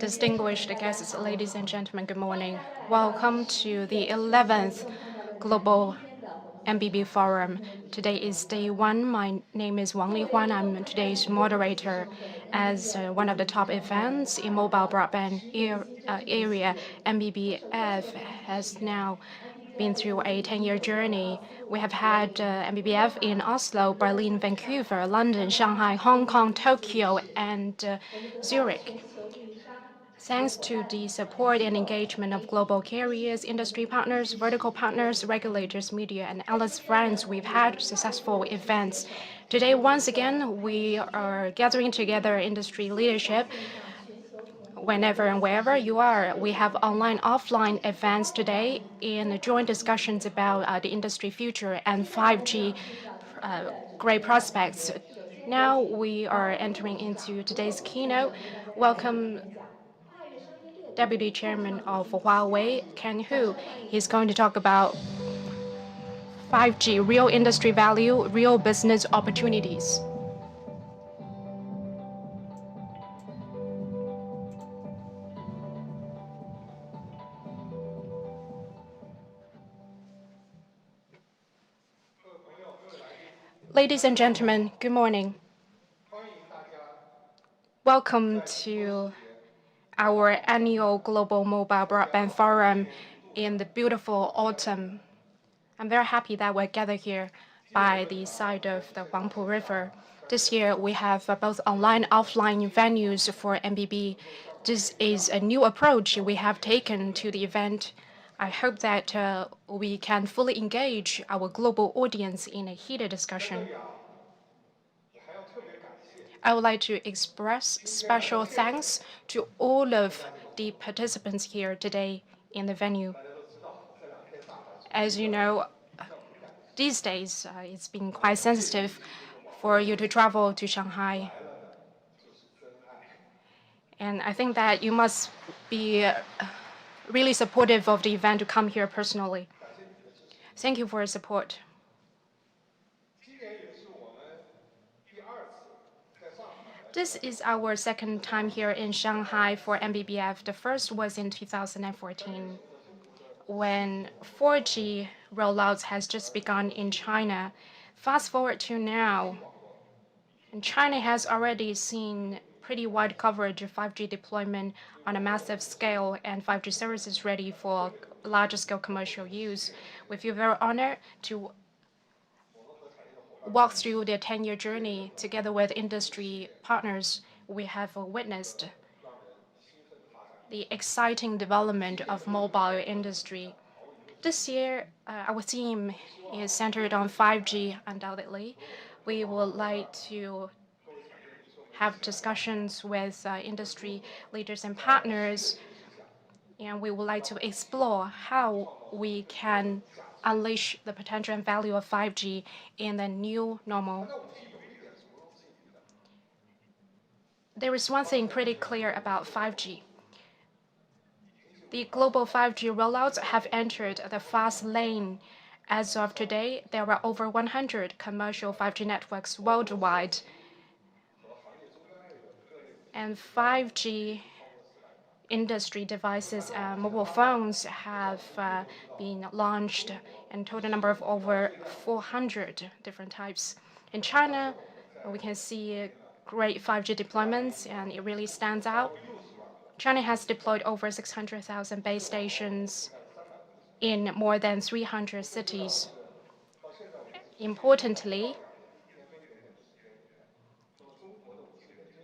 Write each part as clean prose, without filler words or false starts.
Distinguished guests, ladies and gentlemen, good morning. Welcome to the 11th Global MBB Forum. Today is day one. My name is Wang Lihuan. I'm today's moderator. As one of the top events in mobile broadband area, MBBF has now been through a 10-year journey. We have had MBBF in Oslo, Berlin, Vancouver, London, Shanghai, Hong Kong, Tokyo, and Zurich. Thanks to the support and engagement of global carriers, industry partners, vertical partners, regulators, media, and analyst friends, we've had successful events. Today, once again, we are gathering together industry leadership. Whenever and wherever you are, we have online, offline events today in joint discussions about the industry future and 5G great prospects. Now we are entering into today's keynote. Welcome Deputy Chairman of Huawei, Ken Hu. He's going to talk about 5G, real industry value, real business opportunities. Ladies and gentlemen, good morning. Welcome to our annual Global Mobile Broadband Forum in the beautiful autumn. I'm very happy that we're gathered here by the side of the Huangpu River. This year, we have both online and offline venues for MBB. This is a new approach we have taken to the event. I hope that we can fully engage our global audience in a heated discussion. I would like to express special thanks to all of the participants here today in the venue. As you know, these days it's been quite sensitive for you to travel to Shanghai. And I think that you must be really supportive of the event to come here personally. Thank you for your support. This is our second time here in Shanghai for MBBF. The first was in 2014 when 4G rollouts has just begun in China. Fast forward to now, and China has already seen pretty wide coverage of 5G deployment on a massive scale and 5G services ready for larger scale commercial use. We feel very honored to walk through their 10-year journey together with industry partners. We have witnessed the exciting development of mobile industry. This year, our theme is centered on 5G, undoubtedly. We would like to have discussions with industry leaders and partners, and we would like to explore how we can unleash the potential and value of 5G in the new normal. There is one thing pretty clear about 5G. The global 5G rollouts have entered the fast lane. As of today, there are over 100 commercial 5G networks worldwide. And 5G industry devices, mobile phones have been launched in total number of over 400 different types. In China, we can see great 5G deployments, and it really stands out. China has deployed over 600,000 base stations in more than 300 cities. Importantly,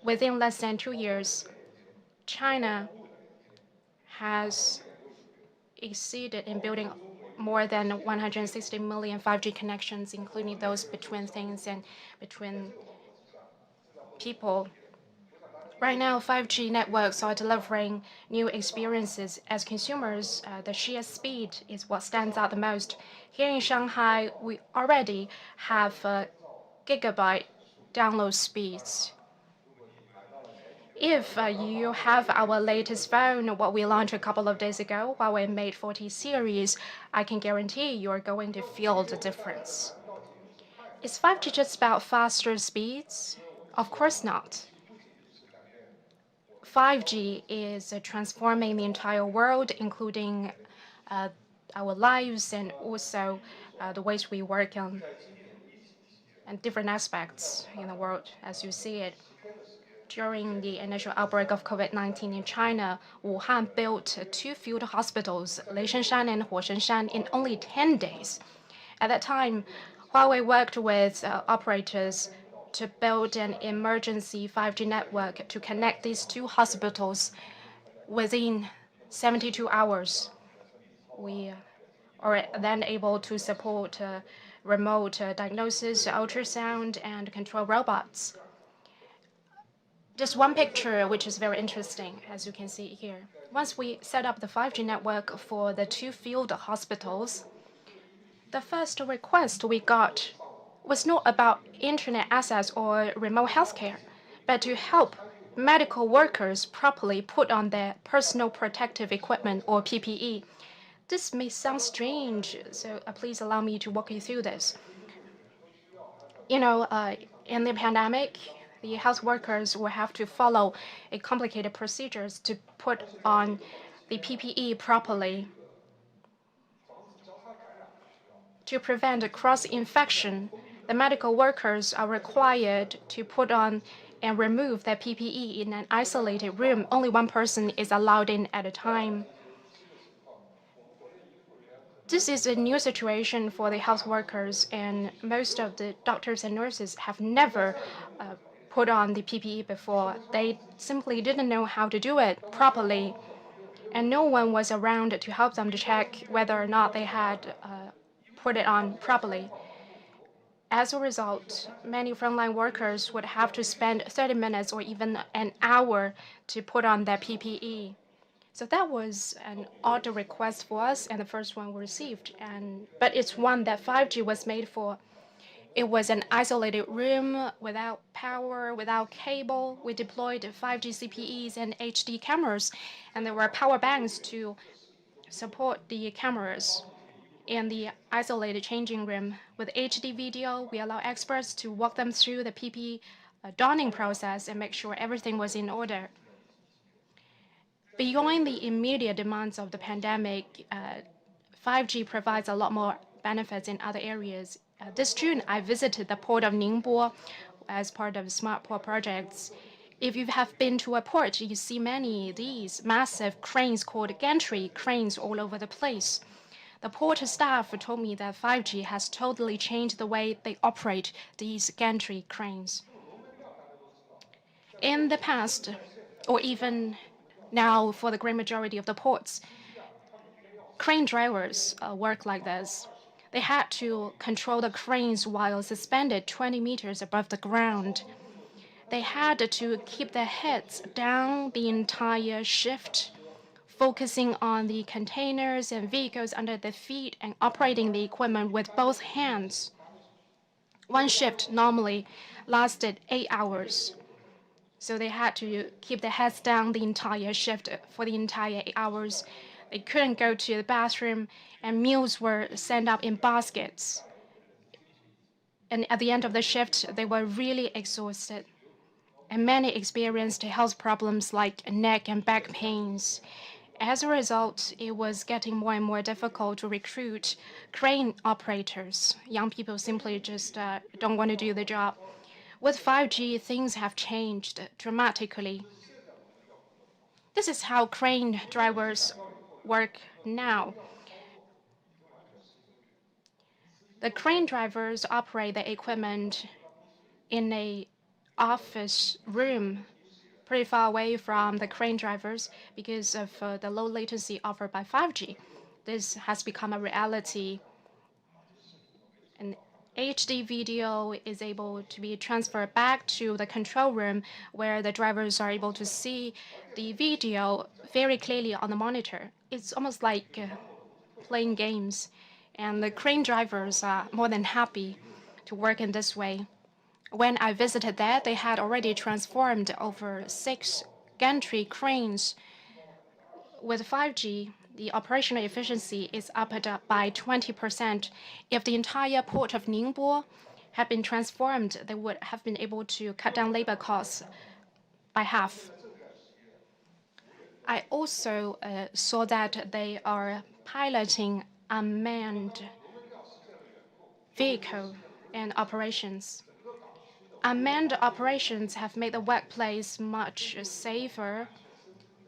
within less than 2 years, China has exceeded in building more than 160 million 5G connections, including those between things and between people. Right now, 5G networks are delivering new experiences. As consumers, the sheer speed is what stands out the most. Here in Shanghai, we already have gigabyte download speeds. If you have our latest phone, what we launched a couple of days ago, Huawei Mate 40 series, I can guarantee you're going to feel the difference. Is 5G just about faster speeds? Of course not. 5G is transforming the entire world, including uh, our lives and also the ways we work on and different aspects in the world as you see it. During the initial outbreak of COVID-19 in China, Wuhan built two field hospitals, Leishanshan and Huoshenshan, in only 10 days. At that time, Huawei worked with operators to build an emergency 5G network to connect these two hospitals within 72 hours. We are then able to support remote diagnosis, ultrasound, and control robots. Just one picture, which is very interesting, as you can see here. Once we set up the 5G network for the two field hospitals, the first request we got was not about internet access or remote healthcare, but to help medical workers properly put on their personal protective equipment or PPE. This may sound strange, so please allow me to walk you through this. In the pandemic, the health workers will have to follow a complicated procedures to put on the PPE properly. To prevent cross-infection, the medical workers are required to put on and remove their PPE in an isolated room. Only one person is allowed in at a time. This is a new situation for the health workers, and most of the doctors and nurses have never put on the PPE before. They simply didn't know how to do it properly, and no one was around to help them to check whether or not they had put it on properly. As a result, many frontline workers would have to spend 30 minutes or even an hour to put on their PPE. So that was an odd request for us, and the first one we received. But it's one that 5G was made for. It was an isolated room without power, without cable. We deployed 5G CPEs and HD cameras, and there were power banks to support the cameras. In the isolated changing room with HD video, we allow experts to walk them through the PPE donning process and make sure everything was in order. Beyond the immediate demands of the pandemic, 5G provides a lot more benefits in other areas. This June, I visited the port of Ningbo as part of Smart Port projects. If you have been to a port, you see many of these massive cranes called gantry cranes all over the place. The port staff told me that 5G has totally changed the way they operate these gantry cranes. In the past, or even now for the great majority of the ports, crane drivers work like this. They had to control the cranes while suspended 20 meters above the ground. They had to keep their heads down the entire shift, focusing on the containers and vehicles under their feet and operating the equipment with both hands. One shift normally lasted 8 hours. So they had to keep their heads down the entire shift for the entire 8 hours. They couldn't go to the bathroom, and meals were sent up in baskets. And at the end of the shift, they were really exhausted. And many experienced health problems like neck and back pains. As a result, it was getting more and more difficult to recruit crane operators. Young people simply just don't want to do the job. With 5G, things have changed dramatically. This is how crane drivers work now. The crane drivers operate the equipment in a office room pretty far away from the crane drivers because of the low latency offered by 5G. This has become a reality. And HD video is able to be transferred back to the control room where the drivers are able to see the video very clearly on the monitor. It's almost like playing games. And the crane drivers are more than happy to work in this way. When I visited there, they had already transformed over 6 gantry cranes. With 5G, the operational efficiency is upped up by 20%. If the entire port of Ningbo had been transformed, they would have been able to cut down labor costs by half. I also saw that they are piloting unmanned vehicle and operations. Unmanned operations have made the workplace much safer,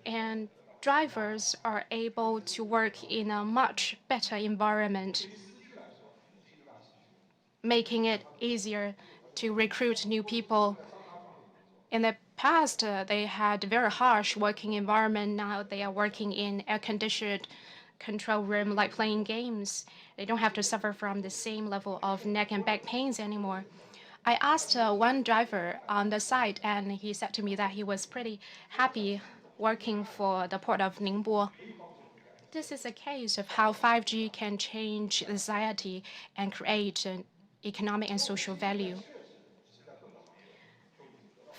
and drivers are able to work in a much better environment, making it easier to recruit new people. In the past, they had very harsh working environment. Now they are working in air-conditioned control room, like playing games. They don't have to suffer from the same level of neck and back pains anymore. I asked one driver on the site, and he said to me that he was pretty happy working for the port of Ningbo. This is a case of how 5G can change society and create an economic and social value.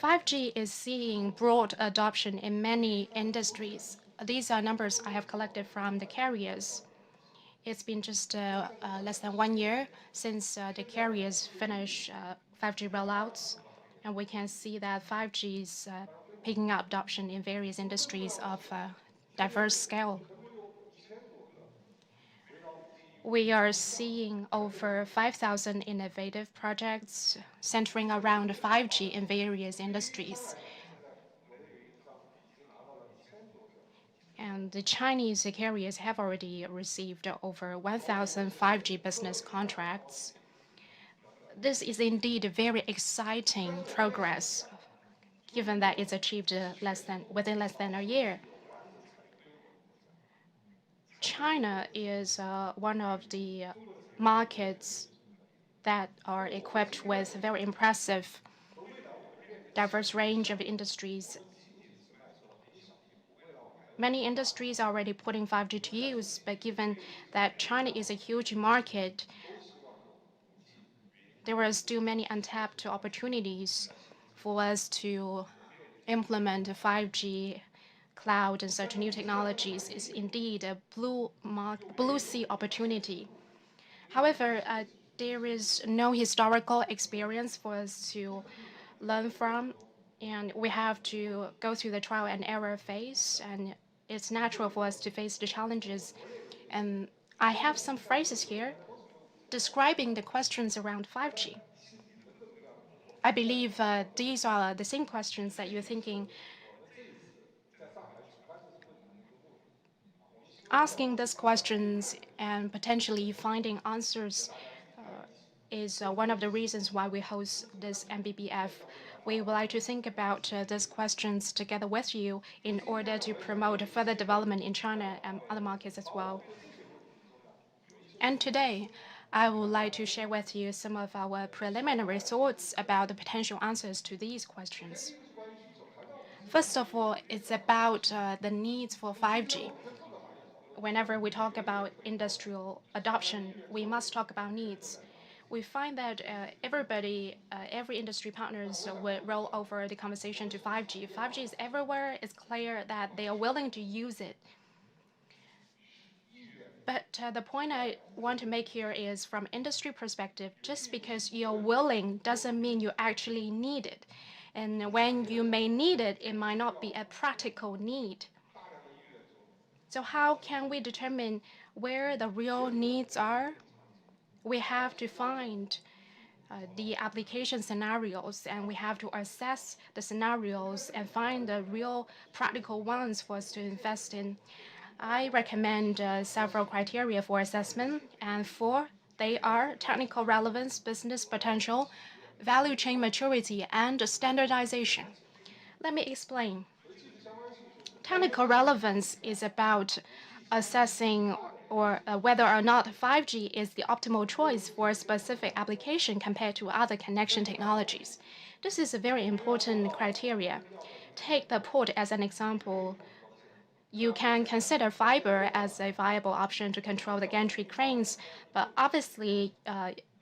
5G is seeing broad adoption in many industries. These are numbers I have collected from the carriers. It's been just less than 1 year since the carriers finished 5G rollouts, and we can see that 5G is picking up adoption in various industries of diverse scale. We are seeing over 5,000 innovative projects centering around 5G in various industries. And the Chinese carriers have already received over 1,000 5G business contracts. This is indeed a very exciting progress, given that it's achieved within less than a year. China is one of the markets that are equipped with a very impressive, diverse range of industries. Many industries are already putting 5G to use, but given that China is a huge market, there are still many untapped opportunities for us to implement 5G cloud and such new technologies. Is indeed a blue sea opportunity. However, there is no historical experience for us to learn from, and we have to go through the trial and error phase, and it's natural for us to face the challenges. And I have some phrases here describing the questions around 5G. I believe these are the same questions that you're thinking. Asking these questions and potentially finding answers is one of the reasons why we host this MBBF. We would like to think about these questions together with you in order to promote further development in China and other markets as well. And today, I would like to share with you some of our preliminary thoughts about the potential answers to these questions. First of all, it's about the needs for 5G. Whenever we talk about industrial adoption, we must talk about needs. We find that every industry partners will roll over the conversation to 5G. 5G is everywhere. It's clear that they are willing to use it. But the point I want to make here is from industry perspective, just because you're willing doesn't mean you actually need it. And when you may need it, it might not be a practical need. So how can we determine where the real needs are? We have to find the application scenarios, and we have to assess the scenarios and find the real practical ones for us to invest in. I recommend several criteria for assessment, and four, they are technical relevance, business potential, value chain maturity, and standardization. Let me explain. Technical relevance is about assessing whether or not 5G is the optimal choice for a specific application compared to other connection technologies. This is a very important criteria. Take the port as an example. You can consider fiber as a viable option to control the gantry cranes, but obviously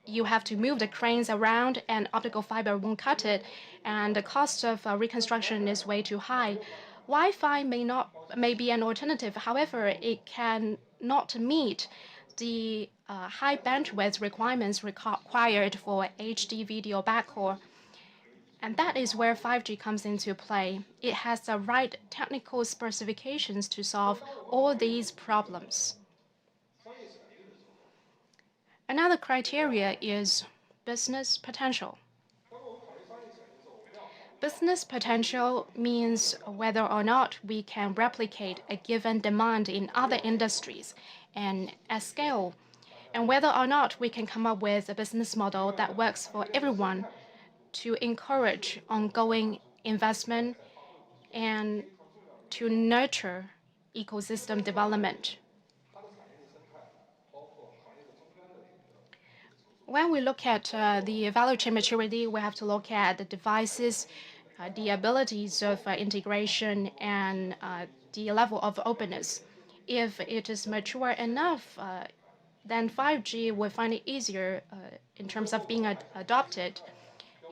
you have to move the cranes around and optical fiber won't cut it, and the cost of reconstruction is way too high. Wi-Fi may be an alternative. However, it can not meet the high bandwidth requirements required for HD video backhaul. And that is where 5G comes into play. It has the right technical specifications to solve all these problems. Another criteria is business potential. Business potential means whether or not we can replicate a given demand in other industries and at scale, and whether or not we can come up with a business model that works for everyone to encourage ongoing investment and to nurture ecosystem development. When we look at the value chain maturity, we have to look at the devices, the abilities of integration, and the level of openness. If it is mature enough, then 5G will find it easier in terms of being adopted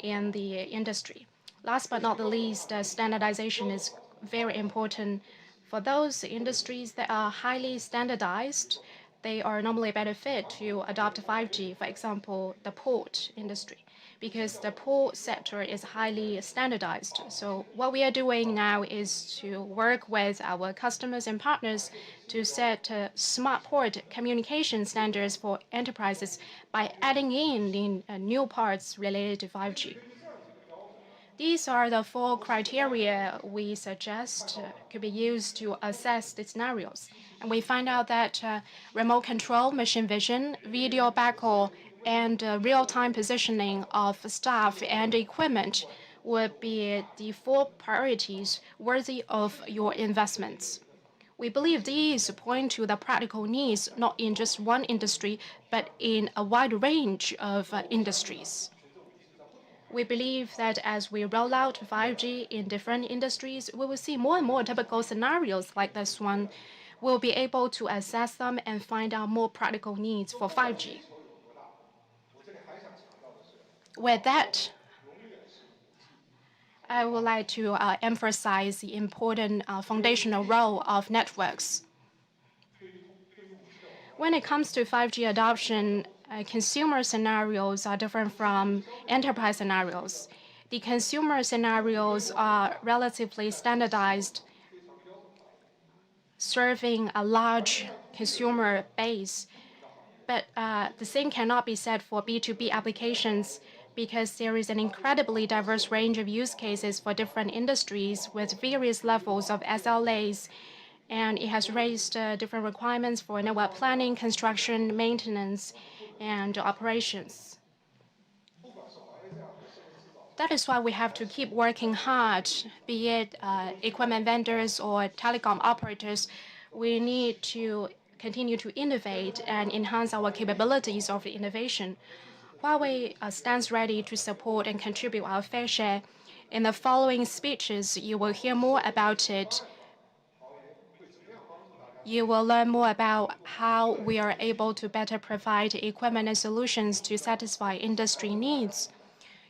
in the industry. Last but not the least, standardization is very important. For those industries that are highly standardized, they are normally better fit to adopt 5G, for example, the port industry, because the port sector is highly standardized. So what we are doing now is to work with our customers and partners to set smart port communication standards for enterprises by adding in the new parts related to 5G. These are the four criteria we suggest could be used to assess the scenarios. And we find out that remote control, machine vision, video backhaul, and real-time positioning of staff and equipment would be the four priorities worthy of your investments. We believe these point to the practical needs not in just one industry, but in a wide range of industries. We believe that as we roll out 5G in different industries, we will see more and more typical scenarios like this one. We'll be able to assess them and find out more practical needs for 5G. With that, I would like to emphasize the important foundational role of networks. When it comes to 5G adoption, consumer scenarios are different from enterprise scenarios. The consumer scenarios are relatively standardized, serving a large consumer base. But the same cannot be said for B2B applications because there is an incredibly diverse range of use cases for different industries with various levels of SLAs, and it has raised different requirements for network planning, construction, maintenance, and operations. That is why we have to keep working hard, be it equipment vendors or telecom operators. We need to continue to innovate and enhance our capabilities of innovation. Huawei stands ready to support and contribute our fair share. In the following speeches, you will hear more about it. You will learn more about how we are able to better provide equipment and solutions to satisfy industry needs.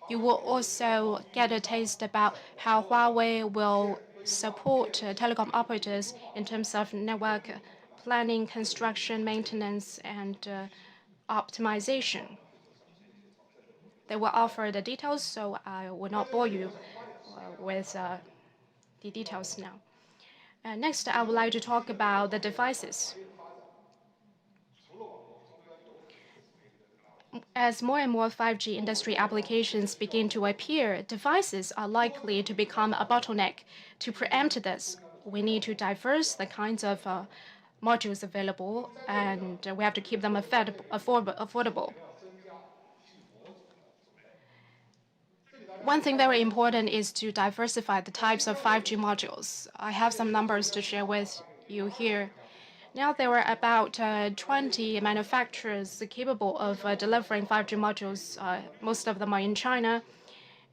You will also get a taste about how Huawei will support telecom operators in terms of network planning, construction, maintenance, and optimization. They will offer the details, so I will not bore you with the details now. Next, I would like to talk about the devices. As more and more 5G industry applications begin to appear, devices are likely to become a bottleneck. To preempt this, we need to diverse the kinds of modules available, and we have to keep them affordable. One thing very important is to diversify the types of 5G modules. I have some numbers to share with you here. Now there are about 20 manufacturers capable of delivering 5G modules. Most of them are in China.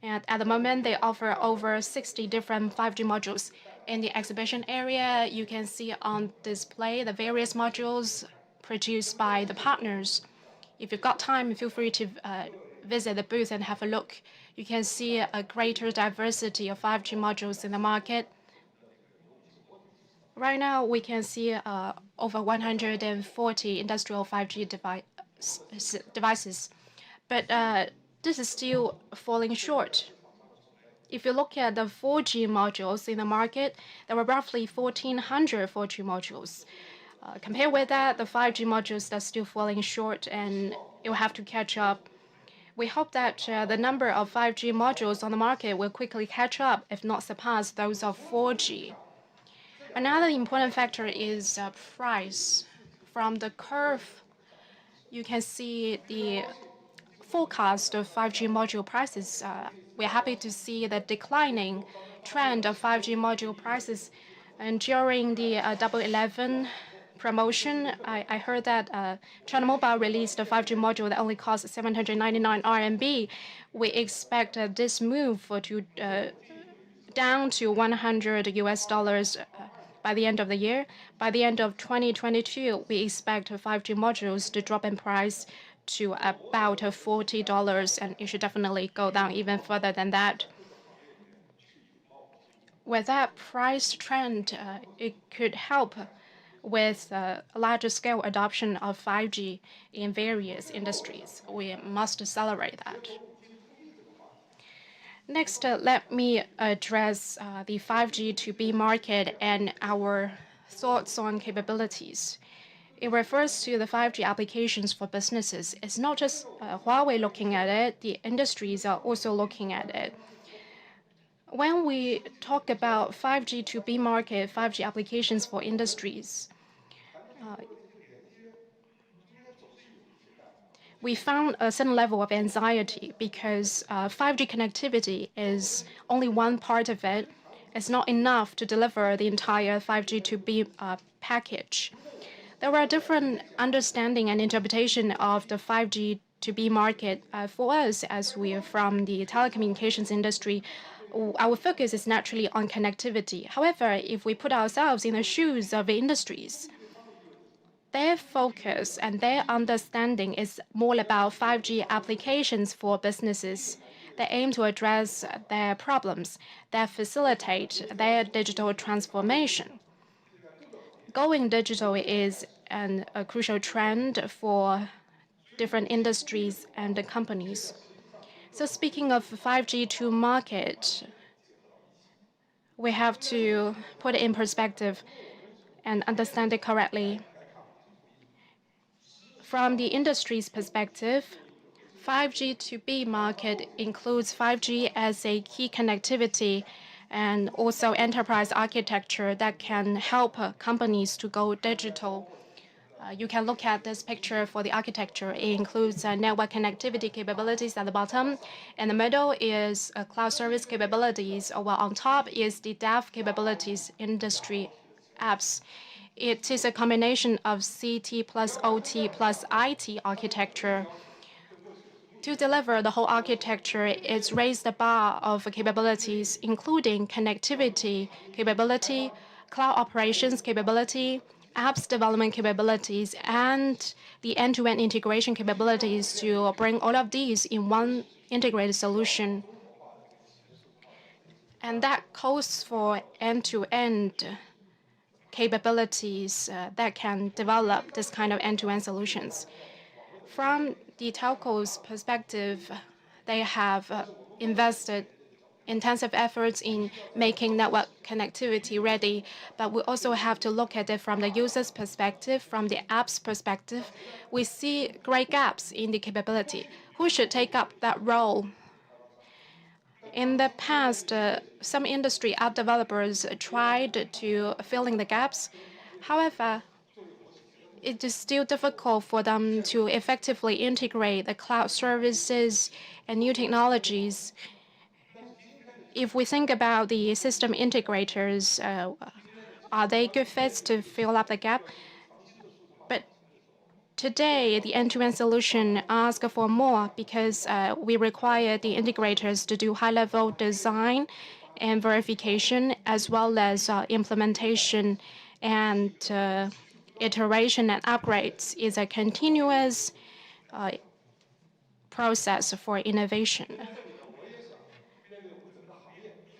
And at the moment, they offer over 60 different 5G modules. In the exhibition area, you can see on display the various modules produced by the partners. If you've got time, feel free to visit the booth and have a look. You can see a greater diversity of 5G modules in the market. Right now, we can see over 140 industrial 5G devices, but this is still falling short. If you look at the 4G modules in the market, there were roughly 1,400 4G modules. Compared with that, the 5G modules are still falling short, and you'll have to catch up. We hope that the number of 5G modules on the market will quickly catch up, if not surpass those of 4G. Another important factor is price. From the curve, you can see the forecast of 5G module prices. We're happy to see the declining trend of 5G module prices. And during the Double 11 promotion, I heard that China Mobile released a 5G module that only costs 799 RMB. We expect this move to down to $100 by the end of the year. By the end of 2022, we expect 5G modules to drop in price to about $40, and it should definitely go down even further than that. With that price trend, it could help with a larger scale adoption of 5G in various industries. We must accelerate that. Next, let me address the 5G to B market and our thoughts on capabilities. It refers to the 5G applications for businesses. It's not just Huawei looking at it, the industries are also looking at it. When we talk about 5G to B market, 5G applications for industries, we found a certain level of anxiety because 5G connectivity is only one part of it. It's not enough to deliver the entire 5G to B package. There were different understanding and interpretation of the 5G to B market. For us, as we are from the telecommunications industry, our focus is naturally on connectivity. However, if we put ourselves in the shoes of the industries, their focus and their understanding is more about 5G applications for businesses. They aim to address their problems, that facilitate their digital transformation. Going digital is a crucial trend for different industries and companies. So speaking of 5G to market, we have to put it in perspective and understand it correctly. From the industry's perspective, 5G to B market includes 5G as a key connectivity and also enterprise architecture that can help companies to go digital. You can look at this picture for the architecture. It includes network connectivity capabilities at the bottom. In the middle is cloud service capabilities, while on top is the dev capabilities industry apps. It is a combination of CT plus OT plus IT architecture. To deliver the whole architecture, it's raised the bar of capabilities, including connectivity capability, cloud operations capability, apps development capabilities, and the end-to-end integration capabilities to bring all of these in one integrated solution. And that calls for end-to-end capabilities that can develop this kind of end-to-end solutions. From the telco's perspective, they have invested intensive efforts in making network connectivity ready, but we also have to look at it from the user's perspective, from the app's perspective. We see great gaps in the capability. Who should take up that role? In the past, some industry app developers tried to fill in the gaps. However, it is still difficult for them to effectively integrate the cloud services and new technologies. If we think about the system integrators, are they good fits to fill up the gap? But today, the end-to-end solution asks for more because we require the integrators to do high-level design and verification, as well as implementation and iteration and upgrades is a continuous process for innovation.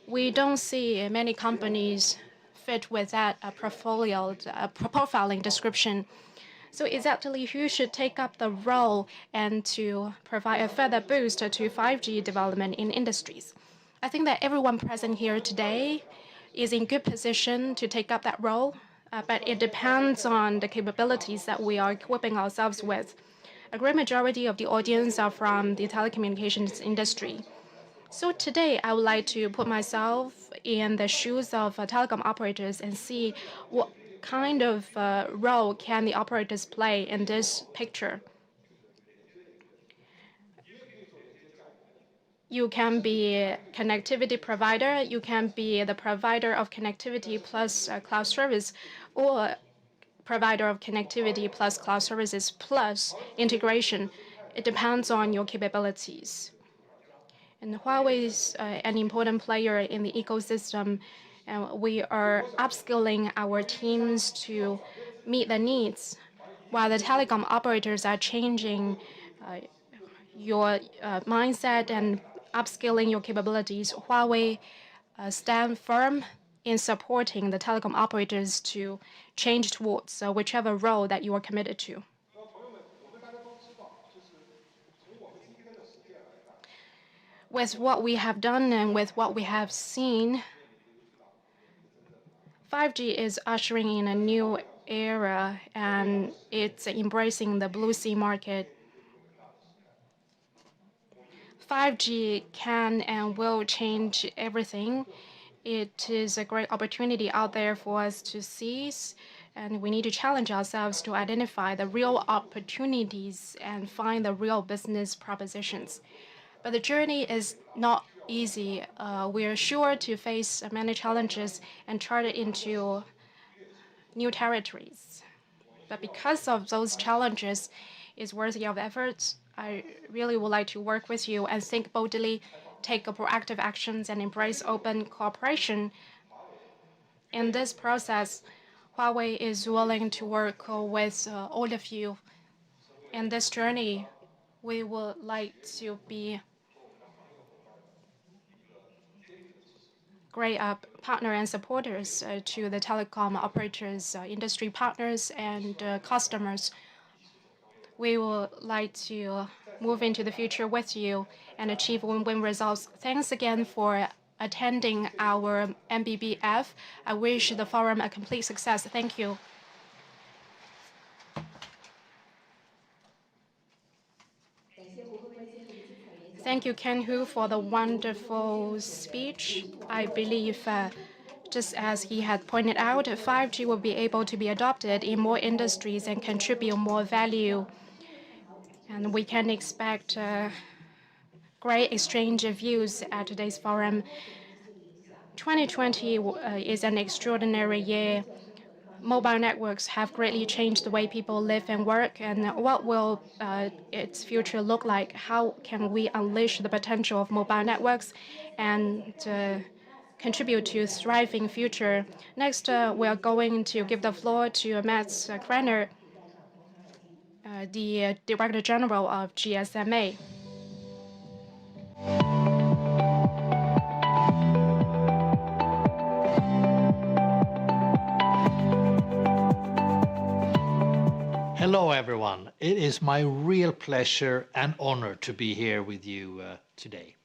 We don't see many companies fit with that profiling description. So exactly who should take up the role and to provide a further boost to 5G development in industries? I think that everyone present here today is in good position to take up that role, but it depends on the capabilities that we are equipping ourselves with. A great majority of the audience are from the telecommunications industry. So today, I would like to put myself in the shoes of telecom operators and see what kind of role can the operators play in this picture. You can be a connectivity provider, you can be the provider of connectivity plus cloud service, or provider of connectivity plus cloud services plus integration. It depends on your capabilities. And Huawei is an important player in the ecosystem, and we are upskilling our teams to meet the needs, while the telecom operators are changing your mindset and upskilling your capabilities. Huawei stand firm in supporting the telecom operators to change towards whichever role that you are committed to. With what we have done and with what we have seen, 5G is ushering in a new era and it's embracing the blue sea market. 5G can and will change everything. It is a great opportunity out there for us to seize, and we need to challenge ourselves to identify the real opportunities and find the real business propositions. But the journey is not easy. We are sure to face many challenges and chart into new territories. But because of those challenges is worthy of efforts, I really would like to work with you and think boldly, take proactive actions, and embrace open cooperation. In this process, Huawei is willing to work with all of you. In this journey, we would like to be great partner and supporters to the telecom operators, industry partners, and customers. We would like to move into the future with you and achieve win-win results. Thanks again for attending our MBBF. I wish the forum a complete success. Thank you. Thank you, Ken Hu, for the wonderful speech. I believe, just as he had pointed out, 5G will be able to be adopted in more industries and contribute more value. And we can expect great exchange of views at today's forum. 2020 is an extraordinary year. Mobile networks have greatly changed the way people live and work, and what will its future look like? How can we unleash the potential of mobile networks and contribute to a thriving future? Next, we are going to give the floor to Max Krenner, the Director General of GSMA. Hello everyone, it is my real pleasure and honor to be here with you today.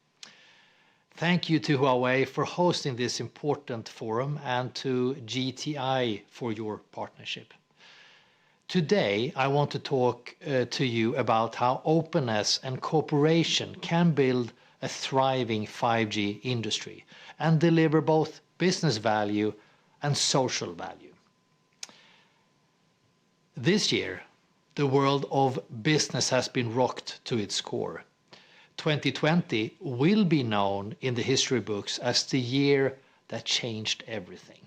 Thank you to Huawei for hosting this important forum and to GTI for your partnership. Today I want to talk to you about how openness and cooperation can build a thriving 5G industry and deliver both business value and social value. This year, the world of business has been rocked to its core. 2020 will be known in the history books as the year that changed everything.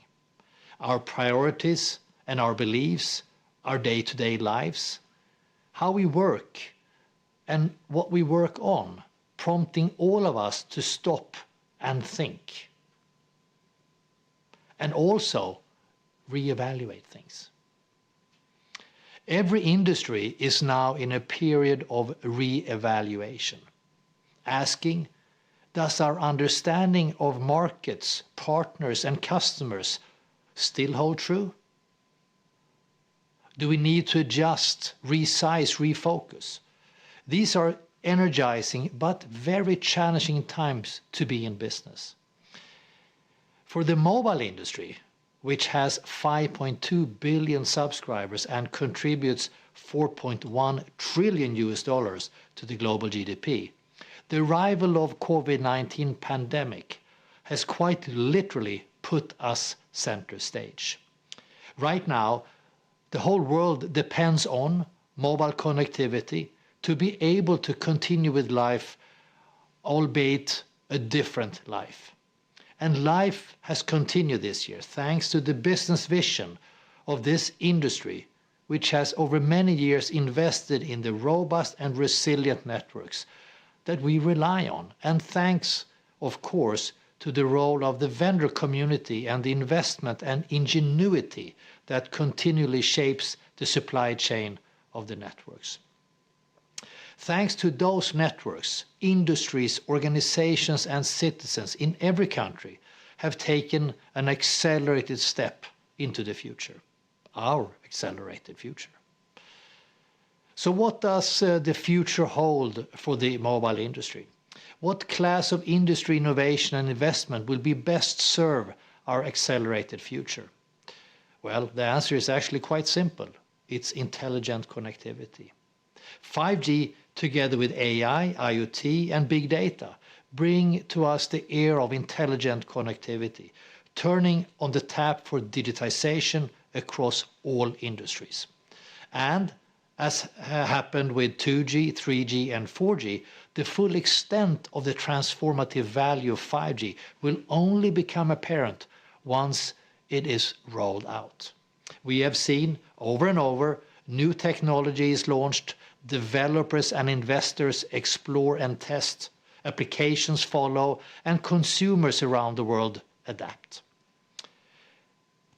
Our priorities and our beliefs, our day-to-day lives, how we work and what we work on, prompting all of us to stop and think. And also reevaluate things. Every industry is now in a period of re-evaluation, asking, does our understanding of markets, partners and customers still hold true? Do we need to adjust, resize, refocus? These are energizing but very challenging times to be in business. For the mobile industry, which has 5.2 billion subscribers and contributes $4.1 trillion to the global GDP, the arrival of COVID-19 pandemic has quite literally put us center stage. Right now, the whole world depends on mobile connectivity to be able to continue with life, albeit a different life. And life has continued this year thanks to the business vision of this industry, which has over many years invested in the robust and resilient networks that we rely on, and thanks, of course, to the role of the vendor community and the investment and ingenuity that continually shapes the supply chain of the networks. Thanks to those networks, industries, organizations and citizens in every country have taken an accelerated step into the future, our accelerated future. So what does the future hold for the mobile industry? What class of industry innovation and investment will be best serve our accelerated future? Well, the answer is actually quite simple. It's intelligent connectivity. 5G together with AI, IoT and big data bring to us the era of intelligent connectivity, turning on the tap for digitization across all industries. And as happened with 2G, 3G and 4G, the full extent of the transformative value of 5G will only become apparent once it is rolled out. We have seen over and over new technologies launched, developers and investors explore and test, applications follow, and consumers around the world adapt.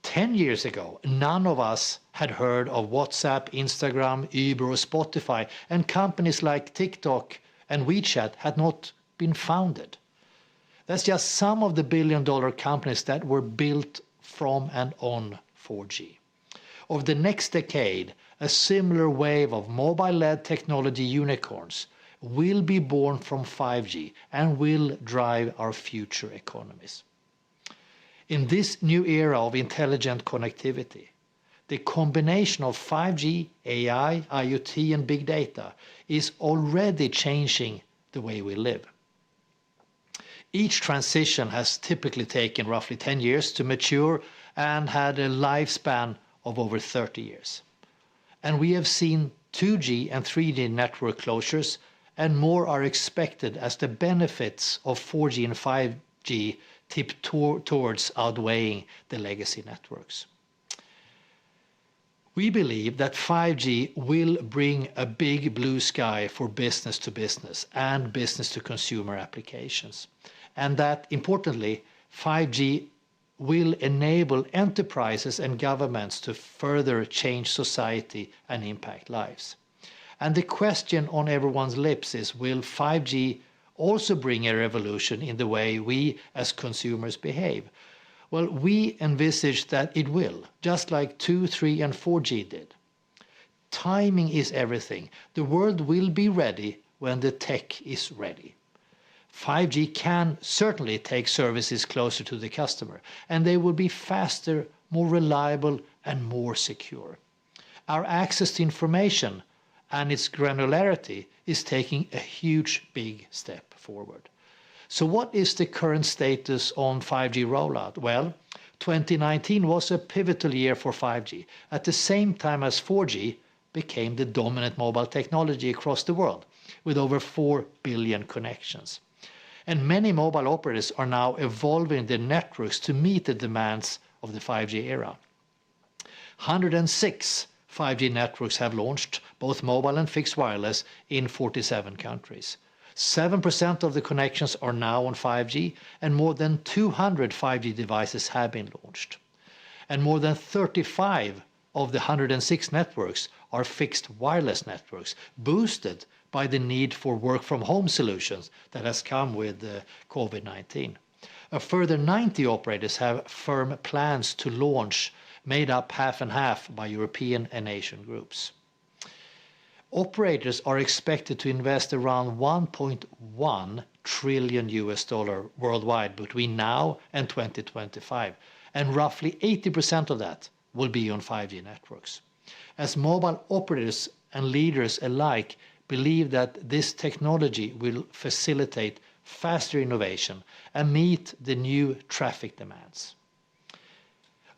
10 years ago, none of us had heard of WhatsApp, Instagram, Uber, or Spotify, and companies like TikTok and WeChat had not been founded. That's just some of the billion-dollar companies that were built from and on 4G. Over the next decade, a similar wave of mobile-led technology unicorns will be born from 5G and will drive our future economies. In this new era of intelligent connectivity, the combination of 5G, AI, IoT and big data is already changing the way we live. Each transition has typically taken roughly 10 years to mature and had a lifespan of over 30 years. And we have seen 2G and 3G network closures, and more are expected as the benefits of 4G and 5G tip towards outweighing the legacy networks. We believe that 5G will bring a big blue sky for business to business and business to consumer applications. And that, importantly, 5G will enable enterprises and governments to further change society and impact lives. And the question on everyone's lips is, will 5G also bring a revolution in the way we as consumers behave? Well, we envisage that it will, just like 2, 3 and 4G did. Timing is everything. The world will be ready when the tech is ready. 5G can certainly take services closer to the customer, and they will be faster, more reliable and more secure. Our access to information and its granularity is taking a huge big step forward. So what is the current status on 5G rollout? Well, 2019 was a pivotal year for 5G, at the same time as 4G became the dominant mobile technology across the world, with over 4 billion connections. And many mobile operators are now evolving their networks to meet the demands of the 5G era. 106 5G networks have launched, both mobile and fixed wireless, in 47 countries. 7% of the connections are now on 5G, and more than 200 5G devices have been launched. And more than 35 of the 106 networks are fixed wireless networks, boosted by the need for work-from-home solutions that has come with COVID-19. A further 90 operators have firm plans to launch, made up half and half by European and Asian groups. Operators are expected to invest around $1.1 trillion worldwide between now and 2025, and roughly 80% of that will be on 5G networks. As mobile operators and leaders alike believe that this technology will facilitate faster innovation and meet the new traffic demands.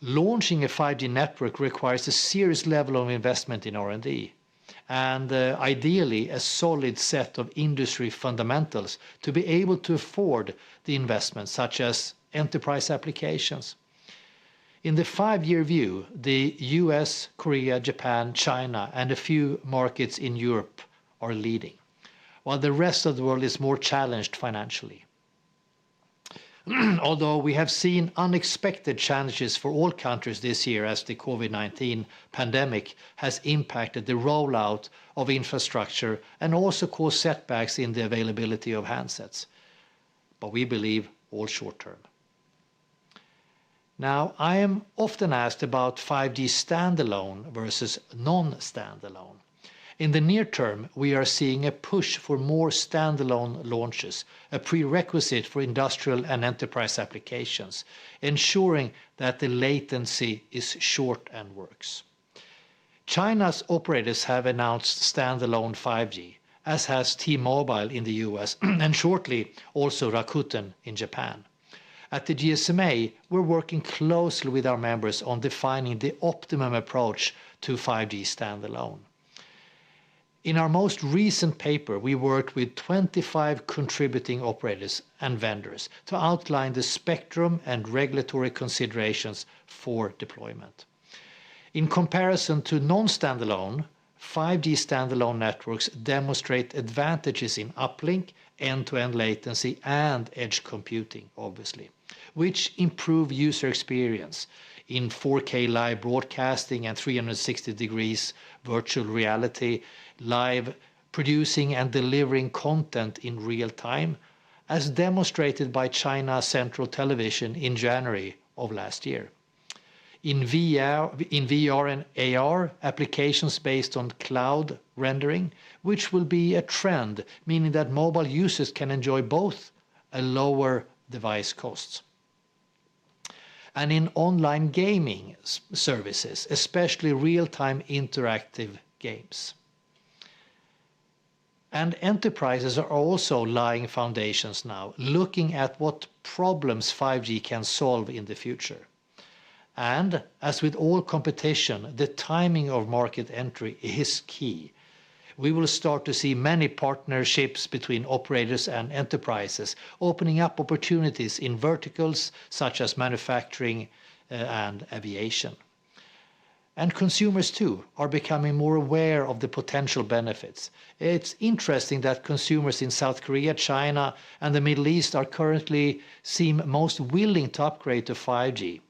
Launching a 5G network requires a serious level of investment in R&D and ideally a solid set of industry fundamentals to be able to afford the investments such as enterprise applications. In the 5-year view, the US, Korea, Japan, China and a few markets in Europe are leading, while the rest of the world is more challenged financially. Although we have seen unexpected challenges for all countries this year as the COVID-19 pandemic has impacted the rollout of infrastructure and also caused setbacks in the availability of handsets. But we believe all short term. Now, I am often asked about 5G standalone versus non-standalone. In the near term, we are seeing a push for more standalone launches, a prerequisite for industrial and enterprise applications, ensuring that the latency is short and works. China's operators have announced standalone 5G, as has T-Mobile in the US and shortly also Rakuten in Japan. At the GSMA, we're working closely with our members on defining the optimum approach to 5G standalone. In our most recent paper, we worked with 25 contributing operators and vendors to outline the spectrum and regulatory considerations for deployment. In comparison to non-standalone, 5G standalone networks demonstrate advantages in uplink, end-to-end latency and edge computing, obviously, which improve user experience in 4K live broadcasting and 360 degrees virtual reality, live producing and delivering content in real time, as demonstrated by China Central Television in January of last year. In VR and AR, applications based on cloud rendering, which will be a trend, meaning that mobile users can enjoy both a lower device costs. And in online gaming services, especially real-time interactive games. And enterprises are also laying foundations now, looking at what problems 5G can solve in the future. And as with all competition, the timing of market entry is key. We will start to see many partnerships between operators and enterprises, opening up opportunities in verticals such as manufacturing and aviation. And consumers too are becoming more aware of the potential benefits. It's interesting that consumers in South Korea, China and the Middle East are currently seem most willing to upgrade to 5G.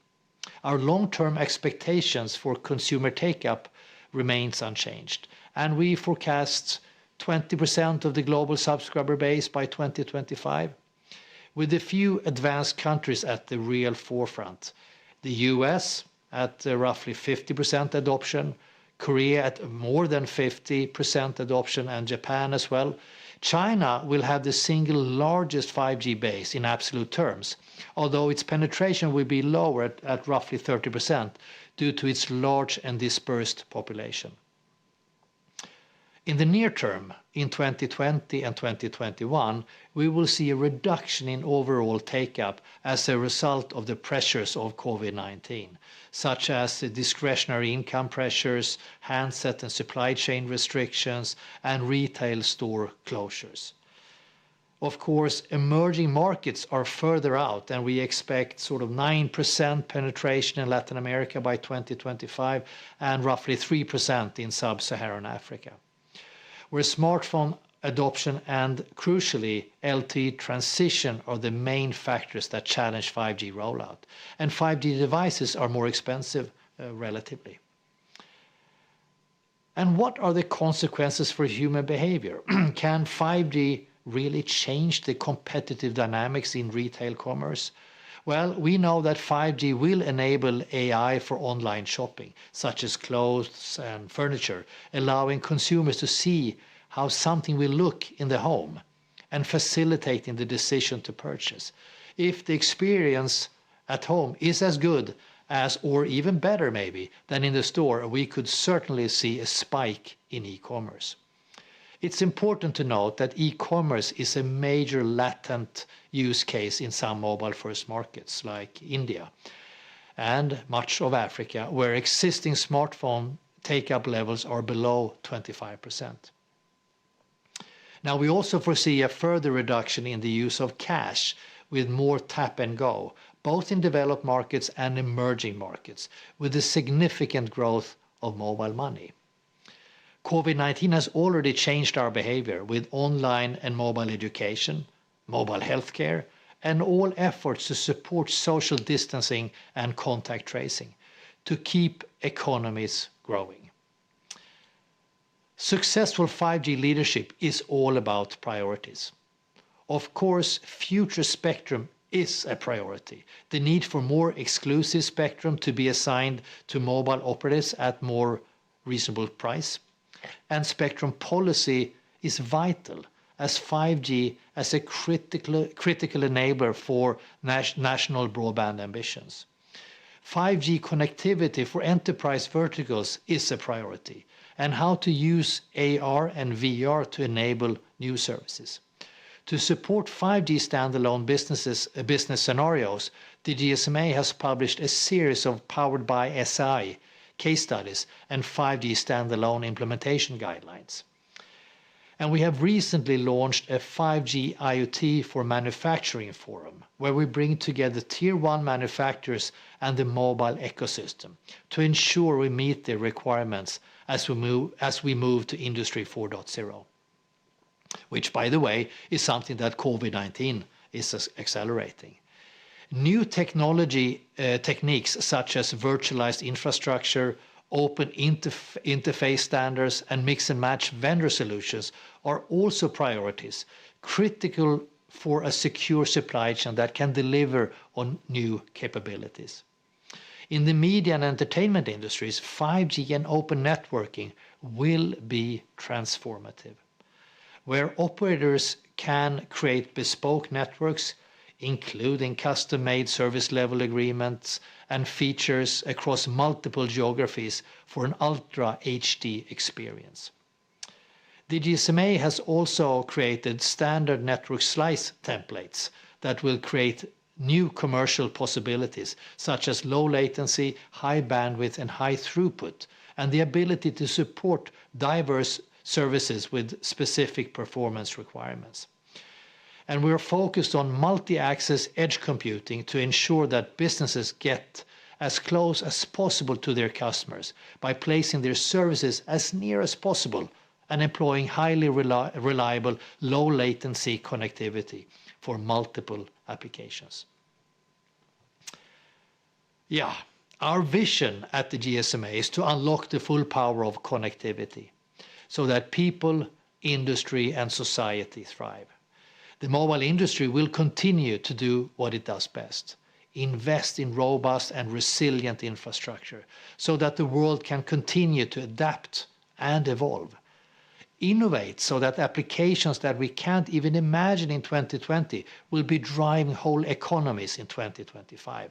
Our long-term expectations for consumer take-up remains unchanged, and we forecast 20% of the global subscriber base by 2025, with a few advanced countries at the real forefront. The US at roughly 50% adoption, Korea at more than 50% adoption, and Japan as well. China will have the single largest 5G base in absolute terms, although its penetration will be lower at roughly 30% due to its large and dispersed population. In the near term, in 2020 and 2021, we will see a reduction in overall take-up as a result of the pressures of COVID-19, such as the discretionary income pressures, handset and supply chain restrictions, and retail store closures. Of course, emerging markets are further out, and we expect sort of 9% penetration in Latin America by 2025 and roughly 3% in sub-Saharan Africa, where smartphone adoption and, crucially, LTE transition are the main factors that challenge 5G rollout. And 5G devices are more expensive relatively. And what are the consequences for human behavior? Can 5G really change the competitive dynamics in retail commerce? Well, we know that 5G will enable AI for online shopping, such as clothes and furniture, allowing consumers to see how something will look in the home and facilitating the decision to purchase. If the experience at home is as good as, or even better maybe, than in the store, we could certainly see a spike in e-commerce. It's important to note that e-commerce is a major latent use case in some mobile-first markets like India and much of Africa, where existing smartphone take-up levels are below 25%. Now, we also foresee a further reduction in the use of cash with more tap and go, both in developed markets and emerging markets, with a significant growth of mobile money. COVID-19 has already changed our behavior with online and mobile education, mobile healthcare, and all efforts to support social distancing and contact tracing to keep economies growing. Successful 5G leadership is all about priorities. Of course, future spectrum is a priority. The need for more exclusive spectrum to be assigned to mobile operators at more reasonable price. And spectrum policy is vital as 5G as a critical enabler for national broadband ambitions. 5G connectivity for enterprise verticals is a priority, and how to use AR and VR to enable new services. To support 5G standalone business scenarios, the GSMA has published a series of powered by SI case studies and 5G standalone implementation guidelines. And we have recently launched a 5G IoT for manufacturing forum, where we bring together tier 1 manufacturers and the mobile ecosystem to ensure we meet their requirements as we move to Industry 4.0, which, by the way, is something that COVID-19 is accelerating. New technology techniques such as virtualized infrastructure, open interface standards, and mix and match vendor solutions are also priorities, critical for a secure supply chain that can deliver on new capabilities. In the media and entertainment industries, 5G and open networking will be transformative, where operators can create bespoke networks, including custom-made service-level agreements and features across multiple geographies for an ultra HD experience. The GSMA has also created standard network slice templates that will create new commercial possibilities, such as low latency, high bandwidth, and high throughput, and the ability to support diverse services with specific performance requirements. And we're focused on multi-access edge computing to ensure that businesses get as close as possible to their customers by placing their services as near as possible and employing highly reliable, low latency connectivity for multiple applications. Yeah, our vision at the GSMA is to unlock the full power of connectivity so that people, industry, and society thrive. The mobile industry will continue to do what it does best, invest in robust and resilient infrastructure so that the world can continue to adapt and evolve. Innovate so that applications that we can't even imagine in 2020 will be driving whole economies in 2025.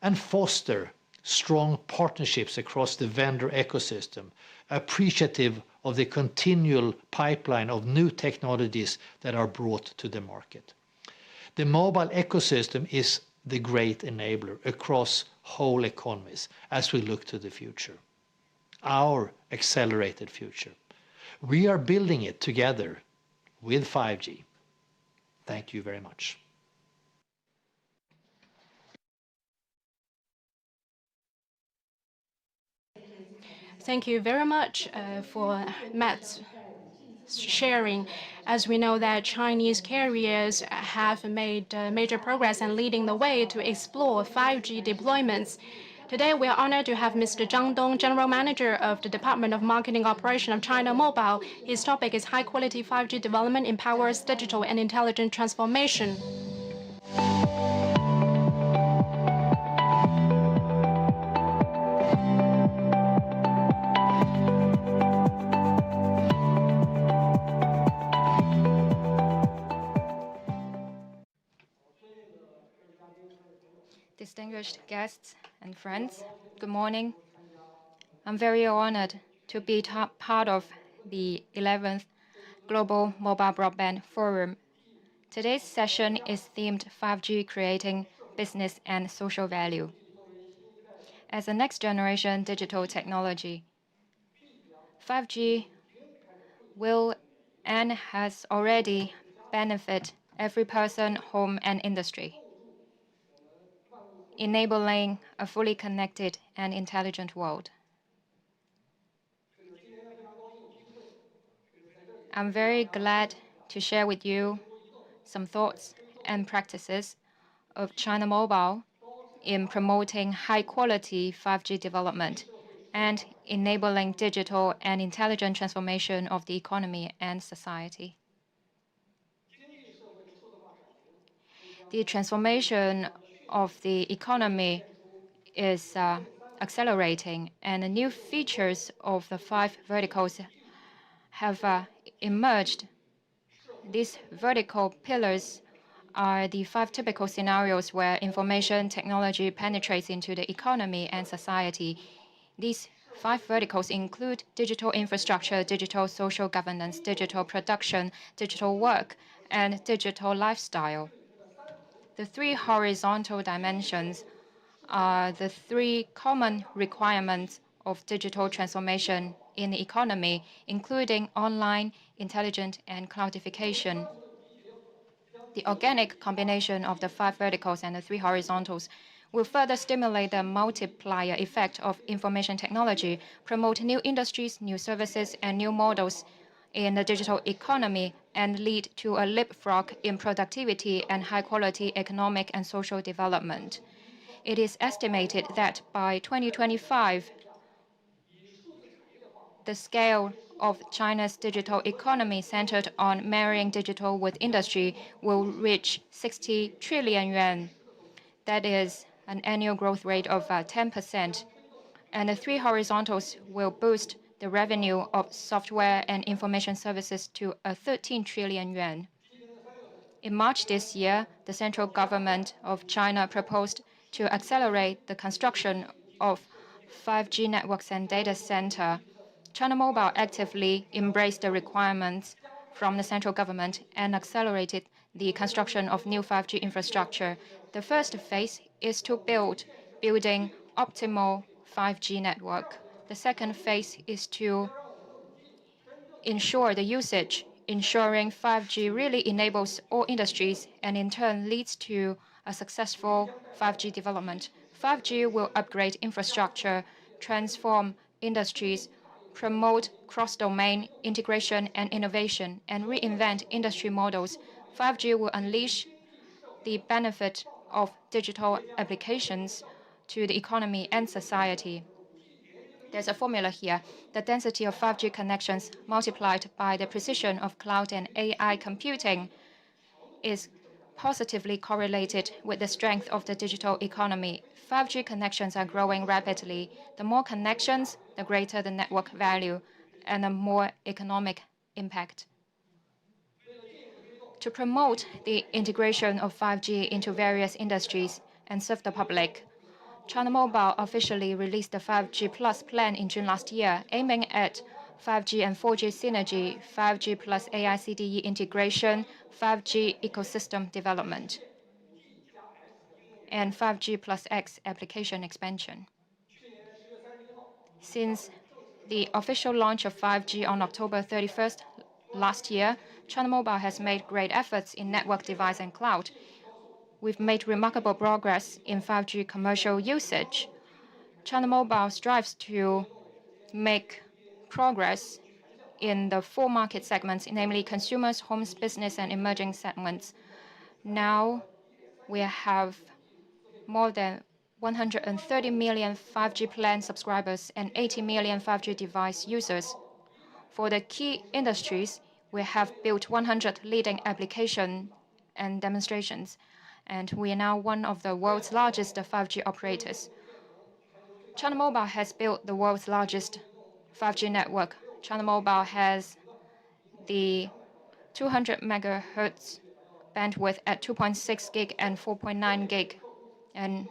And foster strong partnerships across the vendor ecosystem, appreciative of the continual pipeline of new technologies that are brought to the market. The mobile ecosystem is the great enabler across whole economies as we look to the future, our accelerated future. We are building it together with 5G. Thank you very much. Thank you very much for Matt's sharing. As we know that Chinese carriers have made major progress and leading the way to explore 5G deployments. Today, we are honored to have Mr. Zhang Dong, General Manager of the Department of Marketing Operation of China Mobile. His topic is high-quality 5G development empowers digital and intelligent transformation. distinguished guests and friends, good morning. I'm very honored to be part of the 11th Global Mobile Broadband Forum. Today's session is themed 5G creating business and social value. As a next generation digital technology, 5G will and has already benefited every person, home, and industry, enabling a fully connected and intelligent world. I'm very glad to share with you some thoughts and practices of China Mobile in promoting high-quality 5G development and enabling digital and intelligent transformation of the economy and society. The transformation of the economy is accelerating, and the new features of the 5 verticals have emerged. These vertical pillars are the 5 typical scenarios where information technology penetrates into the economy and society. These 5 verticals include digital infrastructure, digital social governance, digital production, digital work, and digital lifestyle. The 3 horizontal dimensions are the 3 common requirements of digital transformation in the economy, including online, intelligent, and cloudification. The organic combination of the 5 verticals and the 3 horizontals will further stimulate the multiplier effect of information technology, promote new industries, new services, and new models in the digital economy, and lead to a leapfrog in productivity and high-quality economic and social development. It is estimated that by 2025, the scale of China's digital economy centered on marrying digital with industry will reach 60 trillion yuan. That is an annual growth rate of 10%. And the 3 horizontals will boost the revenue of software and information services to 13 trillion yuan. In March this year, the central government of China proposed to accelerate the construction of 5G networks and data center. China Mobile actively embraced the requirements from the central government and accelerated the construction of new 5G infrastructure. The first phase is to building optimal 5G network. The second phase is to ensure the usage, ensuring 5G really enables all industries and in turn leads to a successful 5G development. 5G will upgrade infrastructure, transform industries, promote cross-domain integration and innovation, and reinvent industry models. 5G will unleash the benefit of digital applications to the economy and society. There's a formula here. The density of 5G connections multiplied by the precision of cloud and AI computing is positively correlated with the strength of the digital economy. 5G connections are growing rapidly. The more connections, the greater the network value and the more economic impact. To promote the integration of 5G into various industries and serve the public, China Mobile officially released the 5G Plus plan in June last year, aiming at 5G and 4G synergy, 5G plus AICDE integration, 5G ecosystem development, and 5G plus X application expansion. Since the official launch of 5G on October 31st last year, China Mobile has made great efforts in network device and cloud. We've made remarkable progress in 5G commercial usage. China Mobile strives to make progress in the 4 market segments, namely consumers, homes, business, and emerging segments. Now we have more than 130 million 5G plan subscribers and 80 million 5G device users. For the key industries, we have built 100 leading applications and demonstrations, and we are now one of the world's largest 5G operators. China Mobile has built the world's largest 5G network. China Mobile has the 200 megahertz bandwidth at 2.6 gig and 4.9 gig. And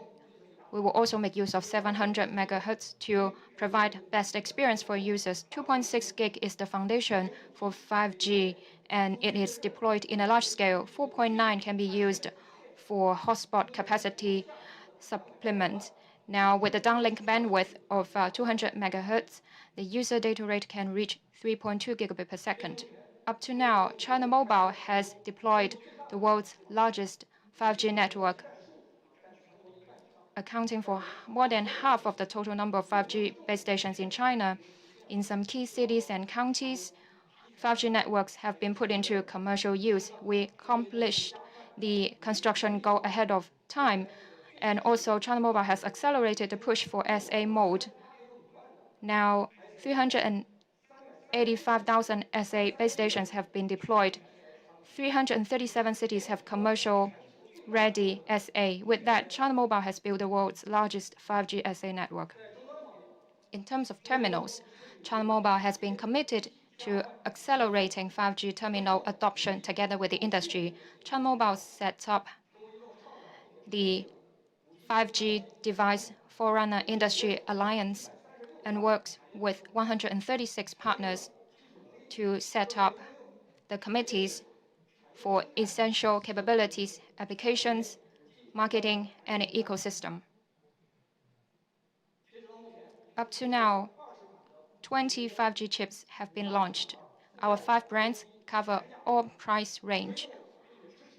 We will also make use of 700 MHz to provide best experience for users. 2.6 gig is the foundation for 5G, and it is deployed in a large scale. 4.9 can be used for hotspot capacity supplement. Now, with the downlink bandwidth of 200 MHz, the user data rate can reach 3.2 gigabit per second. Up to now, China Mobile has deployed the world's largest 5G network, accounting for more than half of the total number of 5G base stations in China. In some key cities and counties, 5G networks have been put into commercial use. We accomplished the construction goal ahead of time, and also China Mobile has accelerated the push for SA mode. Now, 385,000 SA base stations have been deployed. 337 cities have commercial-ready SA. With that, China Mobile has built the world's largest 5G SA network. In terms of terminals, China Mobile has been committed to accelerating 5G terminal adoption together with the industry. China Mobile set up the 5G Device Forerunner Industry Alliance and works with 136 partners to set up the committees for essential capabilities, applications, marketing, and ecosystem. Up to now, 20 5G chips have been launched. Our 5 brands cover all price range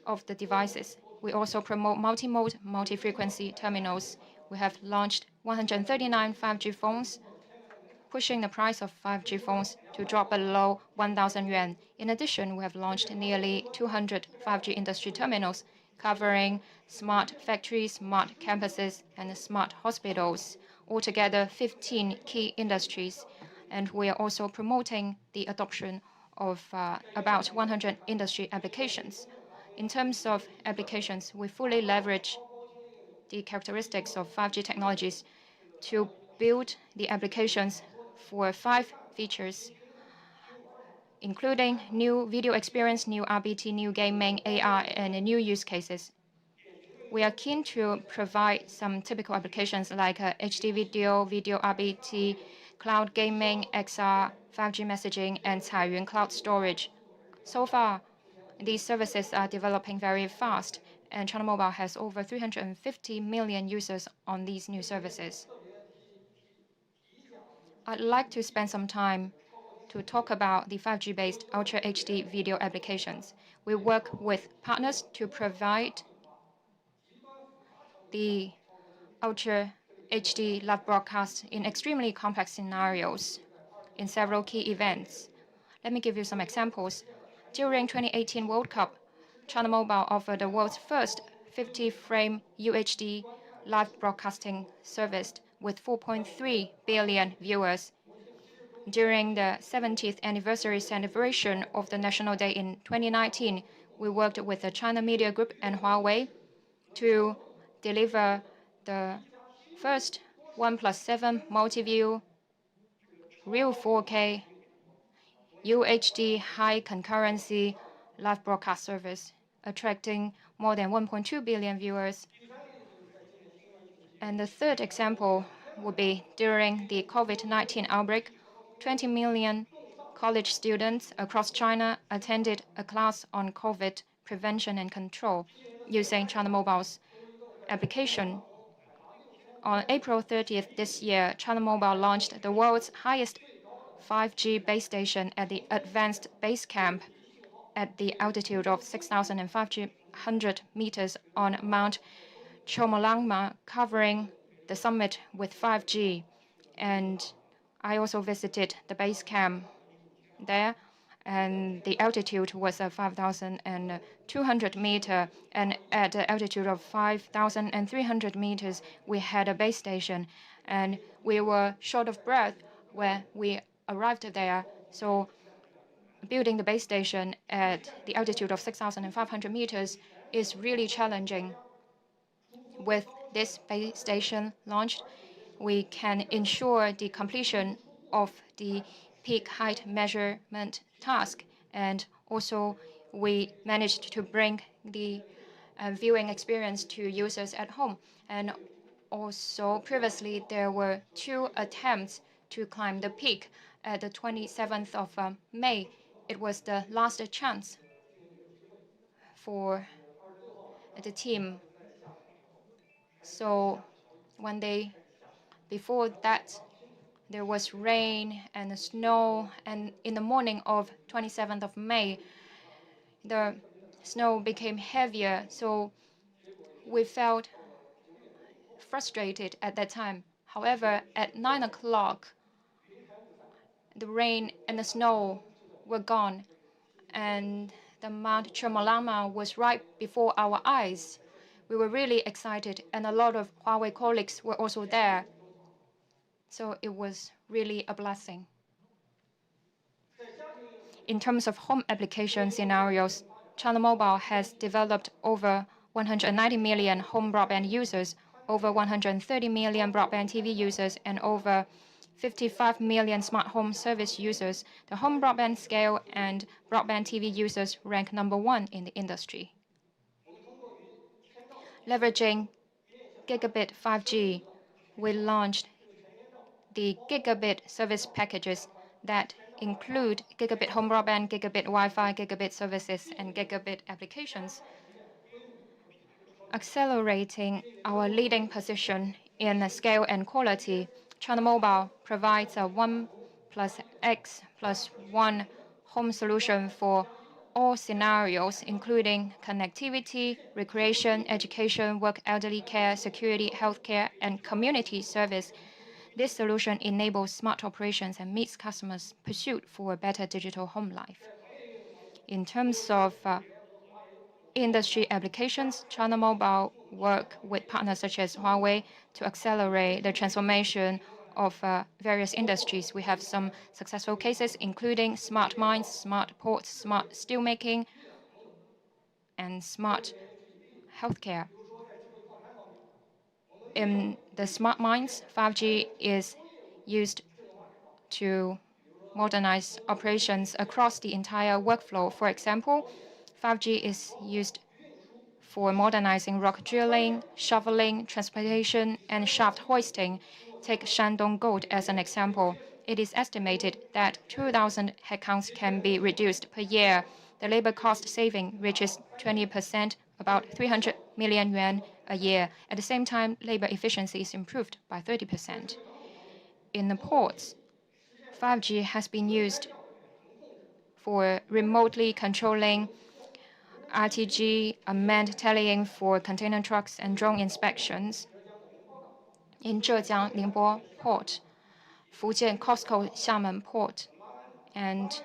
of the devices. We also promote multi-mode, multi-frequency terminals. We have launched 139 5G phones, pushing the price of 5G phones to drop below 1,000 yuan. In addition, we have launched nearly 200 5G industry terminals covering smart factories, smart campuses, and smart hospitals, altogether 15 key industries. And we are also promoting the adoption of about 100 industry applications. In terms of applications, we fully leverage the characteristics of 5G technologies to build the applications for 5 features, including new video experience, new RBT, new gaming, AR, and new use cases. We are keen to provide some typical applications like HD video, video RBT, cloud gaming, XR, 5G messaging, and Caiyun cloud storage. So far, these services are developing very fast, and China Mobile has over 350 million users on these new services. I'd like to spend some time to talk about the 5G-based Ultra HD video applications. We work with partners to provide the Ultra HD live broadcast in extremely complex scenarios in several key events. Let me give you some examples. During 2018 World Cup, China Mobile offered the world's first 50-frame UHD live broadcasting service with 4.3 billion viewers. During the 70th anniversary celebration of the National Day in 2019, we worked with the China Media Group and Huawei to deliver the first 1+7 multi-view, real 4K, UHD high concurrency live broadcast service, attracting more than 1.2 billion viewers. And the third example would be during the COVID-19 outbreak, 20 million college students across China attended a class on COVID prevention and control using China Mobile's application. On April 30th this year, China Mobile launched the world's highest 5G base station at the advanced base camp at the altitude of 6,500 meters on Mount Chomolungma, covering the summit with 5G. And I also visited the base camp there, and the altitude was 5,200 meters. And at the altitude of 5,300 meters, we had a base station, and we were short of breath when we arrived there. So building the base station at the altitude of 6,500 meters is really challenging. With this base station launched, we can ensure the completion of the peak height measurement task, and also we managed to bring the viewing experience to users at home. And Also, previously, there were 2 attempts to climb the peak at the 27th of May. It was the last chance for the team. So one day before that, there was rain and snow, and in the morning of 27th of May, the snow became heavier, so we felt frustrated at that time. However, at 9 o'clock, the rain and the snow were gone, and the Mount Chomolungma was right before our eyes. We were really excited, and a lot of Huawei colleagues were also there. So it was really a blessing. In terms of home application scenarios, China Mobile has developed over 190 million home broadband users, over 130 million broadband TV users, and over 55 million smart home service users. The home broadband scale and broadband TV users rank #1 in the industry. Leveraging gigabit 5G, we launched the gigabit service packages that include gigabit home broadband, gigabit Wi-Fi, gigabit services, and gigabit applications, accelerating our leading position in scale and quality. China Mobile provides a 1 plus X plus 1 home solution for all scenarios, including connectivity, recreation, education, work, elderly care, security, healthcare, and community service. This solution enables smart operations and meets customers' pursuit for a better digital home life. In terms of industry applications, China Mobile work with partners such as Huawei to accelerate the transformation of various industries. We have some successful cases, including smart mines, smart ports, smart steelmaking, and smart healthcare. In the smart mines, 5G is used to modernize operations across the entire workflow. For example, 5G is used for modernizing rock drilling, shoveling, transportation, and shaft hoisting. Take Shandong Gold as an example. It is estimated that 2,000 headcounts can be reduced per year. The labor cost saving reaches 20%, about 300 million yuan a year. At the same time, labor efficiency is improved by 30%. In the ports, 5G has been used for remotely controlling RTG, unmanned tallying for container trucks, and drone inspections. In Zhejiang Ningbo Port, Fujian COSCO Xiamen Port, and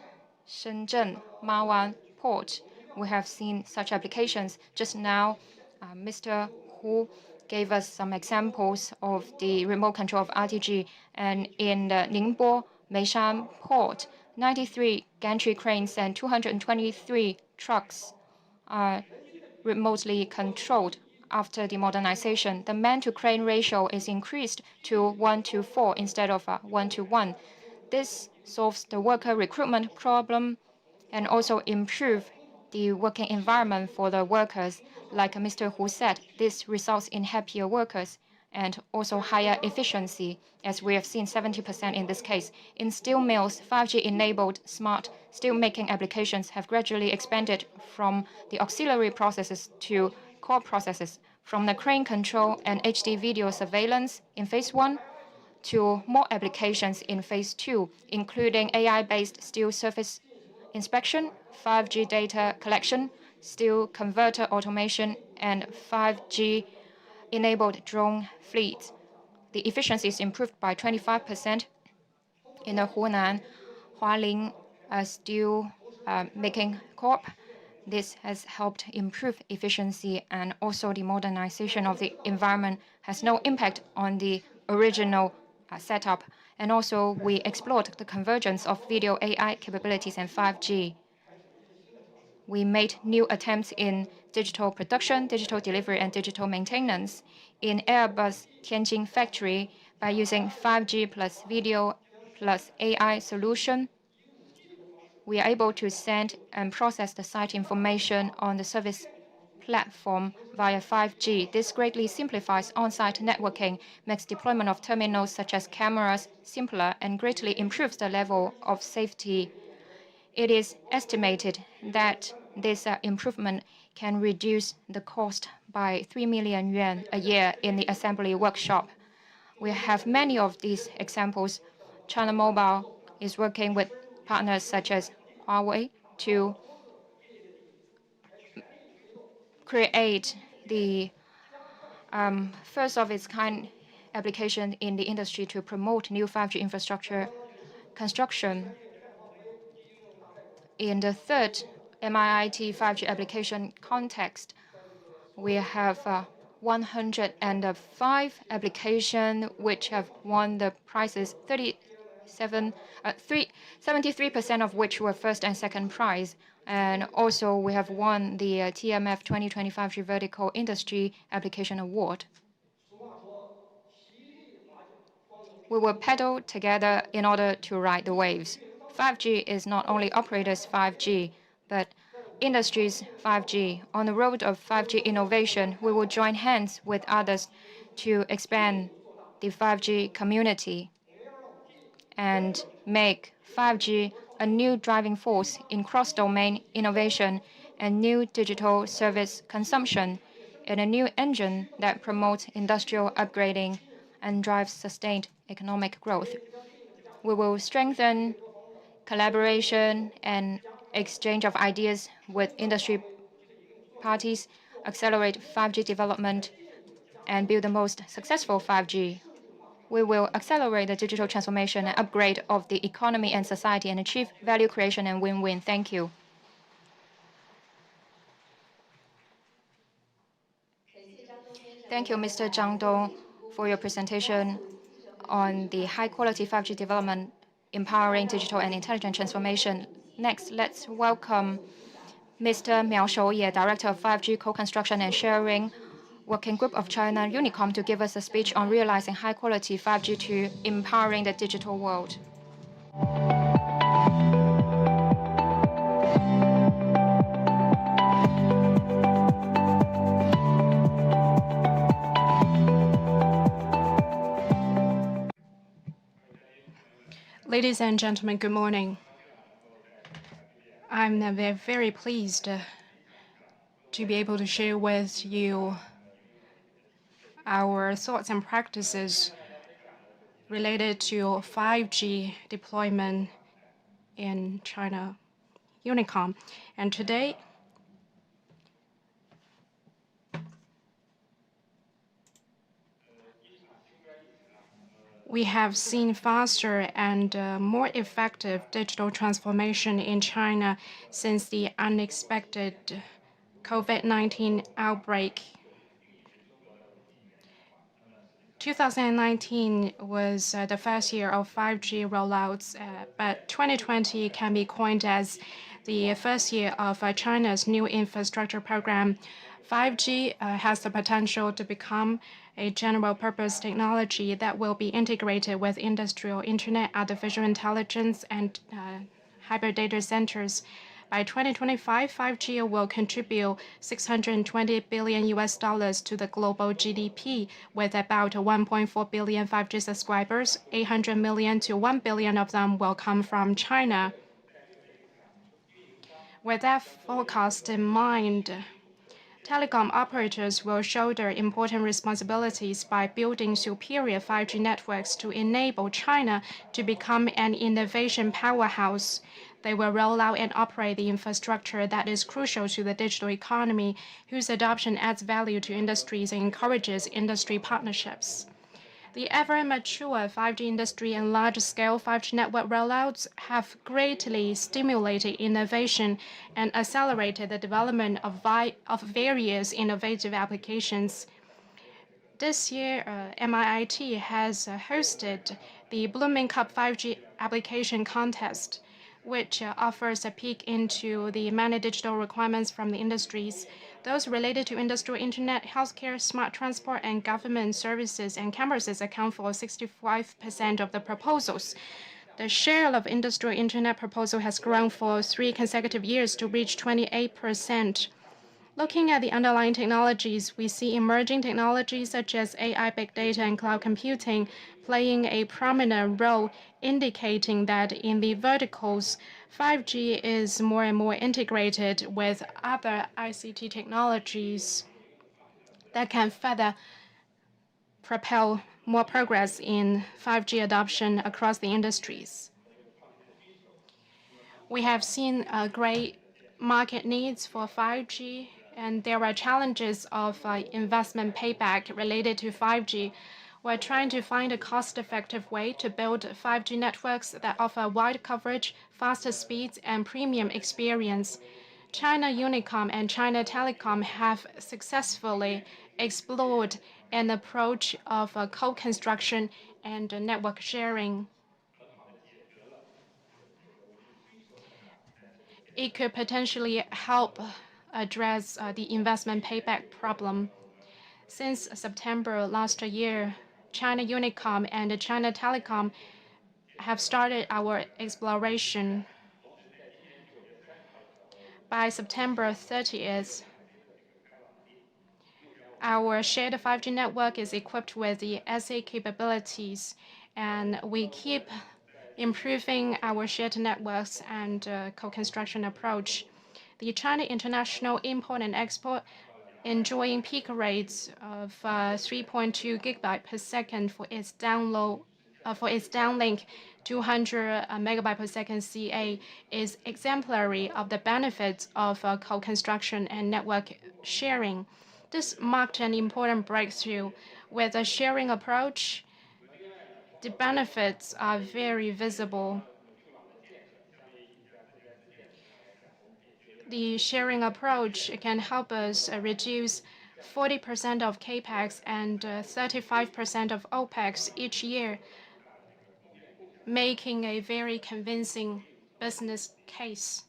Shenzhen Mawan Port, we have seen such applications. Just now, Mr. Hu gave us some examples of the remote control of RTG, and in the Ningbo Meishan Port, 93 gantry cranes and 223 trucks are remotely controlled. After the modernization, the man-to-crane ratio is increased to 1:4 instead of 1:1. This solves the worker recruitment problem and also improve the working environment for the workers. Like Mr. Hu said, this results in happier workers and also higher efficiency, as we have seen 70% in this case. In steel mills, 5G-enabled smart steelmaking applications have gradually expanded from the auxiliary processes to core processes, from the crane control and HD video surveillance in phase 1 to more applications in phase 2, including AI-based steel surface inspection, 5G data collection, steel converter automation, and 5G-enabled drone fleet. The efficiency is improved by 25%. In the Hunan Hualin Steel Making Corp, this has helped improve efficiency, and also the modernization of the environment has no impact on the original setup. And also, we explored the convergence of video AI capabilities and 5G. We made new attempts in digital production, digital delivery, and digital maintenance. In Airbus Tianjin factory, by using 5G plus video plus AI solution, we are able to send and process the site information on the service platform via 5G. This greatly simplifies on-site networking, makes deployment of terminals such as cameras simpler, and greatly improves the level of safety. It is estimated that this improvement can reduce the cost by 3 million yuan a year in the assembly workshop. We have many of these examples. China Mobile is working with partners such as Huawei to create the first of its kind application in the industry to promote new 5G infrastructure construction. In the third MIIT 5G application context, we have 105 applications which have won the prizes, 73% of which were first and second prize. And also, we have won the TMF 2025 Vertical Industry Application Award. We will pedal together in order to ride the waves. 5G is not only operators' 5G, but industry's 5G. On the road of 5G innovation, we will join hands with others to expand the 5G community and make 5G a new driving force in cross-domain innovation and new digital service consumption, and a new engine that promotes industrial upgrading and drives sustained economic growth. We will strengthen collaboration and exchange of ideas with industry parties, accelerate 5G development, and build the most successful 5G. We will accelerate the digital transformation and upgrade of the economy and society and achieve value creation and win-win. Thank you. Thank you, Mr. Zhang Dong, for your presentation on the high-quality 5G development, empowering digital and intelligent transformation. Next, let's welcome Mr. Miao Shouye, Director of 5G Co-construction and Sharing Working Group of China Unicom, to give us a speech on realizing high-quality 5G to empowering the digital world. Ladies and gentlemen, good morning. I'm very pleased to be able to share with you our thoughts and practices related to 5G deployment in China Unicom. And today, we have seen faster and more effective digital transformation in China since the unexpected COVID-19 outbreak. 2019 was the first year of 5G rollouts, but 2020 can be coined as the first year of China's new infrastructure program. 5G has the potential to become a general-purpose technology that will be integrated with industrial internet, artificial intelligence, and hybrid data centers. By 2025, 5G will contribute $620 billion to the global GDP, with about 1.4 billion 5G subscribers. 800 million to 1 billion of them will come from China. With that forecast in mind, telecom operators will shoulder important responsibilities by building superior 5G networks to enable China to become an innovation powerhouse. They will roll out and operate the infrastructure that is crucial to the digital economy, whose adoption adds value to industries and encourages industry partnerships. The ever-mature 5G industry and large-scale 5G network rollouts have greatly stimulated innovation and accelerated the development of various innovative applications. This year, MIIT has hosted the Blooming Cup 5G application contest, which offers a peek into the many digital requirements from the industries. Those related to industrial internet, healthcare, smart transport, and government services and campuses account for 65% of the proposals. The share of industrial internet proposal has grown for 3 consecutive years to reach 28%. Looking at the underlying technologies, we see emerging technologies such as AI, big data, and cloud computing playing a prominent role, indicating that in the verticals, 5G is more and more integrated with other ICT technologies that can further propel more progress in 5G adoption across the industries. We have seen great market needs for 5G, and there are challenges of investment payback related to 5G. We're trying to find a cost-effective way to build 5G networks that offer wide coverage, faster speeds, and premium experience. China Unicom and China Telecom have successfully explored an approach of co-construction and network sharing. It could potentially help address the investment payback problem. Since September last year, China Unicom and China Telecom have started our exploration. By September 30th, our shared 5G network is equipped with the SA capabilities, and we keep improving our shared networks and co-construction approach. The China International Import and Export enjoying peak rates of 3.2 gigabyte per second for its downlink 200 megabyte per second CA is exemplary of the benefits of co-construction and network sharing. This marked an important breakthrough. With a sharing approach, the benefits are very visible. The sharing approach can help us reduce 40% of CAPEX and 35% of OPEX each year, making a very convincing business case.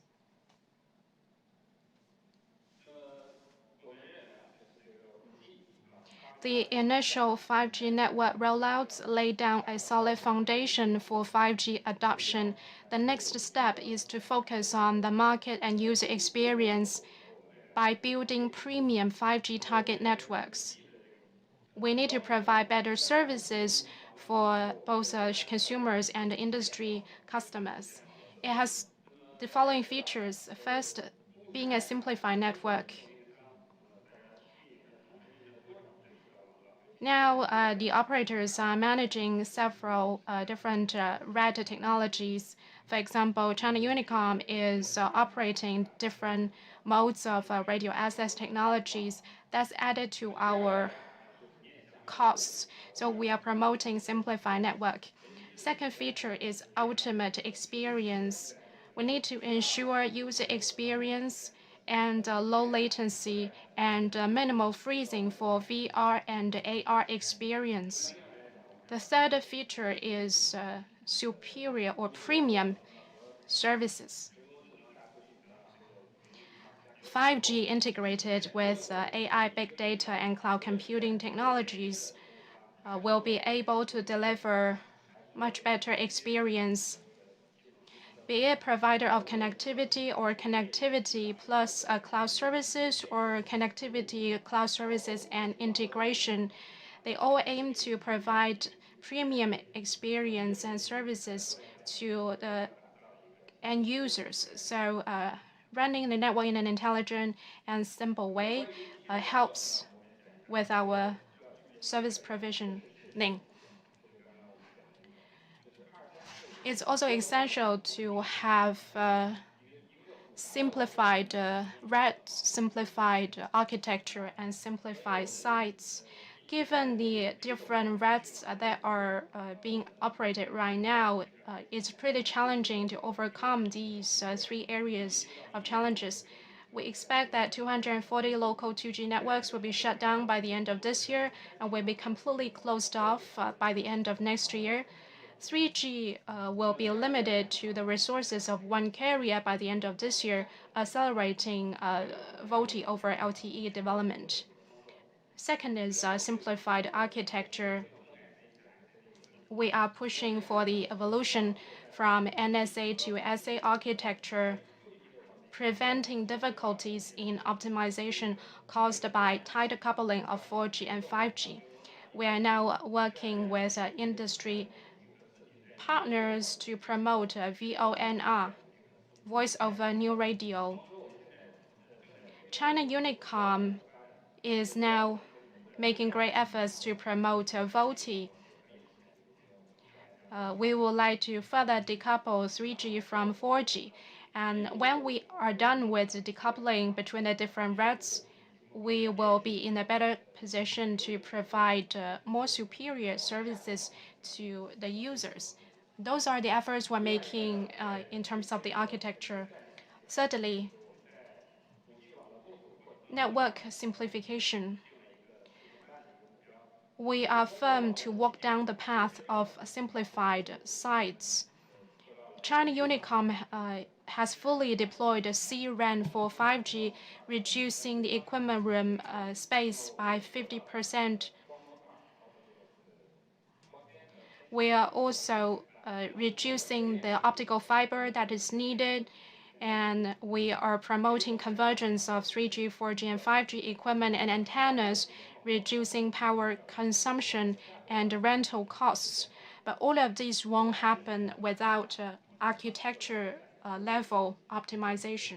The initial 5G network rollouts lay down a solid foundation for 5G adoption. The next step is to focus on the market and user experience by building premium 5G target networks. We need to provide better services for both consumers and industry customers. It has the following features. First, being a simplified network. Now, the operators are managing several different RAD technologies. For example, China Unicom is operating different modes of radio access technologies. That's added to our costs. So we are promoting simplified network. Second feature is ultimate experience. We need to ensure user experience and low latency and minimal freezing for VR and AR experience. The third feature is superior or premium services. 5G integrated with AI, big data, and cloud computing technologies will be able to deliver much better experience, be it provider of connectivity or connectivity plus cloud services or connectivity, cloud services, and integration. They all aim to provide premium experience and services to the end users. So running the network in an intelligent and simple way helps with our service provisioning. It's also essential to have simplified RAD, simplified architecture, and simplified sites. Given the different RADs that are being operated right now, it's pretty challenging to overcome these three areas of challenges. We expect that 240 local 2G networks will be shut down by the end of this year and will be completely closed off by the end of next year. 3G will be limited to the resources of one carrier by the end of this year, accelerating VoLTE over LTE development. Second is simplified architecture. We are pushing for the evolution from NSA to SA architecture. preventing difficulties in optimization caused by tighter coupling of 4G and 5G. We are now working with industry partners to promote VONR, Voice over New Radio. China Unicom is now making great efforts to promote VoLTE. We would like to further decouple 3G from 4G. And when we are done with the decoupling between the different routes, we will be in a better position to provide more superior services to the users. Those are the efforts we're making in terms of the architecture. Thirdly, network simplification. We are firm to walk down the path of simplified sites. China Unicom has fully deployed C-RAN for 5G, reducing the equipment room space by 50%. We are also reducing the optical fiber that is needed, and we are promoting convergence of 3G, 4G, and 5G equipment and antennas, reducing power consumption and rental costs. But all of these won't happen without architecture level optimization.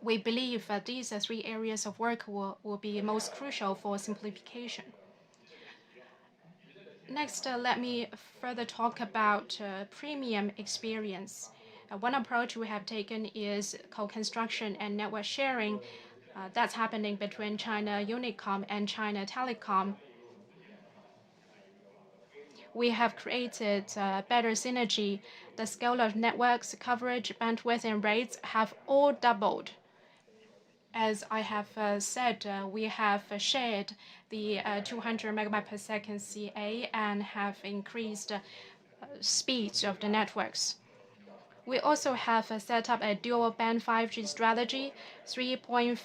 We believe these three areas of work will be most crucial for simplification. Next, let me further talk about premium experience. One approach we have taken is co-construction and network sharing. That's happening between China Unicom and China Telecom. We have created better synergy. The scale of networks, coverage, bandwidth, and rates have all doubled. As I have said, we have shared the 200 megabyte per second CA and have increased speeds of the networks. We also have set up a dual band 5G strategy, 3.5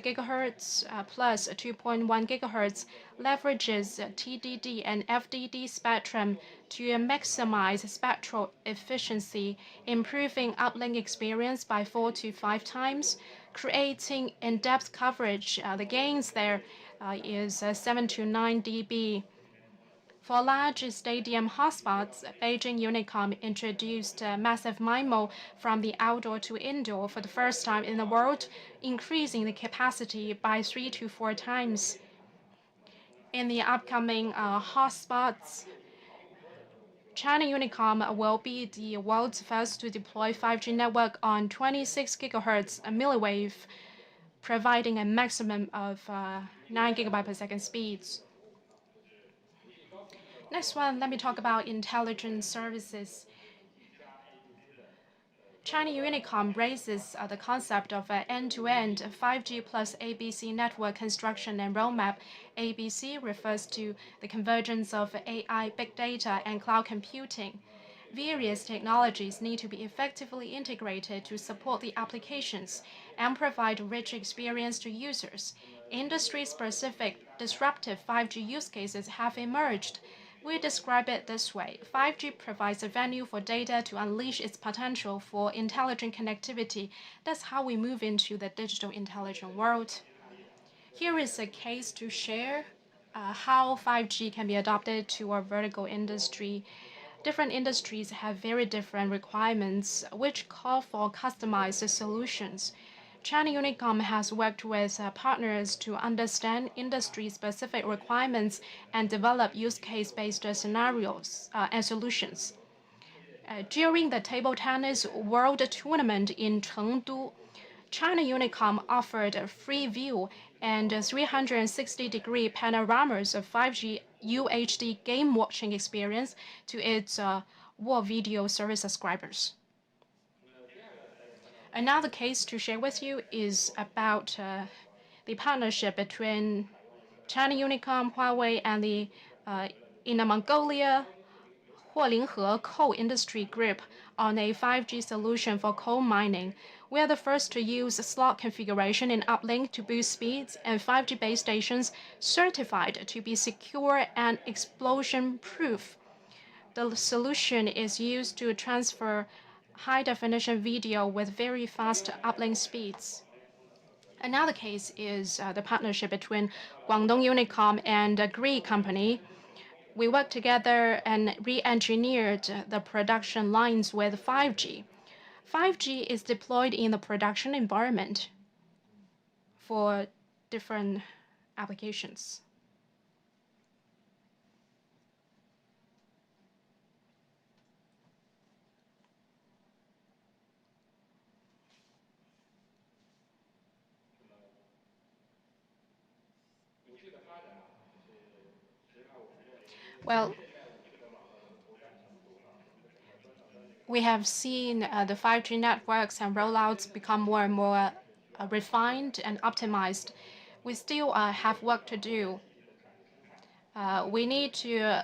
gigahertz plus 2.1 gigahertz, leverages TDD and FDD spectrum to maximize spectral efficiency, improving uplink experience by 4 to 5 times, creating in-depth coverage. The gains there is 7 to 9 dB. For large stadium hotspots, Beijing Unicom introduced massive MIMO from the outdoor to indoor for the first time in the world, increasing the capacity by 3 to 4 times. In the upcoming hotspots, China Unicom will be the world's first to deploy 5G network on 26 gigahertz milliwave, providing a maximum of 9 gigabyte per second speeds. Next one, let me talk about intelligent services. China Unicom raises the concept of an end-to-end 5G plus ABC network construction and roadmap. ABC refers to the convergence of AI, big data, and cloud computing. Various technologies need to be effectively integrated to support the applications and provide rich experience to users. Industry-specific disruptive 5G use cases have emerged. We describe it this way. 5G provides a venue for data to unleash its potential for intelligent connectivity. That's how we move into the digital intelligent world. Here is a case to share how 5G can be adopted to our vertical industry. Different industries have very different requirements, which call for customized solutions. China Unicom has worked with partners to understand industry-specific requirements and develop use case-based scenarios and solutions. During the table tennis world tournament in Chengdu, China Unicom offered a free view and 360-degree panoramas of 5G UHD game watching experience to its War Video service subscribers. Another case to share with you is about the partnership between China Unicom, Huawei, and the Inner Mongolia Huolinghe Coal Industry Group on a 5G solution for coal mining. We are the first to use slot configuration in uplink to boost speeds and 5G base stations certified to be secure and explosion-proof. The solution is used to transfer high-definition video with very fast uplink speeds. Another case is the partnership between Guangdong Unicom and a Greek company. We worked together and re-engineered the production lines with 5G. 5G is deployed in the production environment for different applications. Well, we have seen the 5G networks and rollouts become more and more refined and optimized. We still have work to do. We need to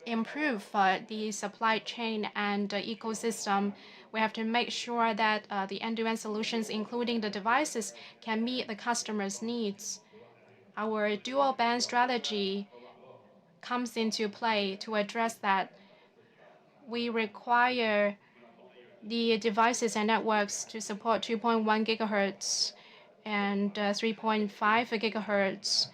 improve the supply chain and ecosystem. We have to make sure that the end-to-end solutions, including the devices, can meet the customer's needs. Our dual band strategy comes into play to address that. We require the devices and networks to support 2.1 gigahertz and 3.5 gigahertz.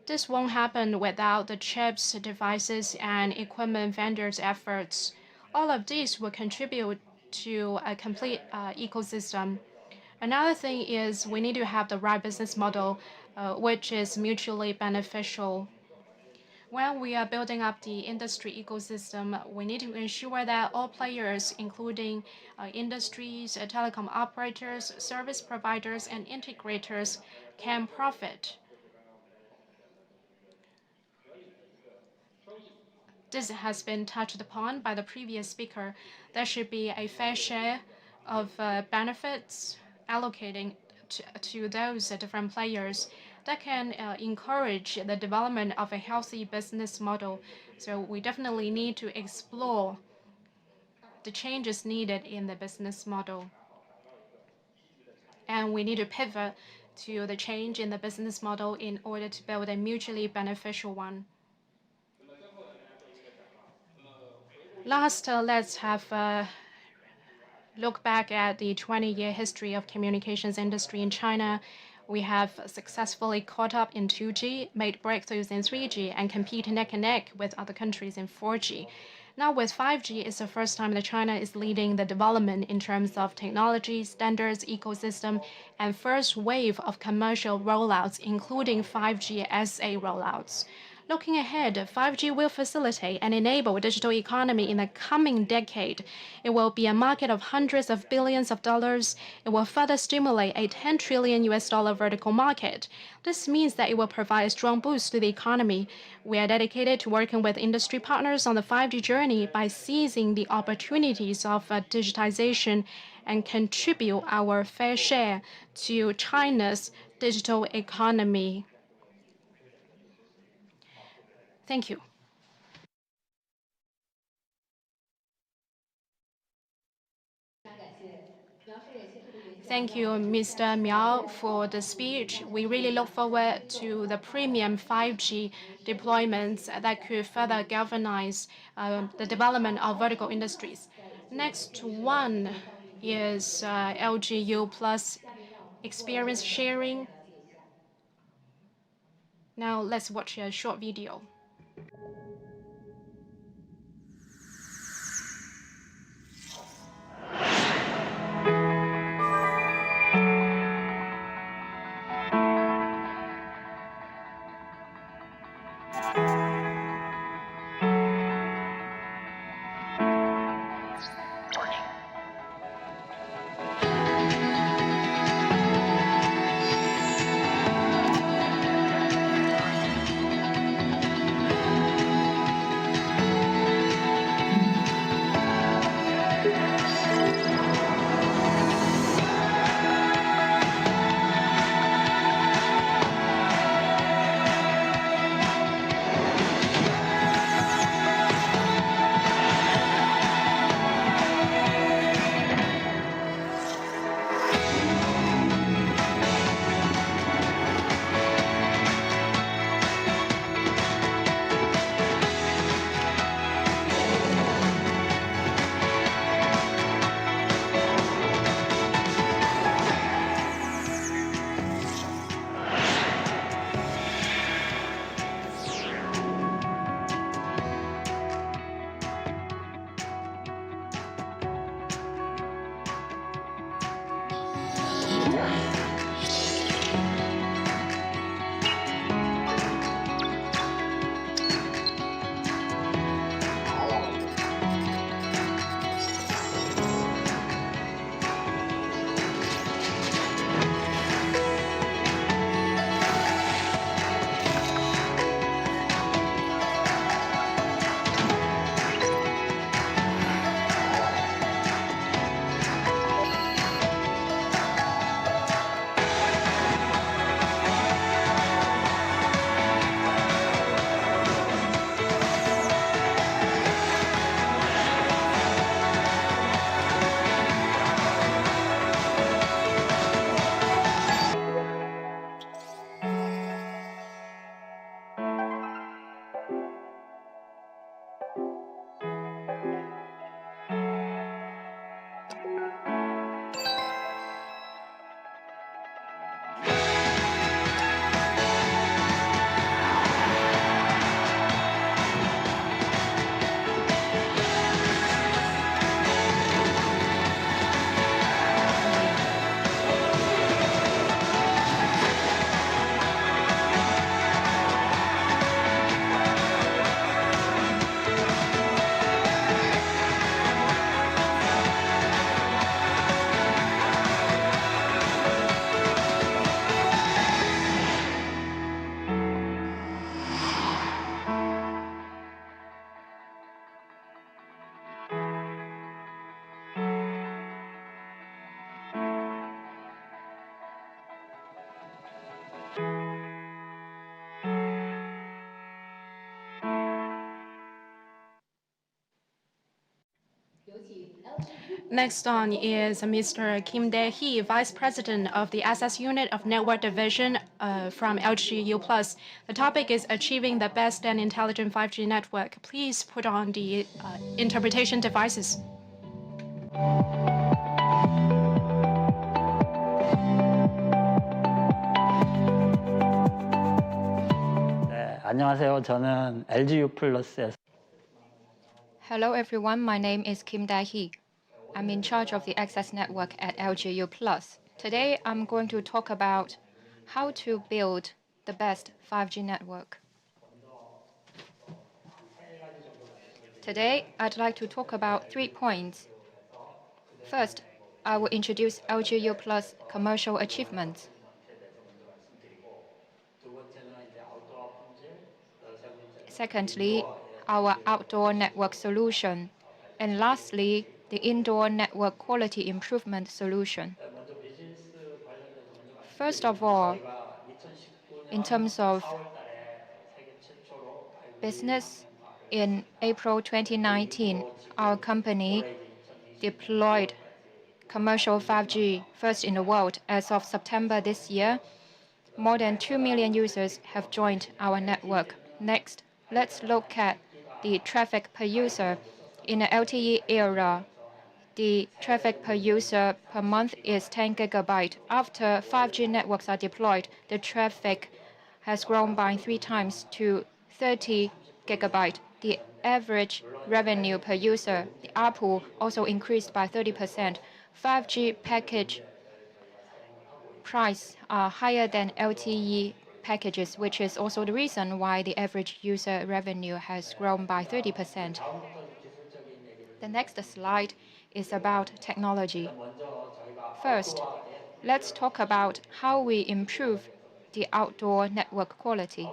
This won't happen without the chips, devices, and equipment vendors' efforts. All of these will contribute to a complete ecosystem. Another thing is we need to have the right business model, which is mutually beneficial. When we are building up the industry ecosystem, we need to ensure that all players, including industries, telecom operators, service providers, and integrators, can profit. This has been touched upon by the previous speaker. There should be a fair share of benefits allocating to those different players that can encourage the development of a healthy business model. So we definitely need to explore the changes needed in the business model. And we need to pivot to the change in the business model in order to build a mutually beneficial one. Last, let's have a look back at the 20-year history of communications industry in China. We have successfully caught up in 2G, made breakthroughs in 3G, and compete neck and neck with other countries in 4G. Now with 5G, it's the first time that China is leading the development in terms of technology, standards, ecosystem, and first wave of commercial rollouts, including 5G SA rollouts. Looking ahead, 5G will facilitate and enable a digital economy in the coming decade. It will be a market of hundreds of billions of dollars. It will further stimulate a 10 trillion US dollar vertical market. This means that it will provide a strong boost to the economy. We are dedicated to working with industry partners on the 5G journey by seizing the opportunities of digitization and contribute our fair share to China's digital economy. Thank you. Thank you, Mr. Miao, for the speech. We really look forward to the premium 5G deployments that could further galvanize the development of vertical industries. Next one is LGU Plus experience sharing. Now let's watch a short video. Next on is Mr. Kim Dae-hee, Vice President of the SS Unit of Network Division from LGU Plus. The topic is achieving the best and intelligent 5G network. Please put on the interpretation devices. 안녕하세요. 저는 LGU 플러스에서 Hello everyone, my name is Kim Dae-hee. I'm in charge of the access network at LGU Plus. Today I'm going to talk about how to build the best 5G network. Today I'd like to talk about 3 points. First, I will introduce LGU Plus commercial achievements. Secondly, our outdoor network solution. And lastly, the indoor network quality improvement solution. First of all, in terms of business, in April 2019, our company deployed commercial 5G first in the world. As of September this year, more than 2 million users have joined our network. Next, let's look at the traffic per user. In the LTE era, the traffic per user per month is 10 gigabyte. After 5G networks are deployed, the traffic has grown by 3 times to 30 gigabyte. The average revenue per user, the ARPU, also increased by 30%. 5G package price are higher than LTE packages, which is also the reason why the average user revenue has grown by 30%. The next slide is about technology. First, let's talk about how we improve the outdoor network quality.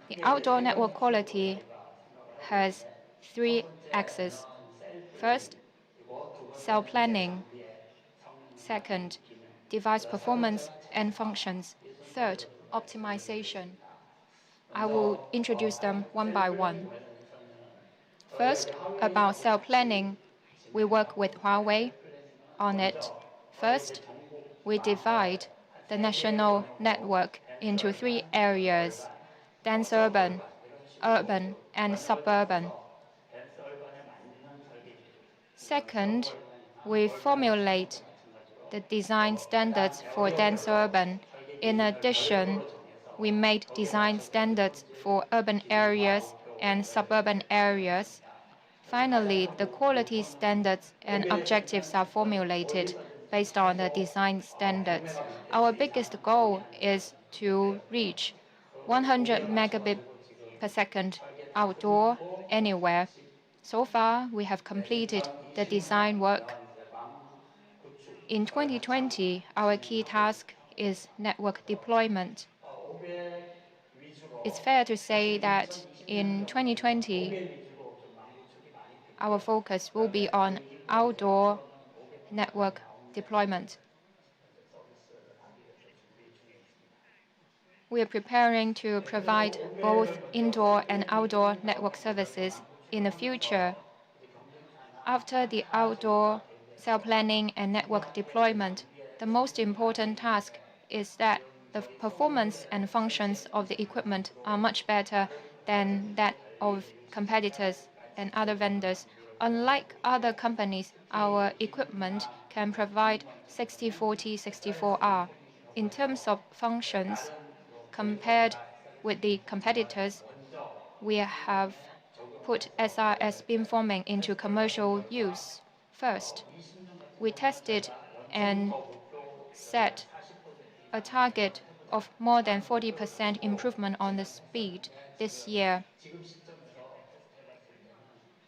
The outdoor network quality has 3 axes. First, cell planning. Second, device performance and functions. Third, optimization. I will introduce them one by one. First, about cell planning, we work with Huawei on it. First, we divide the national network into 3 areas: dense urban, urban, and suburban. Second, we formulate the design standards for dense urban. In addition, we made design standards for urban areas and suburban areas. Finally, the quality standards and objectives are formulated. based on the design standards. Our biggest goal is to reach 100 megabit per second outdoor anywhere. So far, we have completed the design work. In 2020, our key task is network deployment. It's fair to say that in 2020, our focus will be on outdoor network deployment. We are preparing to provide both indoor and outdoor network services in the future. After the outdoor cell planning and network deployment, the most important task is that the performance and functions of the equipment are much better than that of competitors and other vendors. Unlike other companies, our equipment can provide 60/40, 64R. In terms of functions, compared with the competitors, we have put SRS beamforming into commercial use. First, we tested and set a target of more than 40% improvement on the speed this year.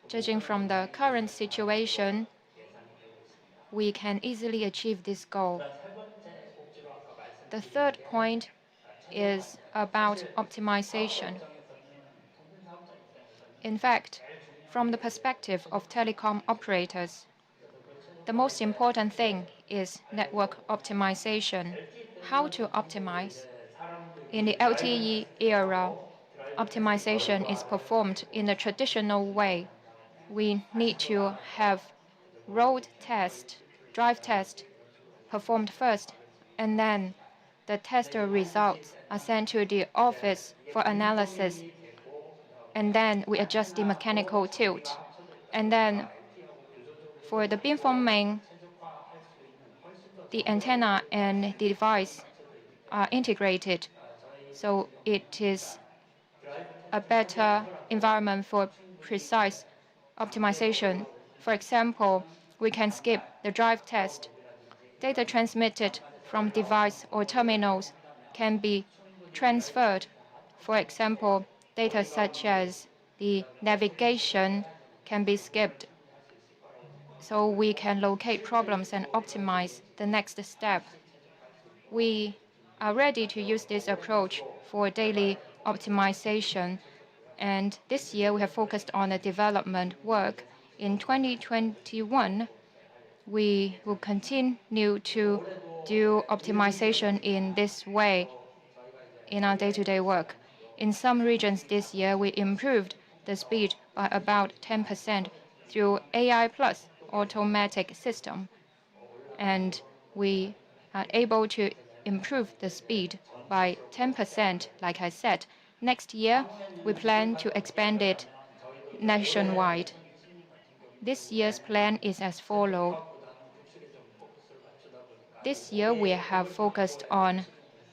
Judging from the current situation, we can easily achieve this goal. The third point is about optimization. In fact, from the perspective of telecom operators, the most important thing is network optimization. How to optimize? In the LTE era, optimization is performed in a traditional way. We need to have road test, drive test performed first, and then the test results are sent to the office for analysis. And then we adjust the mechanical tilt. And then for the beamforming, the antenna and the device are integrated. So it is a better environment for precise optimization. For example, we can skip the drive test. Data transmitted from device or terminals can be transferred. For example, data such as the navigation can be skipped, so we can locate problems and optimize the next step. We are ready to use this approach for daily optimization, and this year we have focused on the development work. In 2021, we will continue to do optimization in this way in our day-to-day work. In some regions this year, we improved the speed by about 10% through AI plus automatic system, and we are able to improve the speed by 10%, like I said. Next year, we plan to expand it nationwide. This year's plan is as follows. This year, we have focused on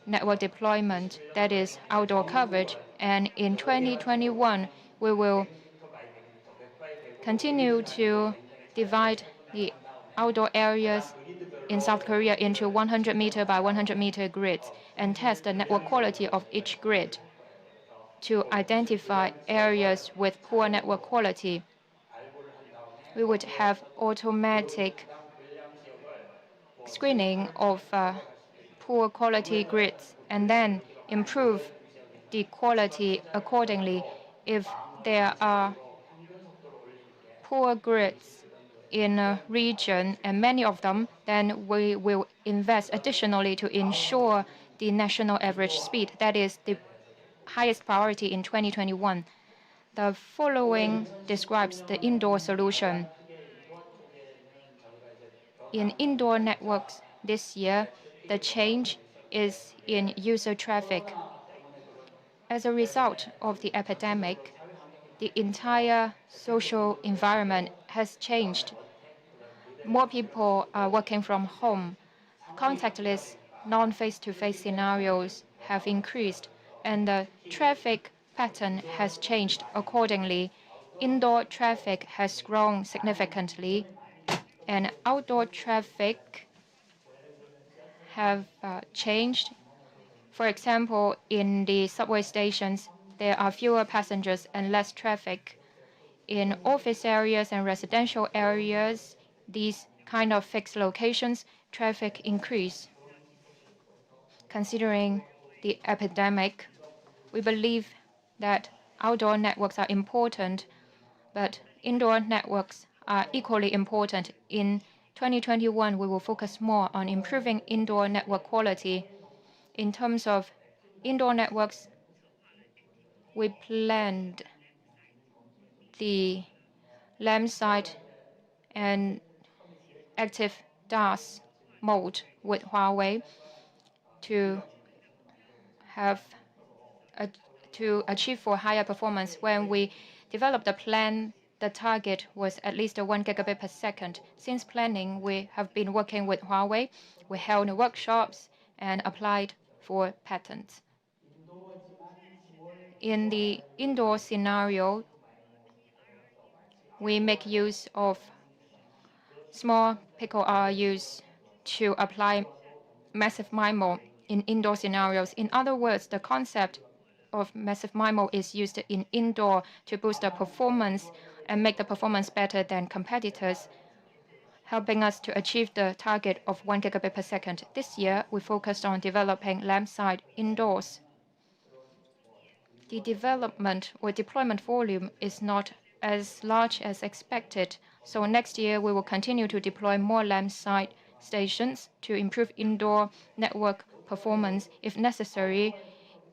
network deployment, that is outdoor coverage, and in 2021, we will continue to divide the outdoor areas in South Korea into 100-meter by 100-meter grids and test the network quality of each grid to identify areas with poor network quality. We would have automatic screening of poor quality grids and then improve the quality accordingly. If there are poor grids in a region, and many of them, then we will invest additionally to ensure the national average speed. That is the highest priority in 2021. The following describes the indoor solution. In indoor networks this year, the change is in user traffic. As a result of the epidemic, the entire social environment has changed. More people are working from home. Contactless, non-face-to-face scenarios have increased, and the traffic pattern has changed accordingly. Indoor traffic has grown significantly, and outdoor traffic have changed. For example, in the subway stations, there are fewer passengers and less traffic. In office areas and residential areas, these kind of fixed locations, traffic increase. Considering the epidemic, we believe that outdoor networks are important, but indoor networks are equally important. In 2021, we will focus more on improving indoor network quality. In terms of indoor networks, we planned the LAN site and active DAS mode with Huawei to have to achieve for higher performance. When we developed the plan, the target was at least 1 gigabit per second. Since planning, we have been working with Huawei. We held workshops and applied for patents. In the indoor scenario, we make use of small pico RUs to apply massive MIMO in indoor scenarios. In other words, the concept of massive MIMO is used in indoor to boost the performance and make the performance better than competitors, helping us to achieve the target of 1 gigabit per second. This year, we focused on developing LAN site indoors. The development or deployment volume is not as large as expected, so next year we will continue to deploy more LAN site stations to improve indoor network performance. If necessary,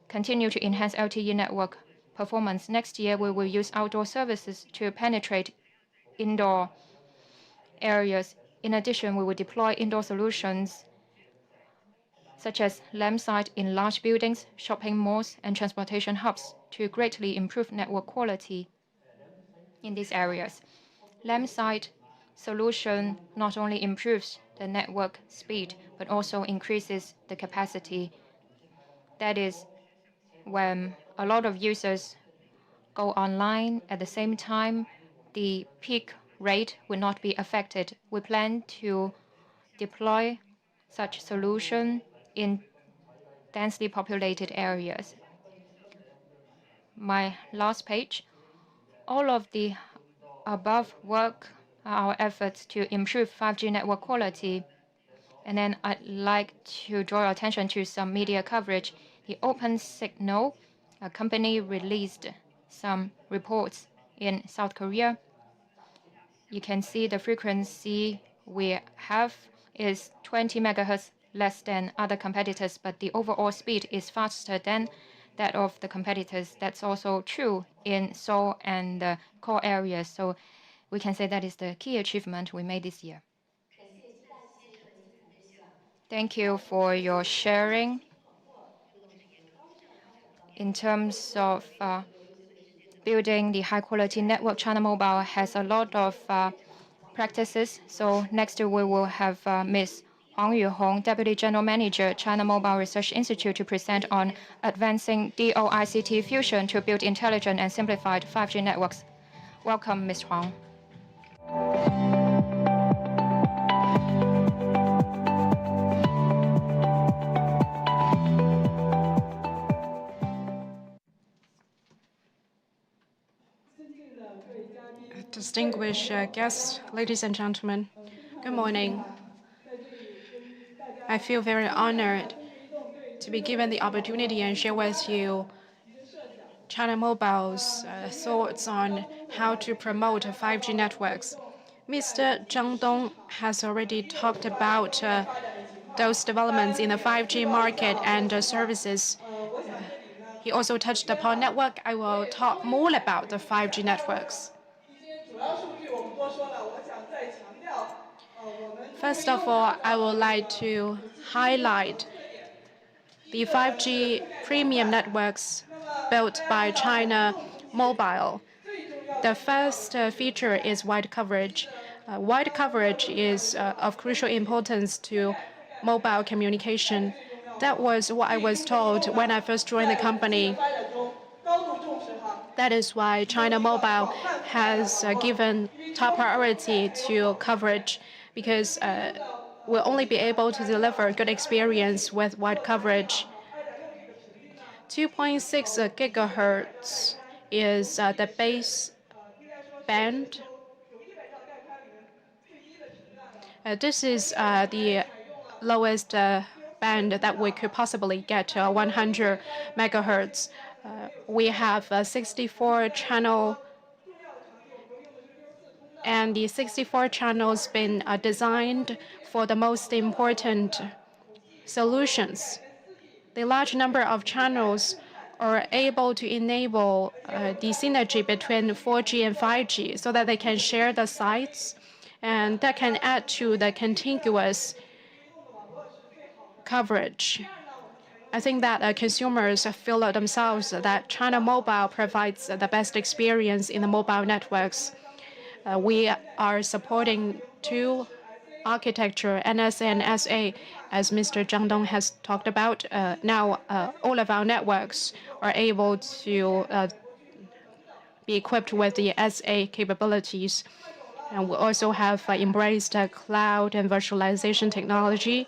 continue to enhance LTE network performance. Next year, we will use outdoor services to penetrate indoor areas. In addition, we will deploy indoor solutions such as LAN site in large buildings, shopping malls, and transportation hubs to greatly improve network quality in these areas. LAN site solution not only improves the network speed, but also increases the capacity. That is, when a lot of users go online at the same time, the peak rate will not be affected. We plan to deploy such solution in densely populated areas. My last page. All of the above work are our efforts to improve 5G network quality. And then I'd like to draw your attention to some media coverage. The Open Signal, a company, released some reports in South Korea. You can see the frequency we have is 20 megahertz less than other competitors, but the overall speed is faster than that of the competitors. That's also true in Seoul and the core areas. So we can say that is the key achievement we made this year. Thank you for your sharing. In terms of building the high-quality network, China Mobile has a lot of practices. So next we will have Ms. Huang Yuhong, Deputy General Manager, China Mobile Research Institute, to present on advancing DOICT fusion to build intelligent and simplified 5G networks. Welcome, Ms. Huang. Distinguished guests, ladies and gentlemen, good morning. I feel very honored to be given the opportunity and share with you China Mobile's thoughts on how to promote 5G networks. Mr. Zhang Dong has already talked about those developments in the 5G market and services. He also touched upon network. I will talk more about the 5G networks. First of all, I would like to highlight the 5G premium networks built by China Mobile. The first feature is wide coverage. Wide coverage is of crucial importance to mobile communication. That was what I was told when I first joined the company. That is why China Mobile has given top priority to coverage, because will only be able to deliver good experience with wide coverage. 2.6 gigahertz is the base band. This is the lowest band that we could possibly get, 100 megahertz. We have a 64 channel, and the 64 channels been designed for the most important solutions. The large number of channels are able to enable the synergy between 4G and 5G so that they can share the sites, and that can add to the contiguous coverage. I think that consumers feel themselves that China Mobile provides the best experience in the mobile networks. We are supporting two architecture, NSA and SA, as Mr. Zhang Dong has talked about. Now, all of our networks are able to be equipped with the SA capabilities. And we also have embraced cloud and virtualization technology.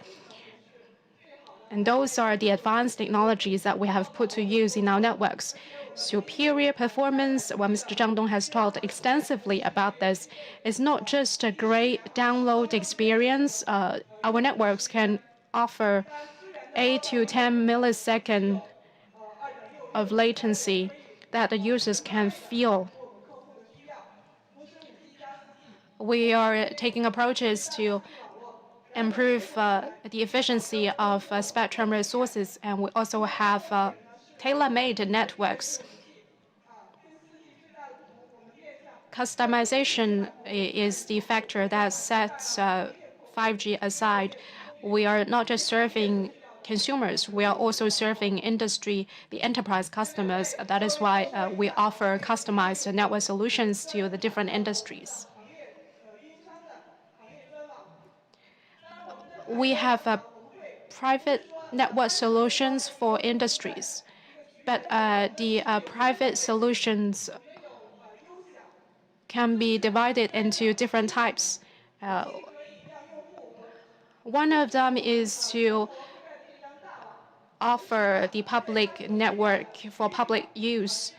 And those are the advanced technologies that we have put to use in our networks. Superior performance, well, Mr. Zhang Dong has talked extensively about this. It's not just a great download experience. Our networks can offer 8 to 10 milliseconds of latency that the users can feel. We are taking approaches to improve the efficiency of spectrum resources, and we also have tailor-made networks. Customization is the factor that sets 5G aside. We are not just serving consumers, we are also serving industry, the enterprise customers. That is why we offer customized network solutions to the different industries. We have private network solutions for industries, but the private solutions can be divided into different types. One of them is to offer the public network for public use.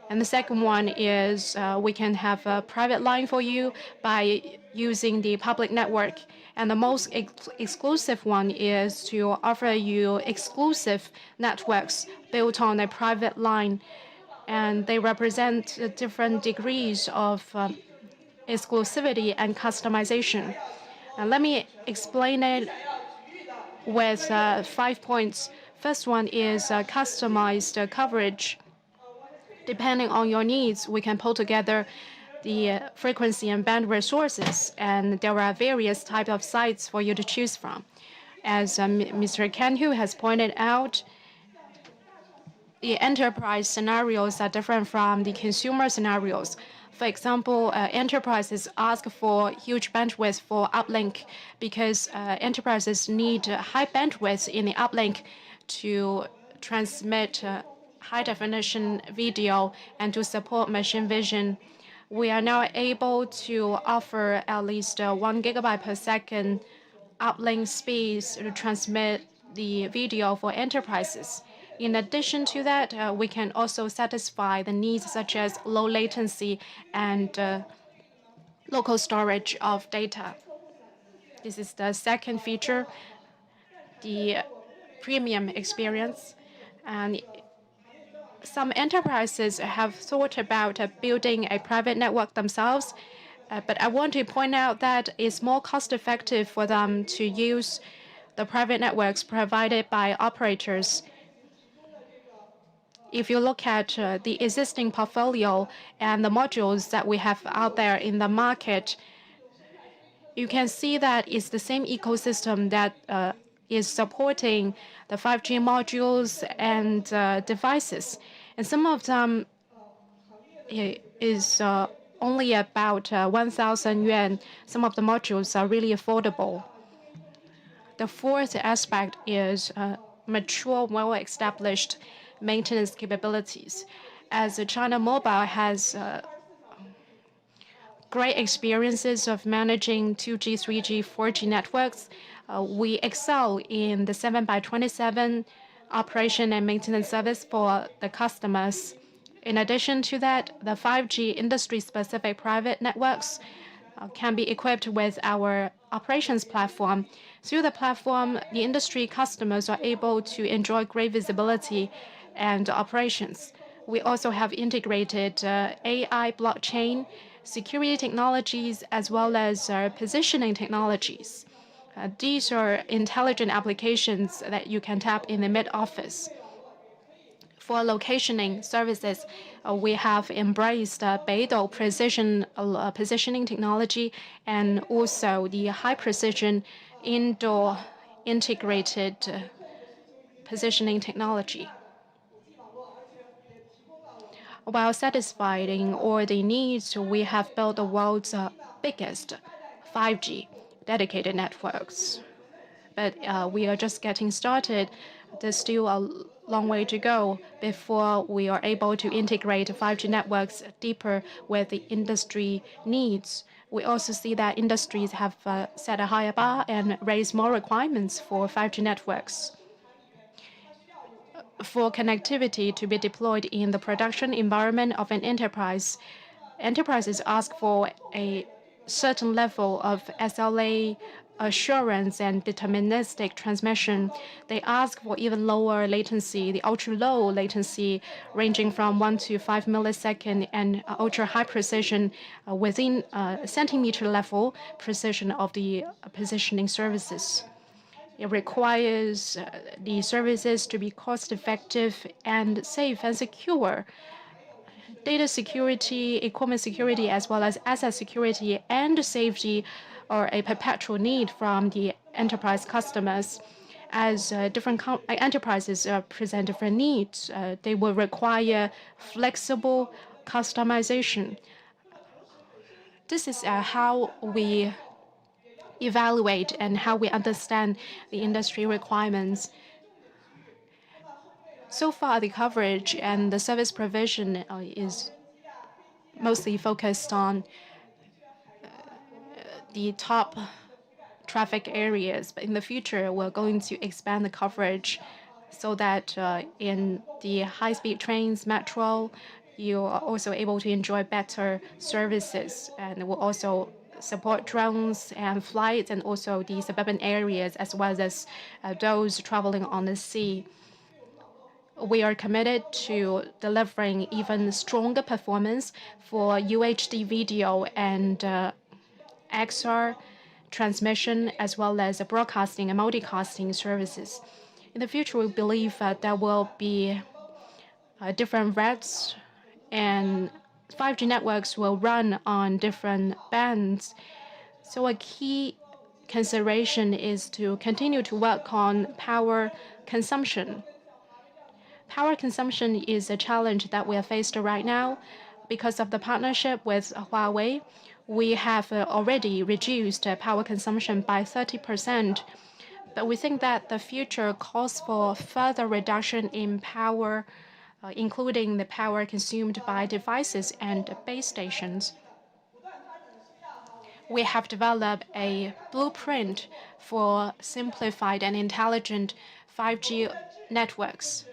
And the second one is we can have a private line for you by using the public network. And the most exclusive one is to offer you exclusive networks built on a private line. And they represent different degrees of exclusivity and customization. And let me explain it with 5 points. First one is customized coverage. Depending on your needs, we can pull together the frequency and band resources, and there are various types of sites for you to choose from. As Mr. Ken Hu has pointed out, the enterprise scenarios are different from the consumer scenarios. For example, enterprises ask for huge bandwidth for uplink because enterprises need high bandwidth in the uplink to transmit high-definition video and to support machine vision. We are now able to offer at least 1 gigabyte per second uplink speeds to transmit the video for enterprises. In addition to that, we can also satisfy the needs such as low latency and local storage of data. This is the second feature, the premium experience. And some enterprises have thought about building a private network themselves, but I want to point out that it's more cost-effective for them to use the private networks provided by operators. If you look at the existing portfolio and the modules that we have out there in the market, you can see that it's the same ecosystem that is supporting the 5G modules and devices. And some of them is only about 1,000 yuan. Some of the modules are really affordable. The fourth aspect is mature, well-established maintenance capabilities. As China Mobile has great experiences of managing 2G, 3G, 4G networks, We excel in the 7x27 operation and maintenance service for the customers. In addition to that, the 5G industry-specific private networks can be equipped with our operations platform. Through the platform, the industry customers are able to enjoy great visibility and operations. We also have integrated AI, blockchain, security technologies, as well as positioning technologies. These are intelligent applications that you can tap in the mid-office. For locationing services, we have embraced Beidou positioning technology and also the high-precision indoor integrated positioning technology. While satisfying all the needs, we have built the world's biggest 5G dedicated networks. But we are just getting started. There's still a long way to go before we are able to integrate 5G networks deeper with the industry needs. We also see that industries have set a higher bar and raised more requirements for 5G networks. For connectivity to be deployed in the production environment of an enterprise, enterprises ask for a certain level of SLA assurance and deterministic transmission. They ask for even lower latency, the ultra-low latency ranging from 1 to 5 millisecond and ultra-high precision within centimeter level precision of the positioning services. It requires the services to be cost-effective and safe and secure. Data security, equipment security, as well as asset security and safety are a perpetual need from the enterprise customers. As different enterprises present different needs, they will require flexible customization. This is how we evaluate and how we understand the industry requirements. So far, the coverage and the service provision is mostly focused on the top traffic areas. But in the future, we're going to expand the coverage so that in the high-speed trains, metro, you are also able to enjoy better services. And we'll also support drones and flights and also the suburban areas as well as those traveling on the sea. We are committed to delivering even stronger performance for UHD video and XR transmission, as well as broadcasting and multicasting services. In the future, we believe that there will be different routes and 5G networks will run on different bands. So a key consideration is to continue to work on power consumption. Power consumption is a challenge that we are faced right now. Because of the partnership with Huawei, we have already reduced power consumption by 30%. But we think that the future calls for further reduction in power, including the power consumed by devices and base stations. We have developed a blueprint for simplified and intelligent 5G networks.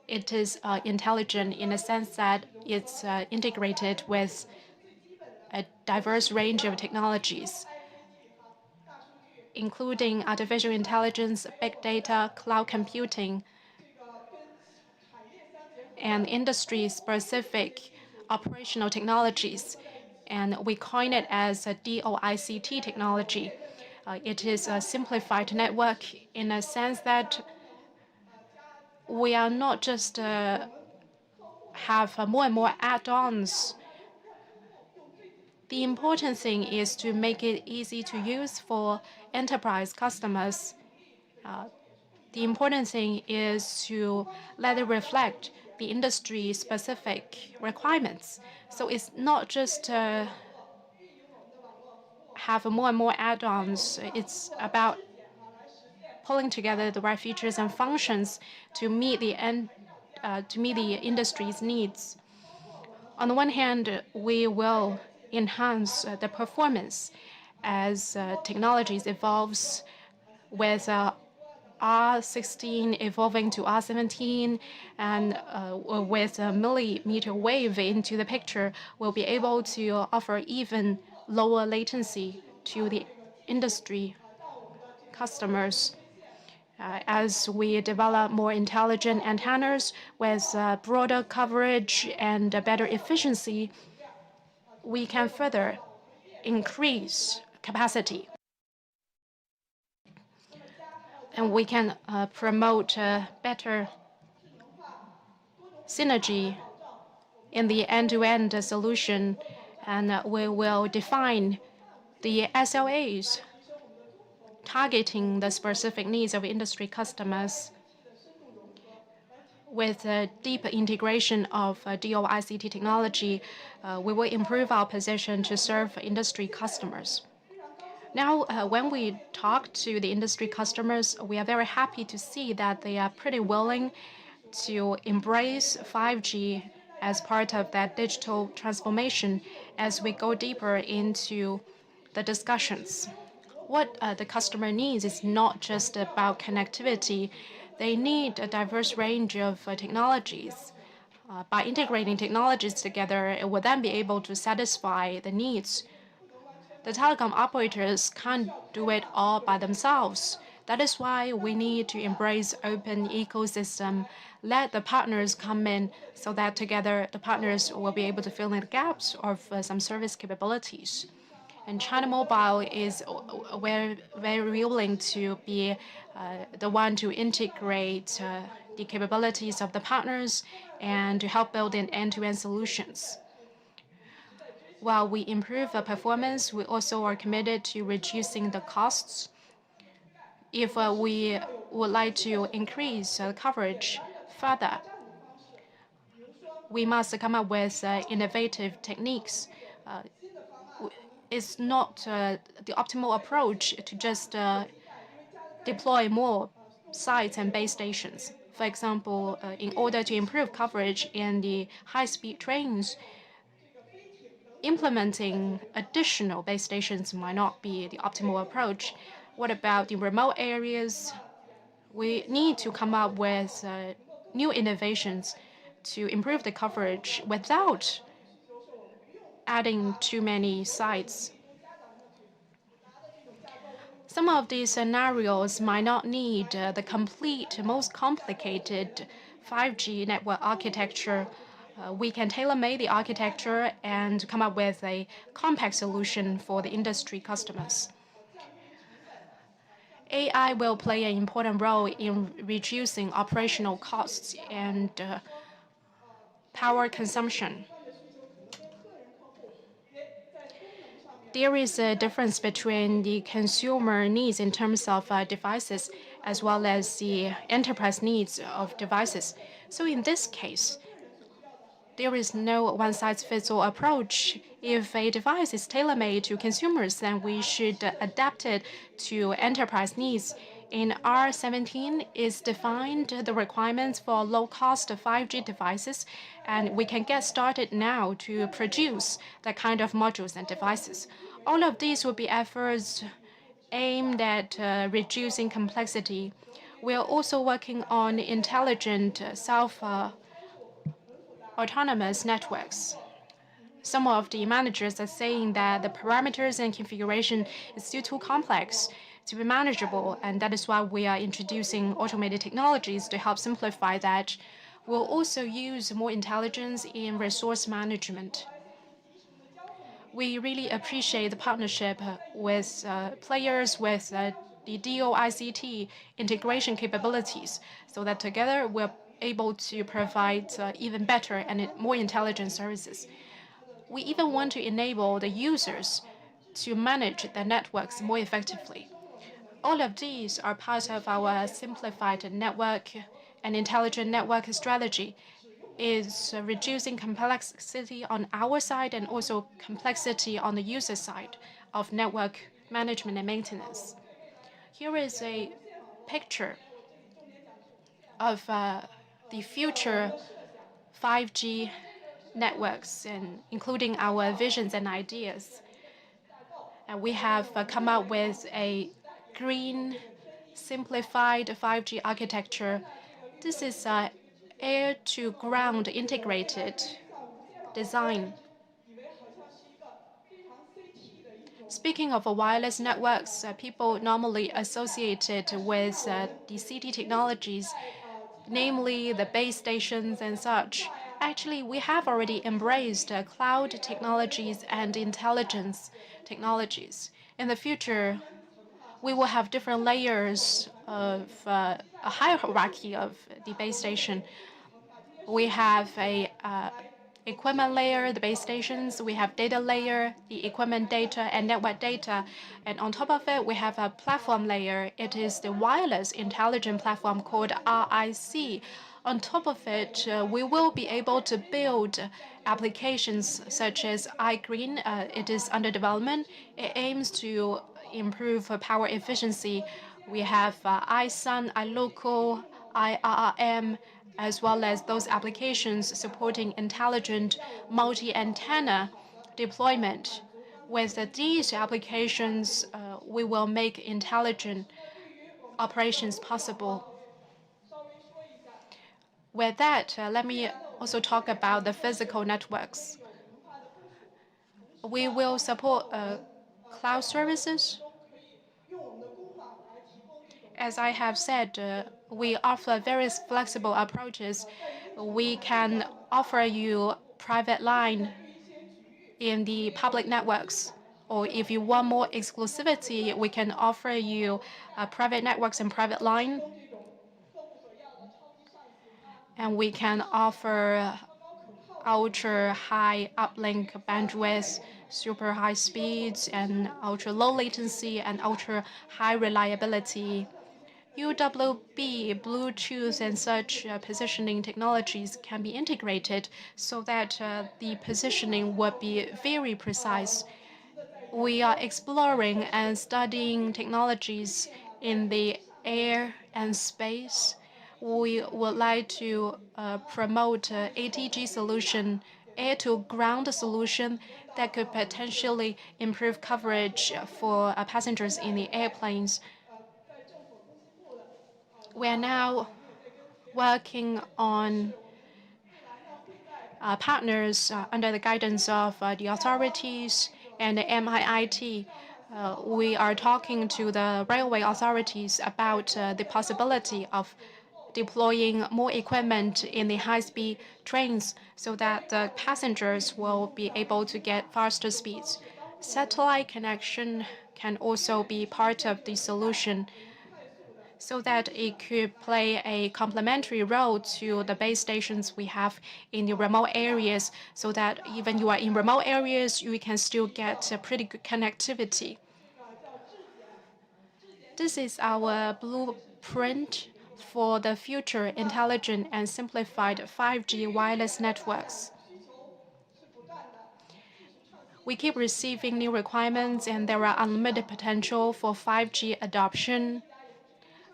It is intelligent in the sense that it's integrated with a diverse range of technologies, including artificial intelligence, big data, cloud computing, and industry-specific operational technologies. And we coin it as a DOICT technology. It is a simplified network in a sense that we are not just have more and more add-ons. The important thing is to make it easy to use for enterprise customers. The important thing is to let it reflect the industry-specific requirements. So it's not just have more and more add-ons. It's about pulling together the right features and functions to meet the industry's needs. On the one hand, we will enhance the performance as technologies evolves. with R16 evolving to R17, and with a millimeter wave into the picture, we'll be able to offer even lower latency to the industry customers. As we develop more intelligent antennas with broader coverage and better efficiency, we can further increase capacity. And we can promote better synergy in the end-to-end solution, and we will define the SLAs targeting the specific needs of industry customers. With a deep integration of DOICT technology, we will improve our position to serve industry customers. Now, when we talk to the industry customers, we are very happy to see that they are pretty willing to embrace 5G as part of that digital transformation as we go deeper into the discussions. What the customer needs is not just about connectivity. They need a diverse range of technologies. By integrating technologies together, it will then be able to satisfy the needs. The telecom operators can't do it all by themselves. That is why we need to embrace open ecosystem, let the partners come in so that together the partners will be able to fill in the gaps of some service capabilities. And China Mobile is very willing to be the one to integrate the capabilities of the partners and to help build in end-to-end solutions. While we improve the performance, we also are committed to reducing the costs. If we would like to increase coverage further, we must come up with innovative techniques. It's not the optimal approach to just deploy more sites and base stations. For example, in order to improve coverage in the high-speed trains, implementing additional base stations might not be the optimal approach. What about the remote areas? We need to come up with new innovations to improve the coverage without adding too many sites. Some of these scenarios might not need the complete, most complicated 5G network architecture. We can tailor-make the architecture and come up with a compact solution for the industry customers. AI will play an important role in reducing operational costs and power consumption. There is a difference between the consumer needs in terms of devices as well as the enterprise needs of devices. So in this case, there is no one-size-fits-all approach. If a device is tailor-made to consumers, then we should adapt it to enterprise needs. In R17 is defined the requirements for low-cost 5G devices, and we can get started now to produce that kind of modules and devices. All of these will be efforts aimed at reducing complexity. We are also working on intelligent autonomous networks. Some of the managers are saying that the parameters and configuration is still too complex to be manageable, and that is why we are introducing automated technologies to help simplify that. We'll also use more intelligence in resource management. We really appreciate the partnership with players with the DOICT integration capabilities so that together we're able to provide even better and more intelligent services. We even want to enable the users to manage their networks more effectively. All of these are part of our simplified network and intelligent network strategy. Is reducing complexity on our side and also complexity on the user side of network management and maintenance. Here is a picture of the future 5G networks, and including our visions and ideas. And we have come up with a green simplified 5G architecture. This is air-to-ground integrated design. Speaking of wireless networks, people normally associate it with the CT technologies, namely the base stations and such. Actually, we have already embraced cloud technologies and intelligence technologies. In the future, we will have different layers of a hierarchy of the base station. We have a equipment layer, the base stations. We have data layer, the equipment data and network data. And on top of it, we have a platform layer. It is the wireless intelligent platform called RIC. On top of it, we will be able to build applications such as iGreen. It is under development. It aims to improve power efficiency. We have iSun, iLocal, IRRM, as well as those applications supporting intelligent multi-antenna deployment. With these applications, we will make intelligent operations possible. With that, let me also talk about the physical networks. We will support cloud services. As I have said, we offer various flexible approaches. We can offer you private line in the public networks, or if you want more exclusivity, we can offer you private networks and private line. And we can offer ultra high uplink bandwidth, super high speeds, and ultra low latency and ultra high reliability. UWB, Bluetooth, and such positioning technologies can be integrated so that the positioning would be very precise. We are exploring and studying technologies in the air and space. We would like to promote ATG solution, air-to-ground solution that could potentially improve coverage for passengers in the airplanes. We are now working on partners under the guidance of the authorities and the MIIT. We are talking to the railway authorities about the possibility of deploying more equipment in the high-speed trains so that the passengers will be able to get faster speeds. Satellite connection can also be part of the solution, so that it could play a complementary role to the base stations we have in the remote areas, so that even you are in remote areas, you can still get a pretty good connectivity. This is our blueprint for the future intelligent and simplified 5G wireless networks. We keep receiving new requirements, and there are unlimited potential for 5G adoption.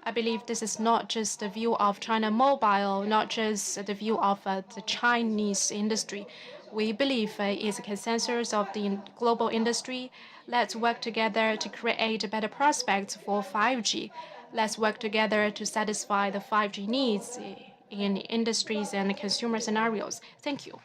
I believe this is not just the view of China Mobile, not just the view of the Chinese industry. We believe it's a consensus of the global industry. Let's work together to create better prospects for 5G. Let's work together to satisfy the 5G needs in industries and consumer scenarios. Thank you.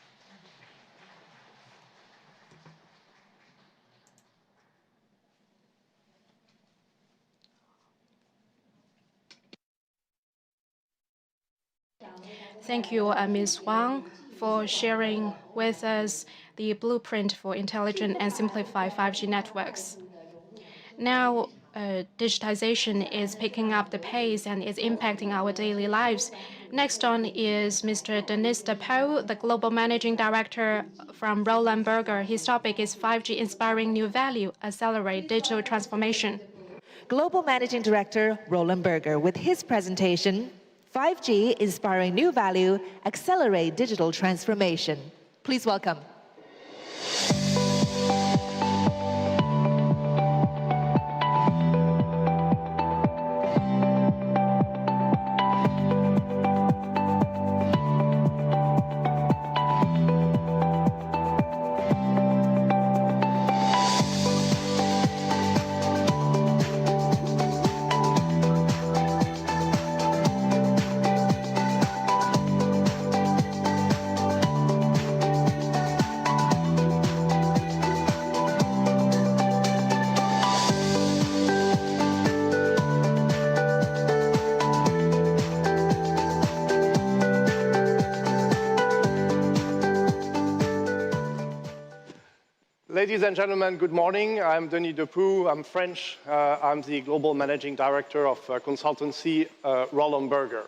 Thank you, Ms. Wang, for sharing with us the blueprint for intelligent and simplified 5G networks. Now, digitization is picking up the pace and is impacting our daily lives. Next on is Mr. Denis Depew, the Global Managing Director from Roland Berger. His topic is 5G Inspiring New Value, Accelerate Digital Transformation. Global Managing Director Roland Berger with his presentation, 5G Inspiring New Value, Accelerate Digital Transformation. Please welcome. Ladies and gentlemen, good morning. I'm Denis Depoux. I'm French. I'm the Global Managing Director of consultancy Roland Berger.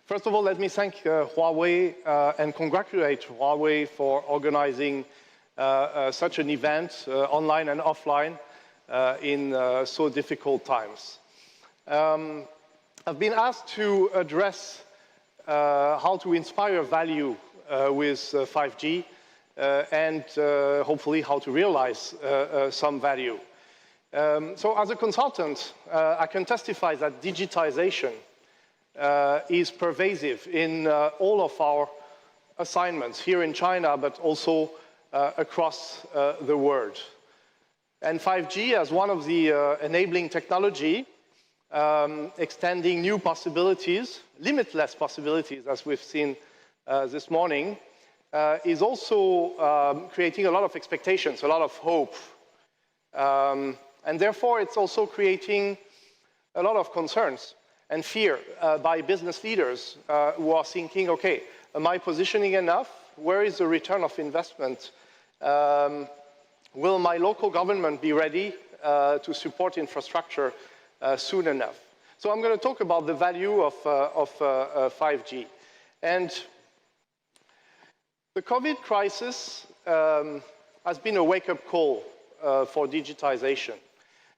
First of all, let me thank Huawei and congratulate Huawei for organizing such an event, online and offline, in so difficult times. I've been asked to address how to inspire value with 5G and hopefully how to realize some value. So as a consultant, I can testify that digitization is pervasive in all of our assignments here in China, but also across the world. And 5G as one of the enabling technology, extending new possibilities, limitless possibilities, as we've seen this morning, is also creating a lot of expectations, a lot of hope. And therefore, it's also creating a lot of concerns and fear by business leaders who are thinking, okay, am I positioning enough? Where is the return of investment? Will my local government be ready to support infrastructure soon enough? So I'm going to talk about the value of 5G. And the COVID crisis has been a wake-up call for digitization.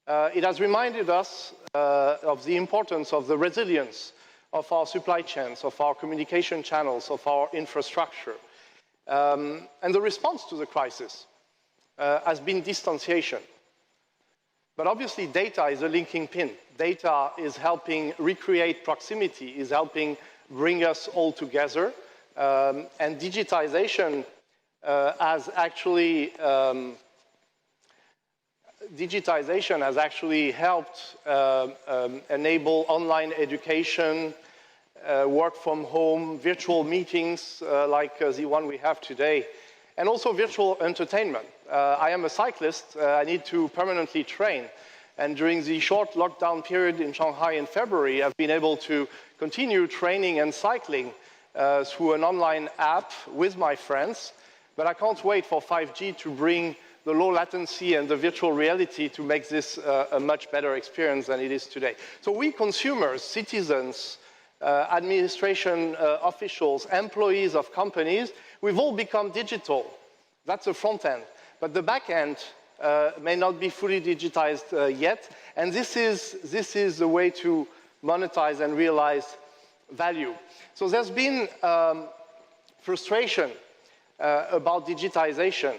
It has reminded us of the importance of the resilience of our supply chains, of our communication channels, of our infrastructure. And the response to the crisis has been distanciation. But obviously, data is a linking pin. Data is helping recreate proximity, is helping bring us all together. And digitization has actually helped enable online education, work from home, virtual meetings like the one we have today, and also virtual entertainment. I am a cyclist. I need to permanently train. And during the short lockdown period in Shanghai in February, I've been able to continue training and cycling through an online app with my friends. But I can't wait for 5G to bring the low latency and the virtual reality to make this a much better experience than it is today. So we consumers, citizens, administration officials, employees of companies, we've all become digital. That's the front end. But the back end may not be fully digitized yet. And this is the way to monetize and realize value. So there's been frustration about digitization,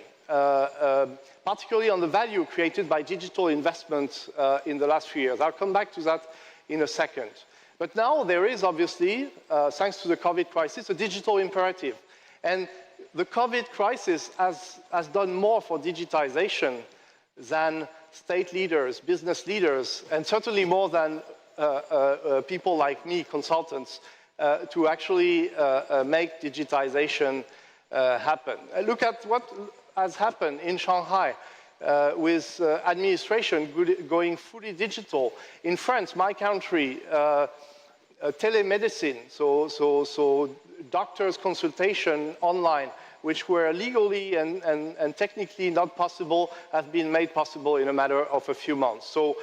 particularly on the value created by digital investment in the last few years. I'll come back to that in a second. But now there is obviously, thanks to the COVID crisis, a digital imperative. And the COVID crisis has done more for digitization than state leaders, business leaders, and certainly more than people like me, consultants, to actually make digitization happen. Look at what has happened in Shanghai with administration going fully digital. In France, my country, telemedicine, so doctors' consultation online, which were legally and technically not possible, have been made possible in a matter of a few months. So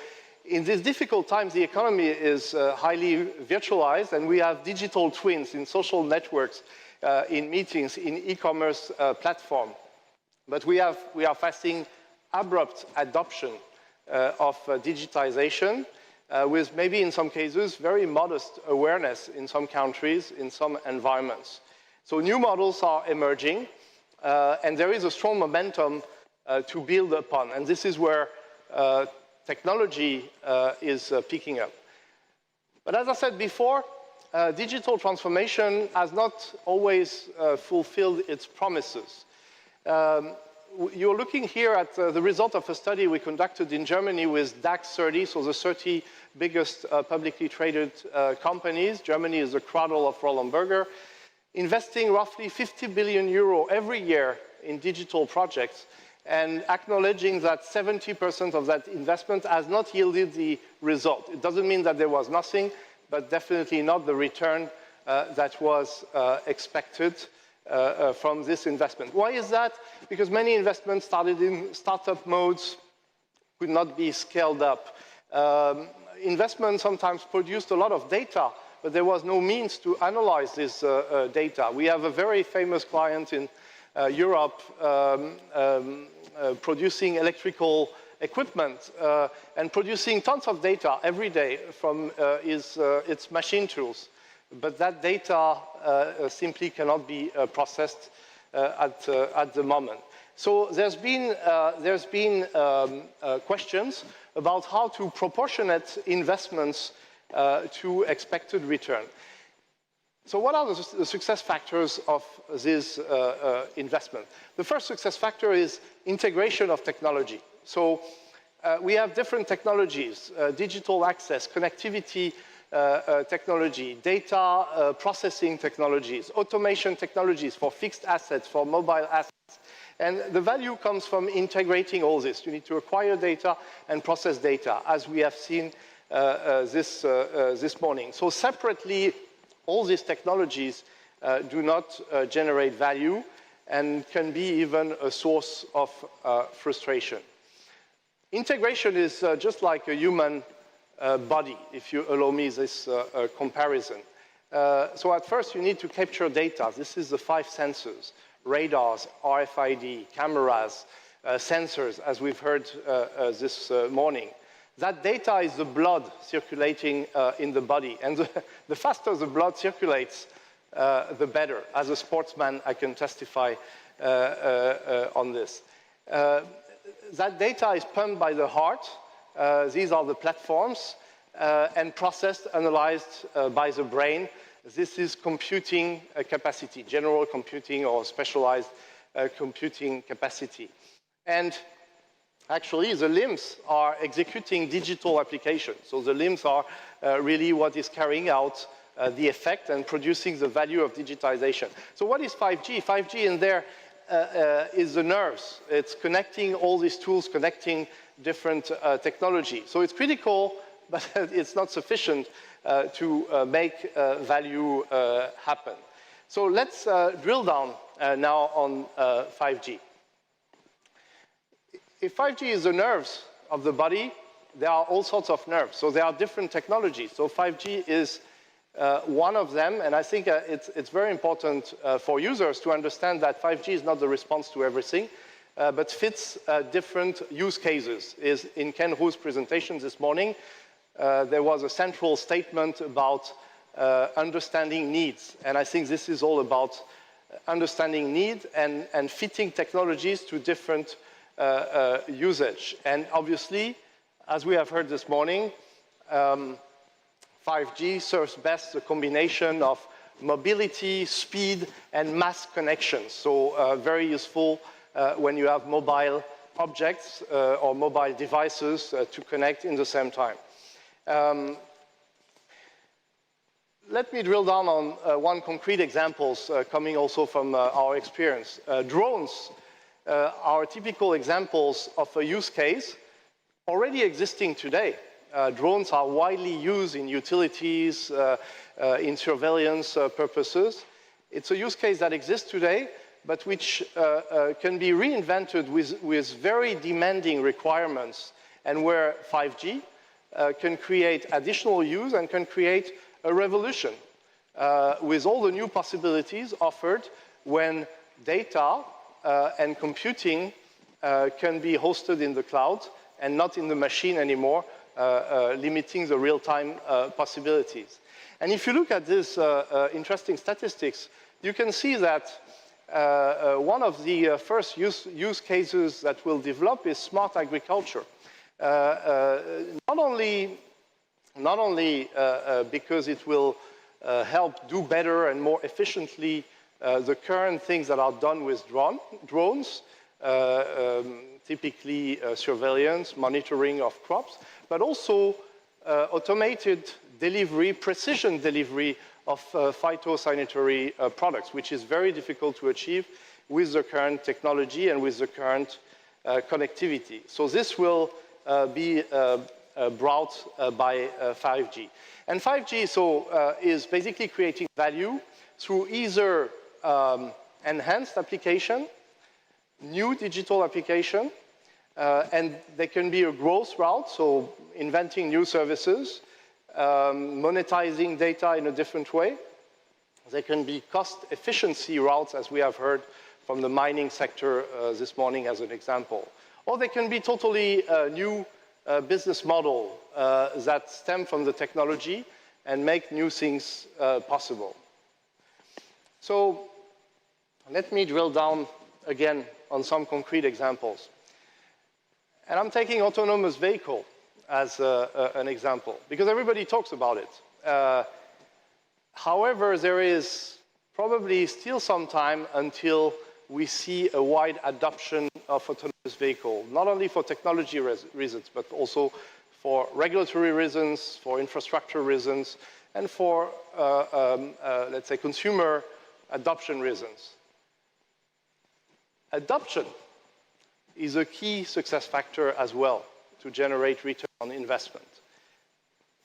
in these difficult times, the economy is highly virtualized, and we have digital twins in social networks, in meetings, in e-commerce platform. But we are facing abrupt adoption of digitization, with maybe in some cases very modest awareness in some countries, in some environments. So new models are emerging, and there is a strong momentum to build upon. And this is where technology is picking up. But as I said before, digital transformation has not always fulfilled its promises. You're looking here at the result of a study we conducted in Germany with DAX 30, so the 30 biggest publicly traded companies. Germany is the cradle of Roland Berger, investing roughly 50 billion euro every year in digital projects, and acknowledging that 70% of that investment has not yielded the result. It doesn't mean that there was nothing, but definitely not the return that was expected. from this investment. Why is that? Because many investments started in startup modes, could not be scaled up. Investments sometimes produced a lot of data, but there was no means to analyze this data. We have a very famous client in Europe producing electrical equipment and producing tons of data every day from its machine tools. But that data simply cannot be processed at the moment. So there's been questions about how to proportionate investments to expected return. So what are the success factors of this investment? The first success factor is integration of technology. So we have different technologies, digital access, connectivity technology, data processing technologies, automation technologies for fixed assets, for mobile assets. And the value comes from integrating all this. You need to acquire data and process data, as we have seen this morning. So separately, all these technologies do not generate value and can be even a source of frustration. Integration is just like a human body, if you allow me this comparison. So at first, you need to capture data. This is the 5 sensors: radars, RFID, cameras, sensors, as we've heard this morning. That data is the blood circulating in the body. And the faster the blood circulates, the better. As a sportsman, I can testify on this. That data is pumped by the heart. These are the platforms, and processed, analyzed by the brain. This is computing capacity, general computing or specialized computing capacity. And actually, the limbs are executing digital applications. So the limbs are really what is carrying out the effect and producing the value of digitization. So what is 5G? 5G in there is the nerves. It's connecting all these tools, connecting different technology. So it's critical, but it's not sufficient to make value happen. So let's drill down now on 5G. If 5G is the nerves of the body, there are all sorts of nerves. So there are different technologies. So 5G is one of them, and I think it's very important for users to understand that 5G is not the response to everything, but fits different use cases. In Ken Hu's presentation this morning, there was a central statement about understanding needs, and I think this is all about understanding need and fitting technologies to different usage. And obviously, as we have heard this morning, 5G serves best the combination of mobility, speed, and mass connections. So very useful when you have mobile objects or mobile devices to connect in the same time. Let me drill down on one concrete example coming also from our experience. Drones are typical examples of a use case already existing today. Drones are widely used in utilities, in surveillance purposes. It's a use case that exists today, but which can be reinvented with very demanding requirements, and where 5G can create additional use and can create a revolution with all the new possibilities offered when data and computing can be hosted in the cloud and not in the machine anymore, limiting the real-time possibilities. And if you look at these interesting statistics, you can see that one of the first use cases that will develop is smart agriculture. Not only because it will help do better and more efficiently the current things that are done with drones, typically surveillance, monitoring of crops, but also automated delivery, precision delivery of phytosanitary products, which is very difficult to achieve with the current technology and with the current connectivity. So this will be brought by 5G. And 5G is basically creating value through either enhanced application, new digital application, and they can be a growth route, so inventing new services, monetizing data in a different way. They can be cost efficiency routes, as we have heard from the mining sector this morning as an example. Or they can be totally new business model that stem from the technology and make new things possible. So let me drill down again on some concrete examples. And I'm taking autonomous vehicle as an example, because everybody talks about it. However, there is probably still some time until we see a wide adoption of autonomous vehicle, not only for technology reasons, but also for regulatory reasons, for infrastructure reasons, and for, let's say, consumer adoption reasons. Adoption is a key success factor as well to generate return on investment.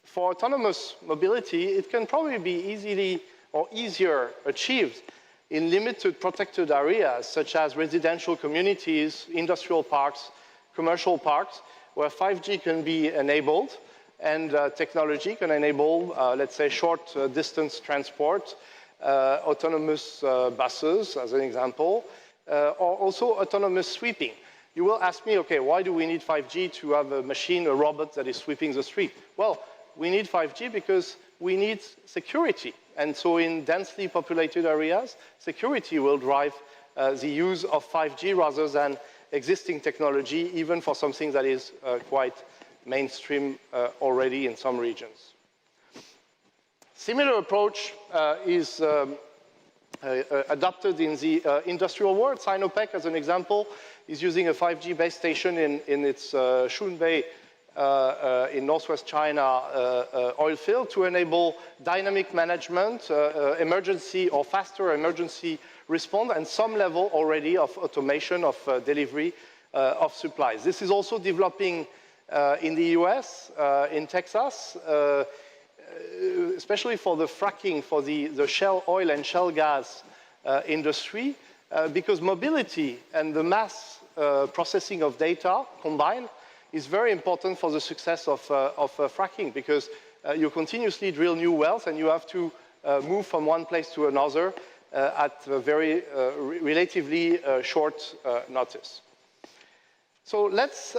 For autonomous mobility, it can probably be easily or easier achieved in limited protected areas, such as residential communities, industrial parks, commercial parks, where 5G can be enabled and technology can enable, let's say, short distance transport, autonomous buses, as an example, or also autonomous sweeping. You will ask me, okay, why do we need 5G to have a machine, a robot that is sweeping the street? Well, we need 5G because we need security. And so in densely populated areas, security will drive the use of 5G rather than existing technology, even for something that is quite mainstream already in some regions. Similar approach is adopted in the industrial world. Sinopec, as an example, is using a 5G base station in its Shunbei in northwest China oil field to enable dynamic management, emergency or faster emergency response, and some level already of automation of delivery of supplies. This is also developing in the US, in Texas, especially for the fracking, for the shale oil and shale gas industry, because mobility and the mass processing of data combined is very important for the success of fracking, because you continuously drill new wells and you have to move from one place to another at a very relatively short notice. So let's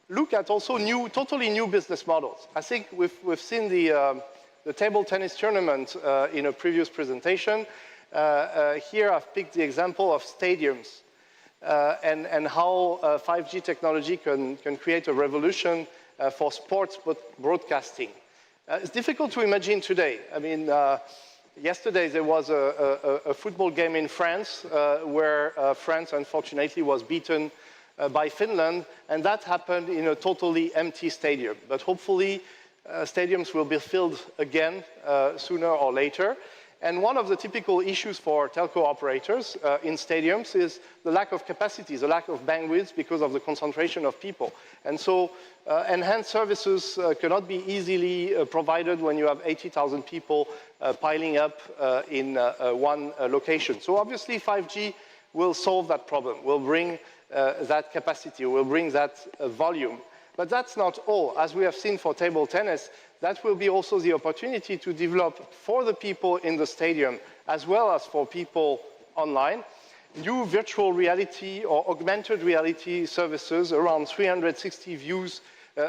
look at also totally new business models. I think we've seen the table tennis tournament in a previous presentation. Here I've picked the example of stadiums and how 5G technology can create a revolution for sports broadcasting. It's difficult to imagine today. I mean, yesterday there was a football game in France where France unfortunately was beaten by Finland, and that happened in a totally empty stadium. But hopefully stadiums will be filled again sooner or later. And one of the typical issues for telco operators in stadiums is the lack of capacity, the lack of bandwidth because of the concentration of people. And so enhanced services cannot be easily provided when you have 80,000 people piling up in one location. So obviously 5G will solve that problem, will bring that capacity, will bring that volume. But that's not all. As we have seen for table tennis, that will be also the opportunity to develop for the people in the stadium, as well as for people online, new virtual reality or augmented reality services around 360 views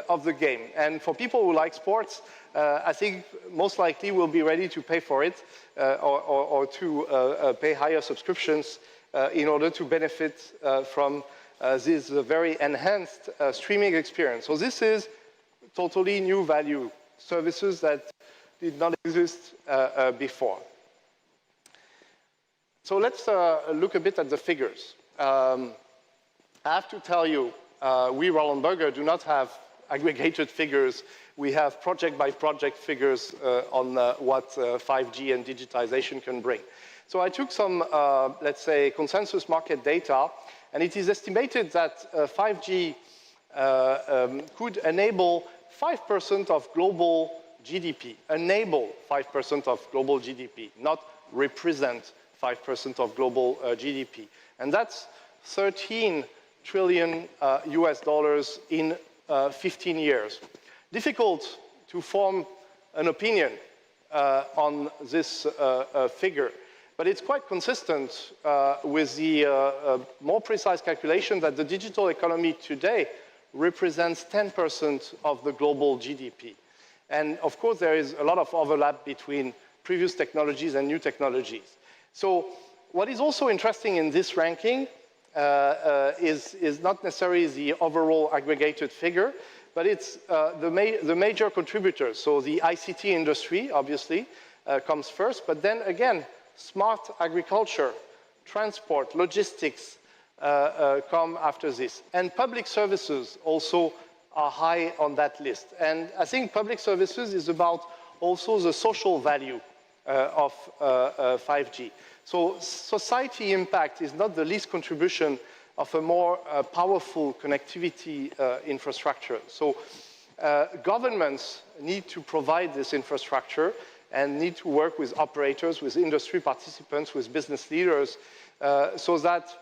of the game. And for people who like sports, I think most likely will be ready to pay for it or to pay higher subscriptions in order to benefit from this very enhanced streaming experience. So this is totally new value services that did not exist before. So let's look a bit at the figures. I have to tell you, we, Roland Berger, do not have aggregated figures. We have project-by-project figures on what 5G and digitization can bring. So I took some, let's say, consensus market data, and it is estimated that 5G could enable 5% of global GDP, enable 5% of global GDP, not represent 5% of global GDP. And that's 13 trillion US dollars in 15 years. Difficult to form an opinion on this figure, but it's quite consistent with the more precise calculation that the digital economy today represents 10% of the global GDP. And of course, there is a lot of overlap between previous technologies and new technologies. So what is also interesting in this ranking is not necessarily the overall aggregated figure, but it's the major contributors. So the ICT industry, obviously, comes first, but then again, smart agriculture, transport, logistics come after this. And public services also are high on that list. And I think public services is about also the social value of 5G. So society impact is not the least contribution of a more powerful connectivity infrastructure. So governments need to provide this infrastructure and need to work with operators, with industry participants, with business leaders, so that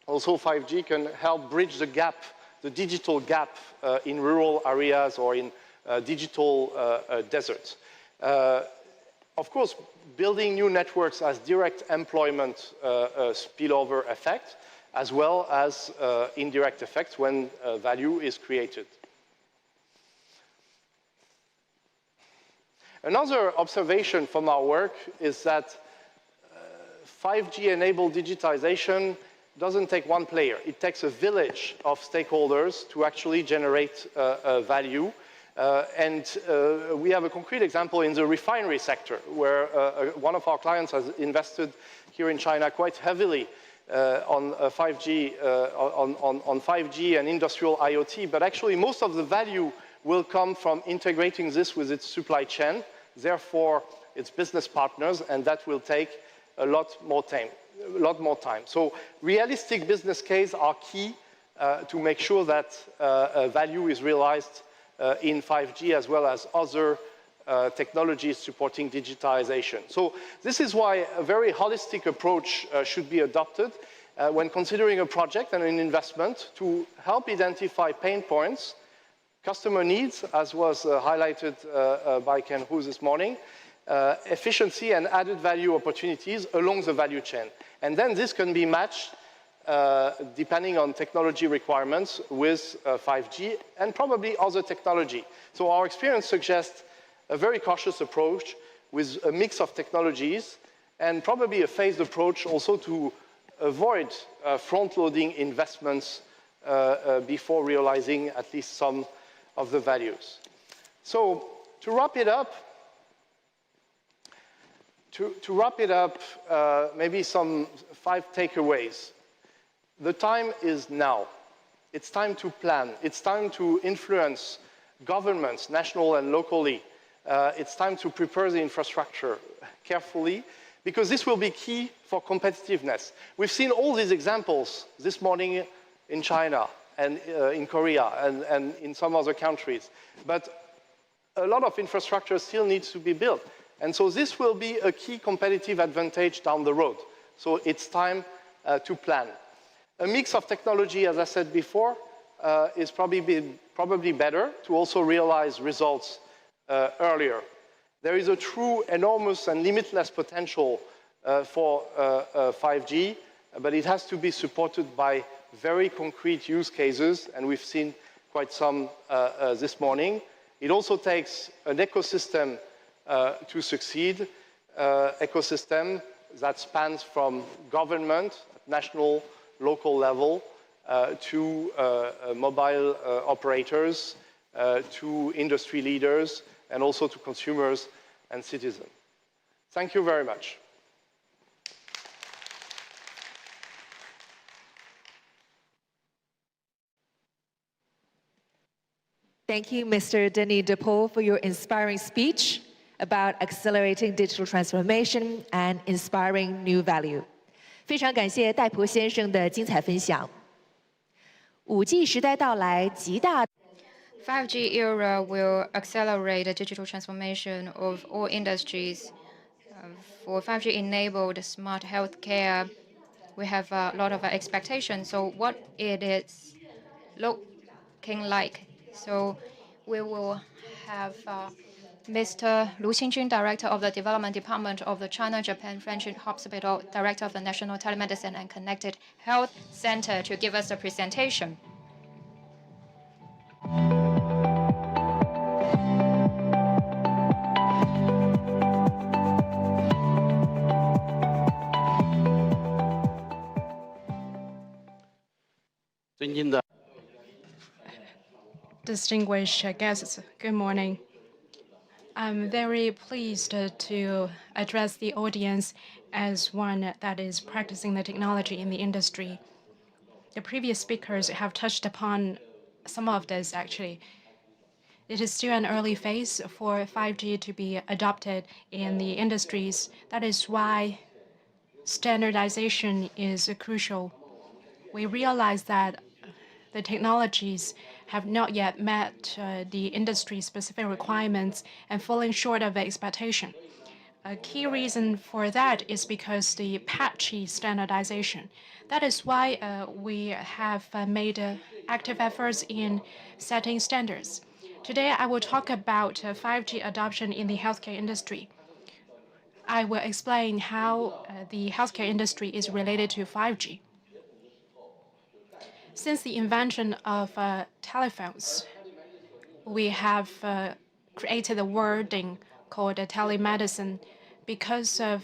also 5G can help bridge the gap, the digital gap in rural areas or in digital deserts. Of course, building new networks has direct employment spillover effect, as well as indirect effects when value is created. Another observation from our work is that 5G-enabled digitization doesn't take one player. It takes a village of stakeholders to actually generate value. We have a concrete example in the refinery sector, where one of our clients has invested here in China quite heavily on 5G, on 5G and industrial IoT, but actually most of the value will come from integrating this with its supply chain, therefore its business partners, and that will take a lot more time. So realistic business cases are key to make sure that value is realized in 5G as well as other technologies supporting digitization. So this is why a very holistic approach should be adopted when considering a project and an investment to help identify pain points, customer needs, as was highlighted by Ken Hu this morning, efficiency and added value opportunities along the value chain. And then this can be matched depending on technology requirements with 5G and probably other technology. So our experience suggests a very cautious approach with a mix of technologies and probably a phased approach also to avoid front-loading investments before realizing at least some of the values. So to wrap it up, maybe some 5 takeaways. The time is now. It's time to plan. It's time to influence governments, national and locally. It's time to prepare the infrastructure carefully, because this will be key for competitiveness. We've seen all these examples this morning in China and in Korea and in some other countries. But a lot of infrastructure still needs to be built. And so this will be a key competitive advantage down the road. So it's time to plan. A mix of technology, as I said before, is probably better to also realize results earlier. There is a true enormous and limitless potential for 5G, but it has to be supported by very concrete use cases, and we've seen quite some this morning. It also takes an ecosystem to succeed, ecosystem that spans from government, national, local level, to mobile operators, to industry leaders, and also to consumers and citizens. Thank you very much. Thank you, Mr. Denis Depaul, for your inspiring speech about accelerating digital transformation and inspiring new value. 非常感谢戴普先生的精彩分享。5G 时代到来，极大 5G era will accelerate the digital transformation of all industries. For 5G-enabled smart healthcare, we have a lot of expectations. So what it is looking like. So we will have Mr. Lu Qingjun, Director of the Development Department of the China-Japan Friendship Hospital, Director of the National Telemedicine and Connected Health Center, to give us a presentation. Distinguished guests, good morning. I'm very pleased to address the audience as one that is practicing the technology in the industry. The previous speakers have touched upon some of this, actually. It is still an early phase for 5G to be adopted in the industries. That is why standardization is crucial. We realize that the technologies have not yet met the industry-specific requirements and falling short of expectation. A key reason for that is because the patchy standardization. That is why we have made active efforts in setting standards. Today, I will talk about 5G adoption in the healthcare industry. I will explain how the healthcare industry is related to 5G. Since the invention of telephones, we have created a wording called telemedicine because of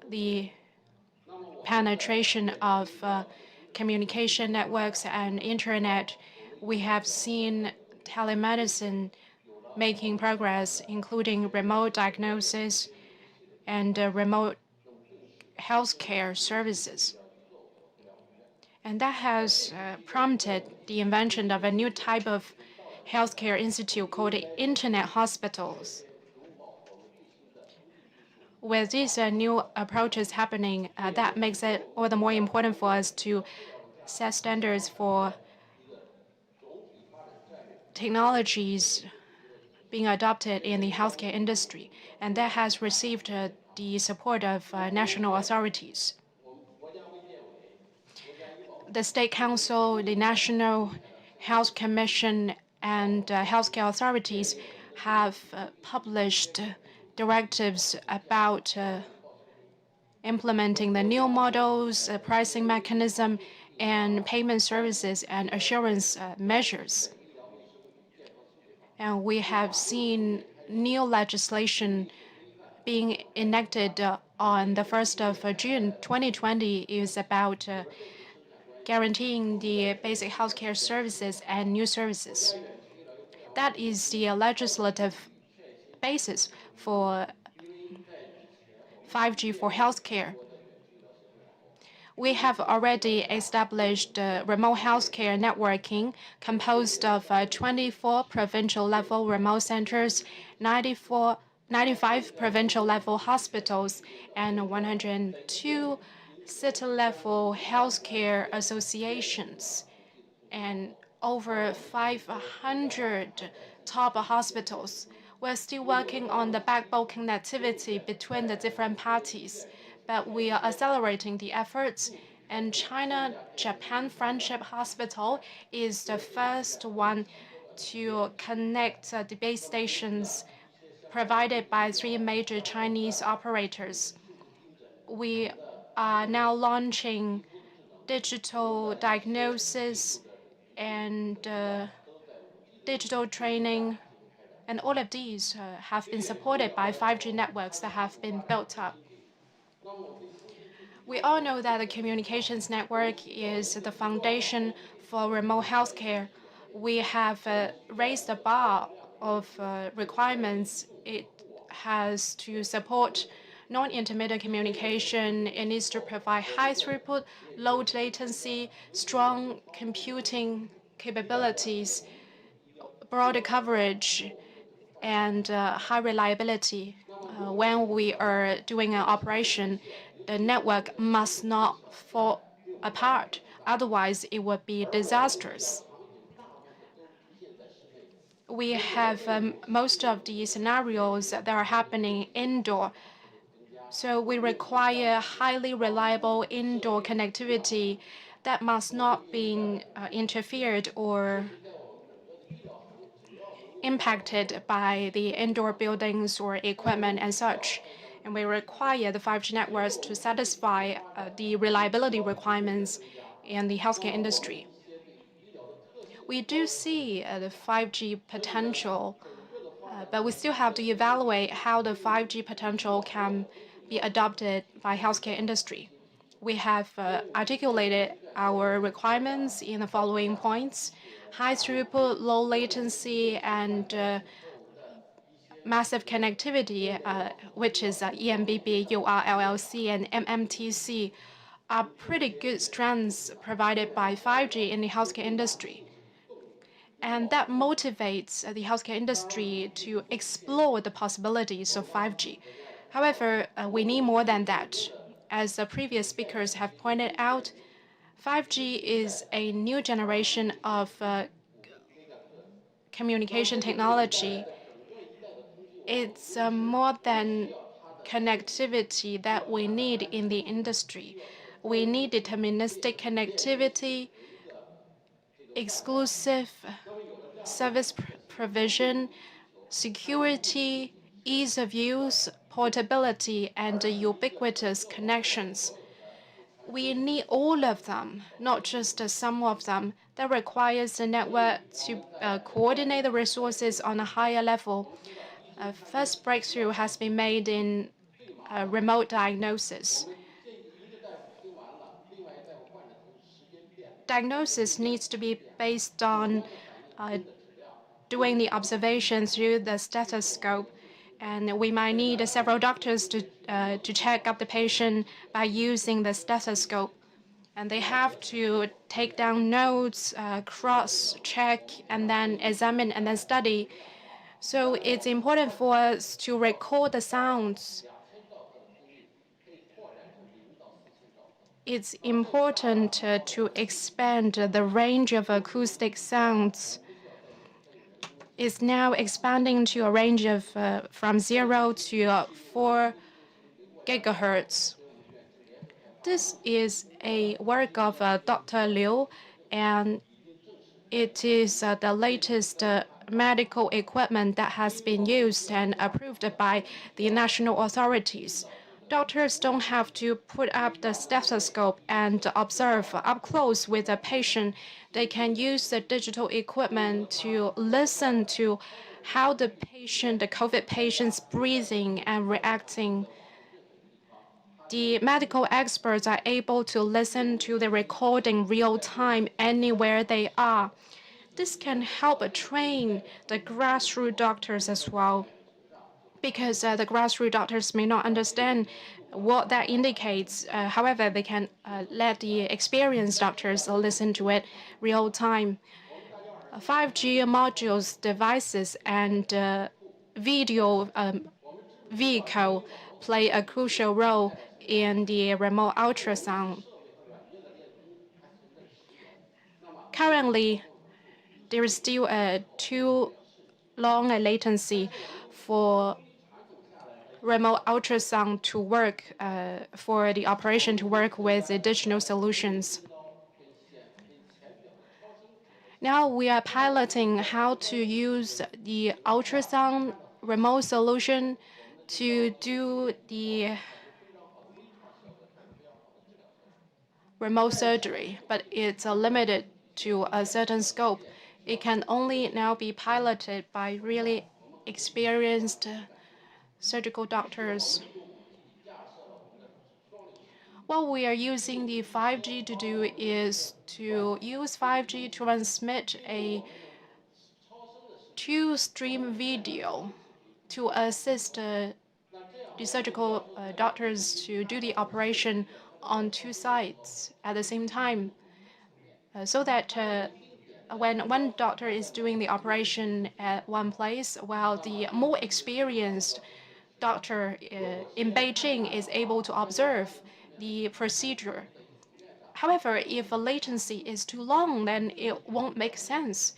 the penetration of communication networks and internet. We have seen telemedicine making progress, including remote diagnosis and remote healthcare services. And that has prompted the invention of a new type of healthcare institute called internet hospitals. With these new approaches happening, that makes it all the more important for us to set standards for technologies being adopted in the healthcare industry, and that has received the support of national authorities. The State Council, the National Health Commission, and healthcare authorities have published directives about implementing the new models, pricing mechanism, and payment services and assurance measures. And we have seen new legislation being enacted on the 1st of June 2020 is about guaranteeing the basic healthcare services and new services. That is the legislative basis for 5G for healthcare. We have already established remote healthcare networking composed of 24 provincial-level remote centers, 95 provincial-level hospitals, and 102 city-level healthcare associations, and over 500 top hospitals. We're still working on the backbone connectivity between the different parties, but we are accelerating the efforts. And China-Japan Friendship Hospital is the first one to connect the base stations provided by 3 major Chinese operators. We are now launching digital diagnosis and digital training, and all of these have been supported by 5G networks that have been built up. We all know that the communications network is the foundation for remote healthcare. We have raised the bar of requirements. It has to support non-intermittent communication. It needs to provide high throughput, low latency, strong computing capabilities, broad coverage, and high reliability. When we are doing an operation, the network must not fall apart. Otherwise, it would be disastrous. We have most of the scenarios that are happening indoor. So we require highly reliable indoor connectivity that must not be interfered or impacted by the indoor buildings or equipment and such. And we require the 5G networks to satisfy the reliability requirements in the healthcare industry. We do see the 5G potential, but we still have to evaluate how the 5G potential can be adopted by healthcare industry. We have articulated our requirements in the following points: high throughput, low latency, and massive connectivity, which is EMBB, URLLC, and MMTC, are pretty good strengths provided by 5G in the healthcare industry. And that motivates the healthcare industry to explore the possibilities of 5G. However, we need more than that. As the previous speakers have pointed out, 5G is a new generation of communication technology. It's more than connectivity that we need in the industry. We need deterministic connectivity, exclusive service provision, security, ease of use, portability, and ubiquitous connections. We need all of them, not just some of them. That requires the network to coordinate the resources on a higher level. First breakthrough has been made in remote diagnosis. Diagnosis needs to be based on doing the observation through the stethoscope, and we might need several doctors to check up the patient by using the stethoscope. And they have to take down notes, cross-check, and then examine and then study. So it's important for us to record the sounds. It's important to expand the range of acoustic sounds. It's now expanding to a range of from 0 to 4 gigahertz. This is a work of Dr. Liu, and it is the latest medical equipment that has been used and approved by the national authorities. Doctors don't have to put up the stethoscope and observe up close with a patient. They can use the digital equipment to listen to how the COVID patient's breathing and reacting. The medical experts are able to listen to the recording real time anywhere they are. This can help train the grassroots doctors as well, because the grassroots doctors may not understand what that indicates. However, they can let the experienced doctors listen to it real time. 5G modules, devices, and video vehicle play a crucial role in the remote ultrasound. Currently, there is still a too long a latency for remote ultrasound to work, for the operation to work with additional solutions. Now we are piloting how to use the ultrasound remote solution to do the remote surgery, but it's limited to a certain scope. It can only now be piloted by really experienced surgical doctors. What we are using the 5G to do is to use 5G to transmit a two-stream video to assist the surgical doctors to do the operation on two sites at the same time, so that when one doctor is doing the operation at one place, while the more experienced doctor in Beijing is able to observe the procedure. However, if a latency is too long, then it won't make sense.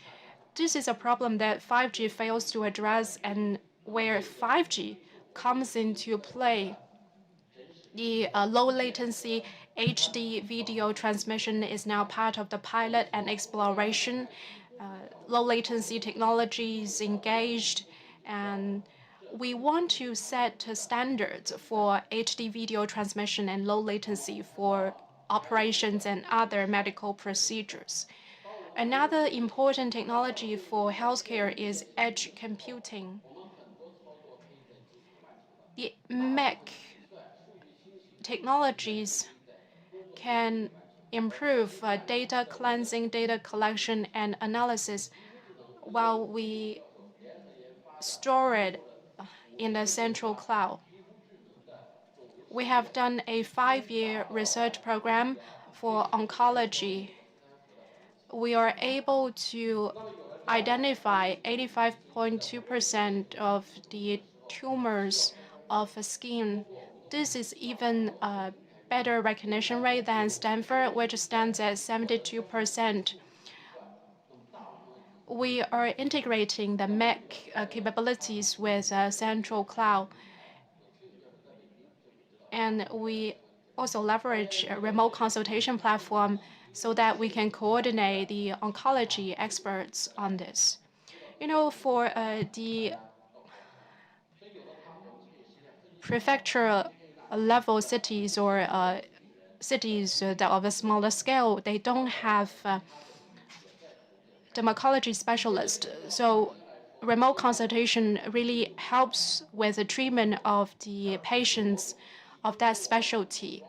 This is a problem that 5G fails to address, and where 5G comes into play The low latency HD video transmission is now part of the pilot and exploration. Low latency technology is engaged, and we want to set standards for HD video transmission and low latency for operations and other medical procedures. Another important technology for healthcare is edge computing. The MEC technologies can improve data cleansing, data collection, and analysis while we store it in the central cloud. We have done a 5-year research program for oncology. We are able to identify 85.2% of the tumors of the skin. This is even a better recognition rate than Stanford, which stands at 72%. We are integrating the MEC capabilities with central cloud, and we also leverage a remote consultation platform so that we can coordinate the oncology experts on this. For the prefecture level cities or cities that are of a smaller scale, they don't have dermatology specialist. So remote consultation really helps with the treatment of the patients of that specialty.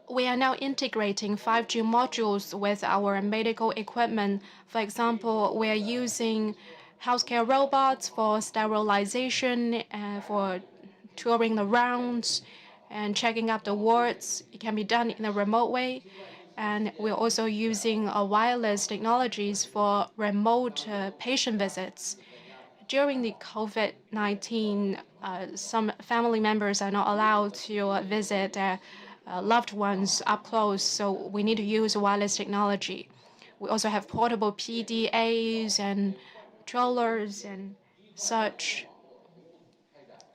We are now integrating 5G modules with our medical equipment. For example, we are using healthcare robots for sterilization and for touring the rounds and checking up the wards. It can be done in a remote way. And we're also using wireless technologies for remote patient visits. During the COVID-19, some family members are not allowed to visit their loved ones up close, so we need to use wireless technology. We also have portable PDAs and strollers and such.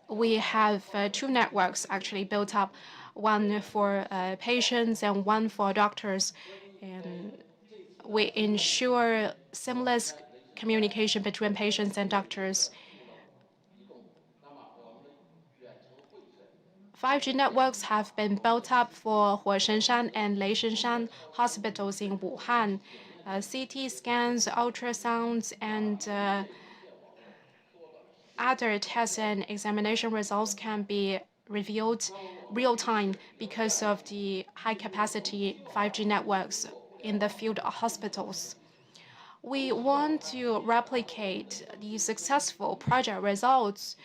We have 2 networks actually built up, one for patients and one for doctors. And we ensure seamless communication between patients and doctors. 5G networks have been built up for Huashengshan and Leishanshan hospitals in Wuhan. CT scans, ultrasounds, and other tests and examination results can be reviewed real time because of the high capacity 5G networks in the field hospitals. We want to replicate the successful project results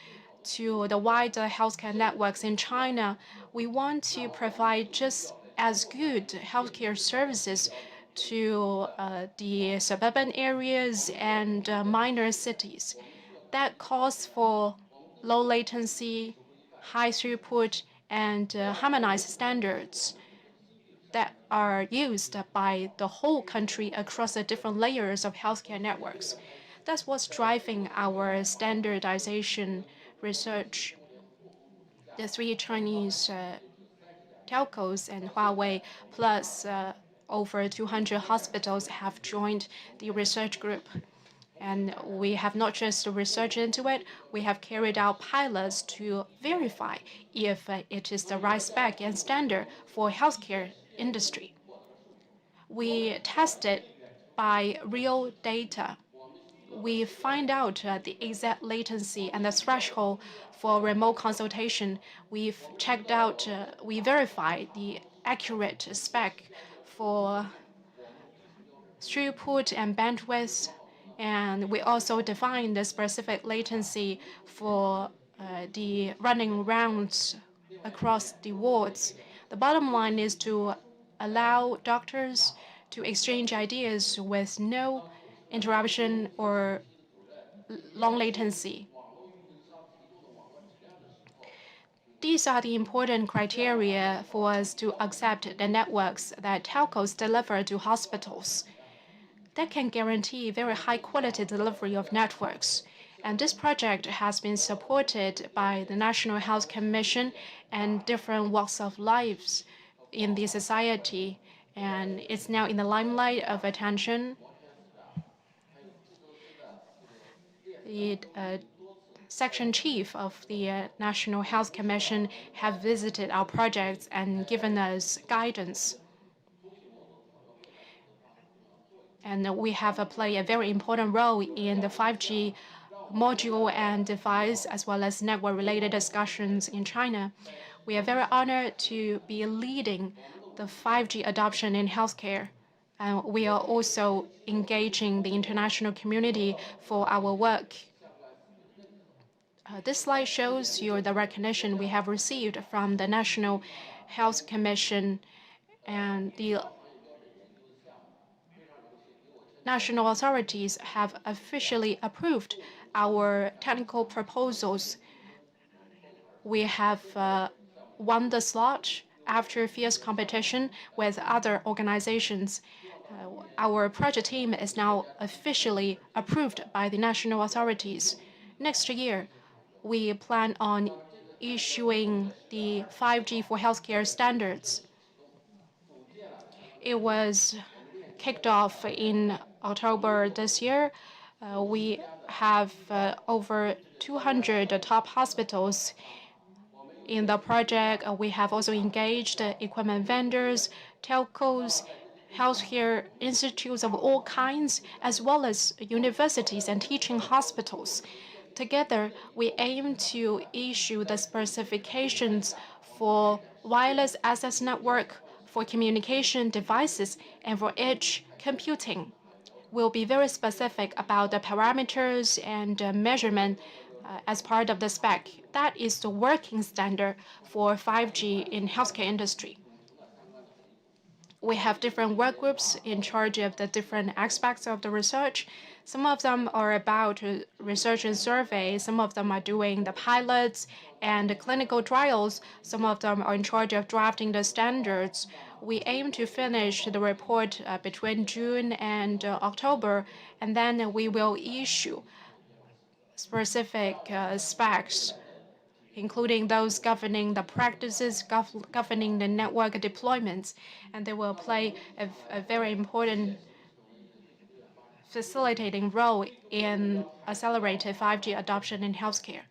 to the wider healthcare networks in China. We want to provide just as good healthcare services to the suburban areas and minor cities. That calls for low latency, high throughput, and harmonized standards that are used by the whole country across the different layers of healthcare networks. That's what's driving our standardization research. The 3 Chinese telcos and Huawei, plus over 200 hospitals, have joined the research group. And we have not just researched into it, we have carried out pilots to verify if it is the right spec and standard for healthcare industry. We tested by real data. We find out the exact latency and the threshold for remote consultation. We've checked out, we verified the accurate spec for throughput and bandwidth, and we also defined the specific latency for the running rounds across the wards. The bottom line is to allow doctors to exchange ideas with no interruption or long latency. These are the important criteria for us to accept the networks that telcos deliver to hospitals. That can guarantee very high quality delivery of networks. And this project has been supported by the National Health Commission and different walks of lives in the society. And it's now in the limelight of attention. The section chief of the National Health Commission have visited our projects and given us guidance. And we have played a very important role in the 5G module and device, as well as network-related discussions in China. We are very honored to be leading the 5G adoption in healthcare. And we are also engaging the international community for our work. This slide shows you the recognition we have received from the National Health Commission, and the national authorities have officially approved our technical proposals. We have won the slot after fierce competition with other organizations. Our project team is now officially approved by the national authorities. Next year, we plan on issuing the 5G for healthcare standards. It was kicked off in October this year. We have over 200 top hospitals in the project. We have also engaged equipment vendors, telcos, healthcare institutes of all kinds, as well as universities and teaching hospitals. Together, we aim to issue the specifications for wireless access network, for communication devices, and for edge computing. We'll be very specific about the parameters and measurement as part of the spec. That is the working standard for 5G in healthcare industry. We have different work groups in charge of the different aspects of the research. Some of them are about research and survey. Some of them are doing the pilots and the clinical trials. Some of them are in charge of drafting the standards. We aim to finish the report between June and October, and then we will issue specific specs, including those governing the practices, governing the network deployments, and they will play a very important facilitating role in accelerated 5G adoption in healthcare.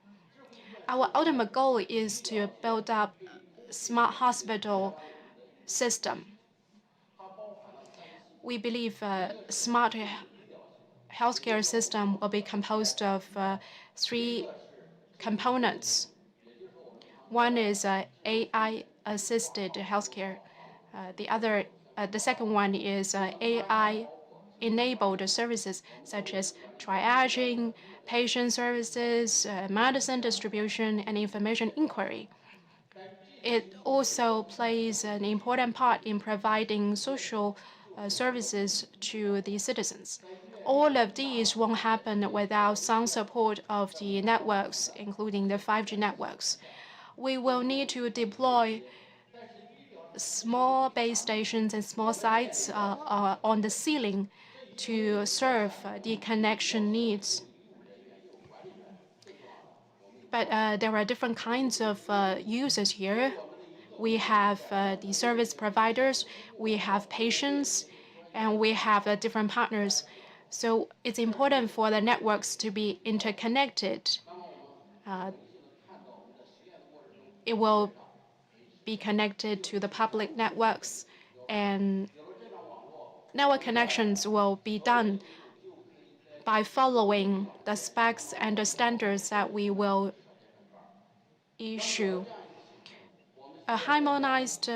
Our ultimate goal is to build up smart hospital system. We believe smart healthcare system will be composed of three components. One is AI-assisted healthcare. The second one is AI-enabled services such as triaging, patient services, medicine distribution, and information inquiry. It also plays an important part in providing social services to the citizens. All of these won't happen without some support of the networks, including the 5G networks. We will need to deploy small base stations and small sites on the ceiling to serve the connection needs. But there are different kinds of users here. We have the service providers, we have patients, and we have different partners. So it's important for the networks to be interconnected. It will be connected to the public networks, and network connections will be done by following the specs and the standards that we will issue. A harmonized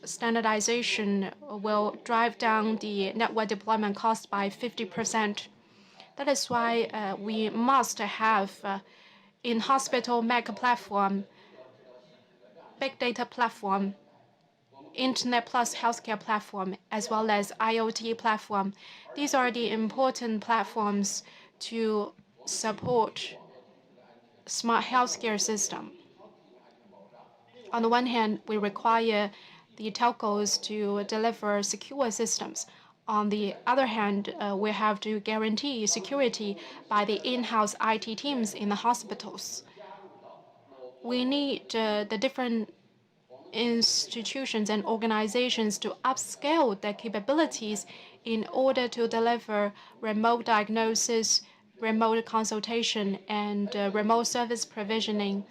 standardization will drive down the network deployment cost by 50%. That is why we must have in-hospital mega platform, big data platform, Internet plus healthcare platform, as well as IoT platform. These are the important platforms to support smart healthcare system. On the one hand, we require the telcos to deliver secure systems. On the other hand, we have to guarantee security by the in-house IT teams in the hospitals. We need the different institutions and organizations to upscale their capabilities in order to deliver remote diagnosis, remote consultation, and remote service provisioning.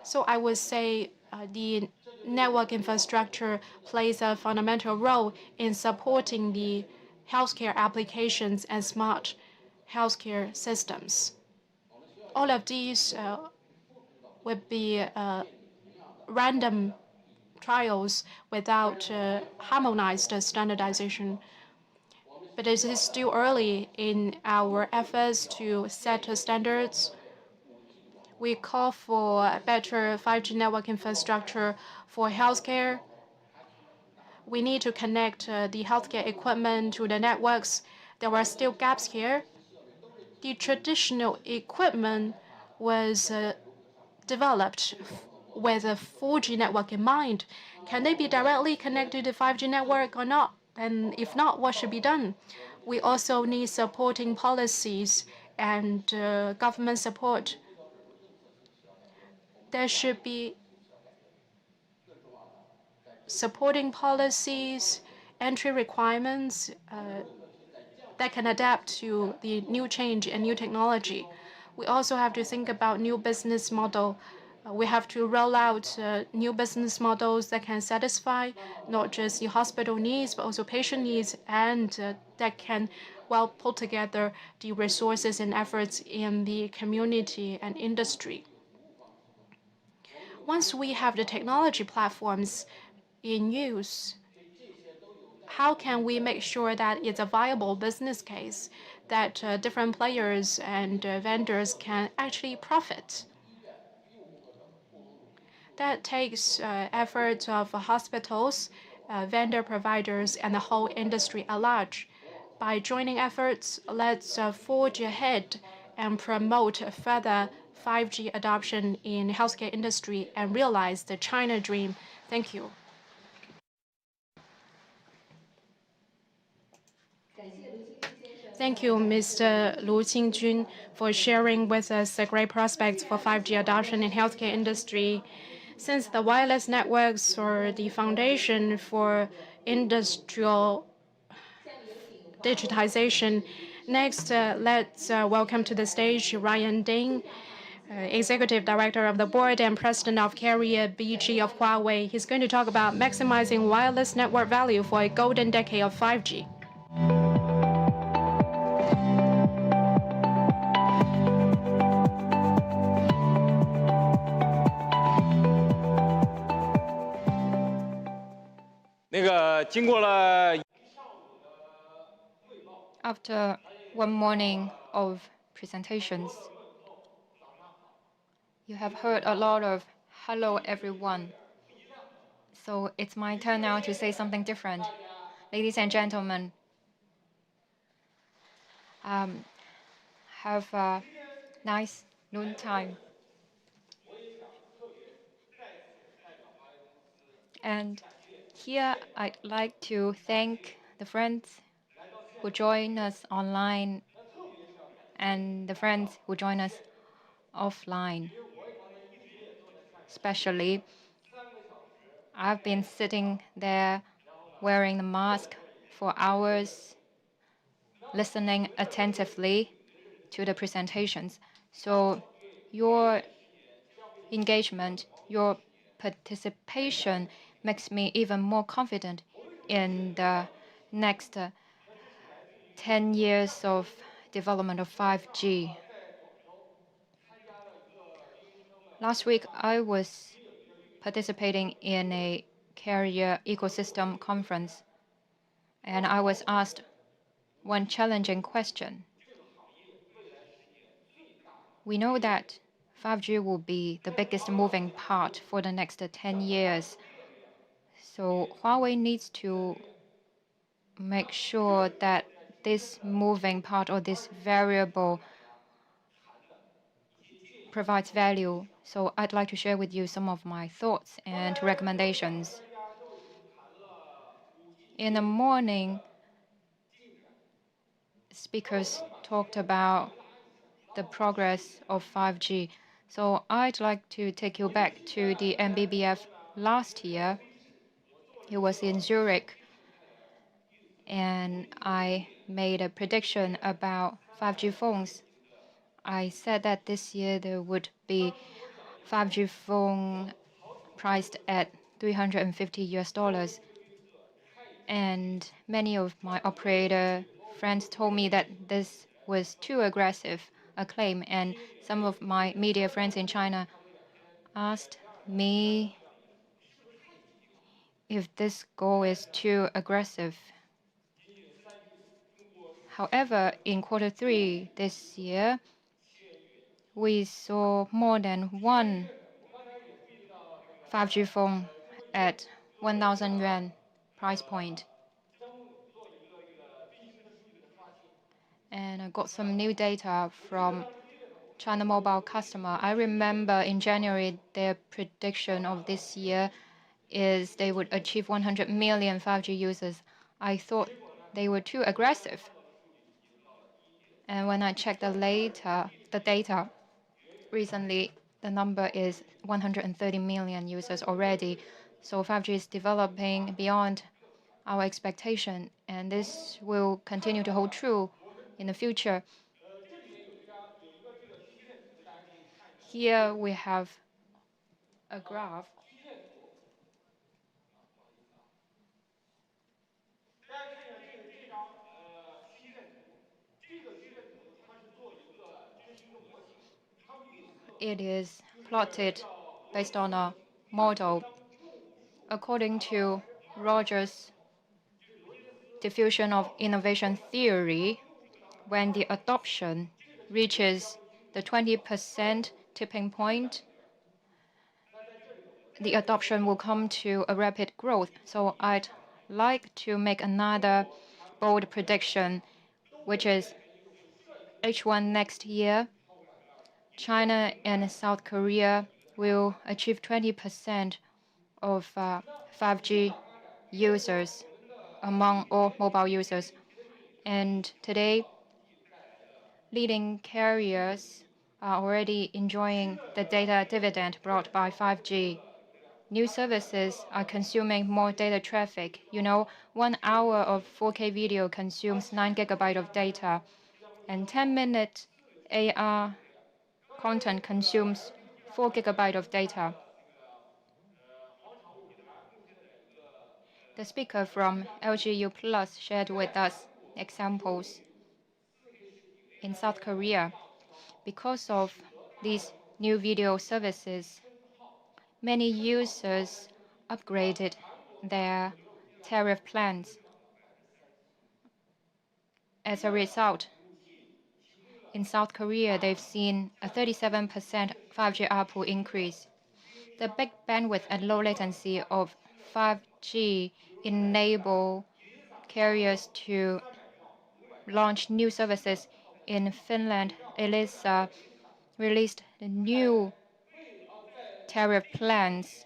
So I would say the network infrastructure plays a fundamental role in supporting the healthcare applications and smart healthcare systems. All of these would be random trials without harmonized standardization. But it is still early in our efforts to set standards. We call for better 5G network infrastructure for healthcare. We need to connect the healthcare equipment to the networks. There are still gaps here. The traditional equipment was developed with a 4G network in mind. Can they be directly connected to 5G network or not? And if not, what should be done? We also need supporting policies and government support. There should be supporting policies, entry requirements that can adapt to the new change and new technology. We also have to think about new business model. We have to roll out new business models that can satisfy not just the hospital needs, but also patient needs, and that can well put together the resources and efforts in the community and industry. Once we have the technology platforms in use, how can we make sure that it's a viable business case that different players and vendors can actually profit? That takes efforts of hospitals, vendor providers, and the whole industry at large. By joining efforts, let's forge ahead and promote further 5G adoption in healthcare industry and realize the China dream. Thank you. Thank you, Mr. Lu Qingjun, for sharing with us the great prospects for 5G adoption in healthcare industry. Since the wireless networks are the foundation for industrial digitization, next, let's welcome to the stage Ryan Ding, Executive Director of the Board and President of Carrier BG of Huawei. He's going to talk about maximizing wireless network value for a golden decade of 5G. After one morning of presentations, you have heard a lot of hello everyone. So it's my turn now to say something different. Ladies and gentlemen, have a nice noontime. And here I'd like to thank the friends who join us online and the friends who join us offline. Especially, I've been sitting there wearing the mask for hours, listening attentively to the presentations. So your engagement, your participation makes me even more confident in the next 10 years of development of 5G. Last week, I was participating in a carrier ecosystem conference, and I was asked one challenging question. We know that 5G will be the biggest moving part for the next 10 years. So Huawei needs to make sure that this moving part or this variable provides value. So I'd like to share with you some of my thoughts and recommendations. In the morning, speakers talked about the progress of 5G. So I'd like to take you back to the MBBF last year. It was in Zurich, and I made a prediction about 5G phones. I said that this year there would be 5G phone priced at $350. And many of my operator friends told me that this was too aggressive a claim. And some of my media friends in China asked me if this goal is too aggressive. However, in Q3 this year, we saw more than one 5G phone at 1,000 yuan price point. And I got some new data from China Mobile customer. I remember in January, their prediction of this year is they would achieve 100 million 5G users. I thought they were too aggressive. And when I checked the data recently, the number is 130 million users already. So 5G is developing beyond our expectation, and this will continue to hold true in the future. Here we have a graph. It is plotted based on a model. According to Rogers' diffusion of innovation theory, when the adoption reaches the 20% tipping point, the adoption will come to a rapid growth. So I'd like to make another bold prediction, which is H1 next year, China and South Korea will achieve 20% of 5G users among all mobile users. And today, leading carriers are already enjoying the data dividend brought by 5G. New services are consuming more data traffic. 1 hour of 4K video consumes 9 GB of data, and 10-minute AR content consumes 4 GB of data. The speaker from LGU Plus shared with us examples in South Korea. Because of these new video services, many users upgraded their tariff plans. As a result, in South Korea, they've seen a 37% 5G ARPU increase. The big bandwidth and low latency of 5G enable carriers to launch new services. In Finland, Elisa released the new tariff plans,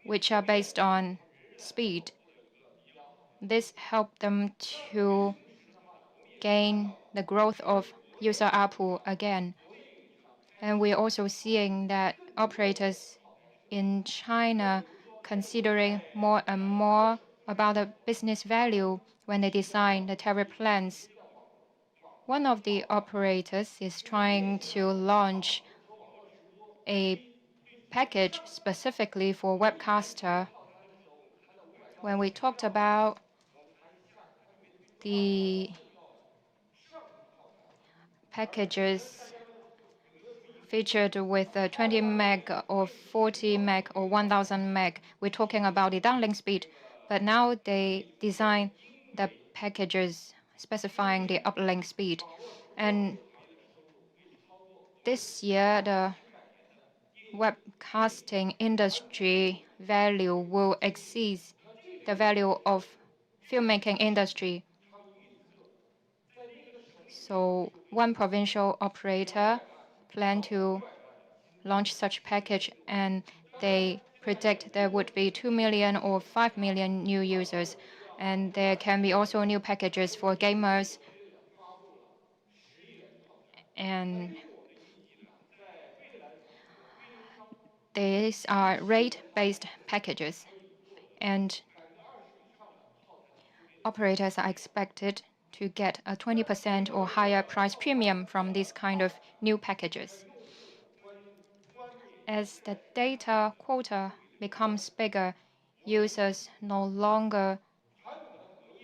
which are based on speed. This helped them to gain the growth of user ARPU again. And we're also seeing that operators in China considering more and more about the business value when they design the tariff plans. One of the operators is trying to launch a package specifically for webcaster. When we talked about the packages featured with 20 meg or 40 meg or 1000 meg, we're talking about the downlink speed. But now they design the packages specifying the uplink speed. And this year, the webcasting industry value will exceed the value of filmmaking industry. So one provincial operator planned to launch such package, and they predict there would be 2 million or 5 million new users. And there can be also new packages for gamers. And these are rate-based packages. And operators are expected to get a 20% or higher price premium from these kind of new packages. As the data quota becomes bigger, users no longer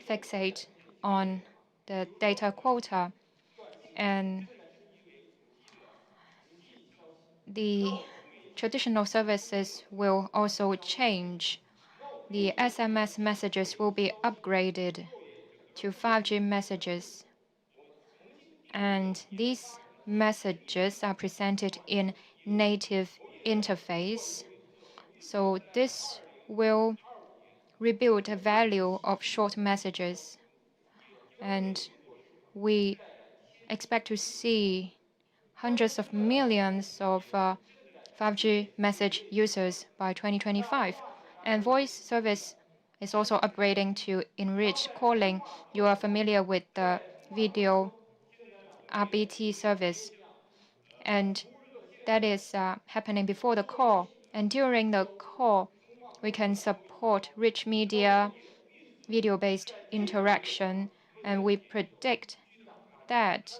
fixate on the data quota, and the traditional services will also change. The SMS messages will be upgraded to 5G messages, and these messages are presented in native interface. So this will rebuild the value of short messages, and we expect to see hundreds of millions of 5G message users by 2025. And voice service is also upgrading to enriched calling. You are familiar with the video RBT service, and that is happening before the call. And during the call, we can support rich media, video-based interaction, and we predict that